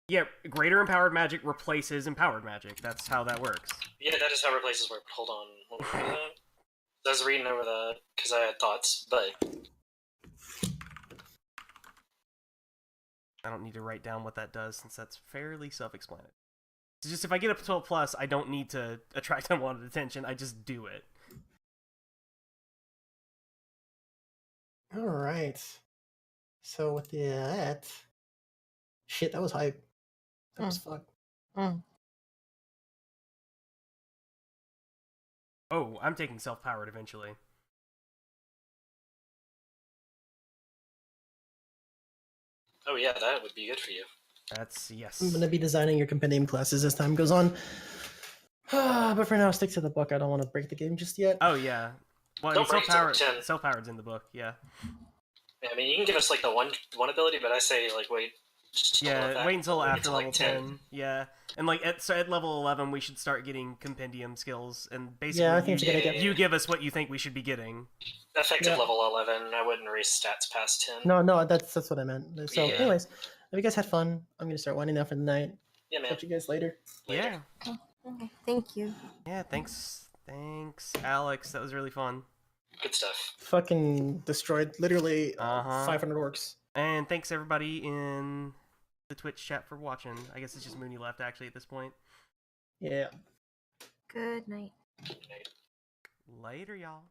Yeah, greater empowered magic replaces empowered magic. That's how that works. Yeah, that is how replaces work. Hold on. I was reading over that because I had thoughts, but I don't need to write down what that does since that's fairly self-explanatory. It's just if I get up to 12 plus, I don't need to attract unwanted attention. I just do it. All right. So with that, shit, that was hype. That was fun. Oh, I'm taking self-powered eventually. oh yeah, that would be good for you. That's yes. I'm gonna be designing your compendium classes as time goes on. But for now, stick to the book. I don't want to break the game just yet. Oh yeah. Well, I mean, Don't break it. self-powered's in the book. Yeah. Yeah, I mean, you can give us like the one ability, but I say like wait. Just Yeah, wait until after like, level 10. Yeah, and like at level 11, we should start getting compendium skills, and basically, Yeah, I think it's a good idea. you give us what you think we should be getting. Effective level 11. I wouldn't raise stats past 10. No, that's what I meant. So, Yeah. anyways, if you guys had fun, I'm gonna start winding down for the night. Yeah, man. Catch you guys later. Later. Yeah. Okay, thank you. Yeah, thanks, Alex. That was really fun. Good stuff. Fucking destroyed literally Uh-huh. 500 orcs. And thanks everybody in the Twitch chat for watching. I guess it's just Mooney left actually at this point. Yeah. Good night. Good night. Later, y'all.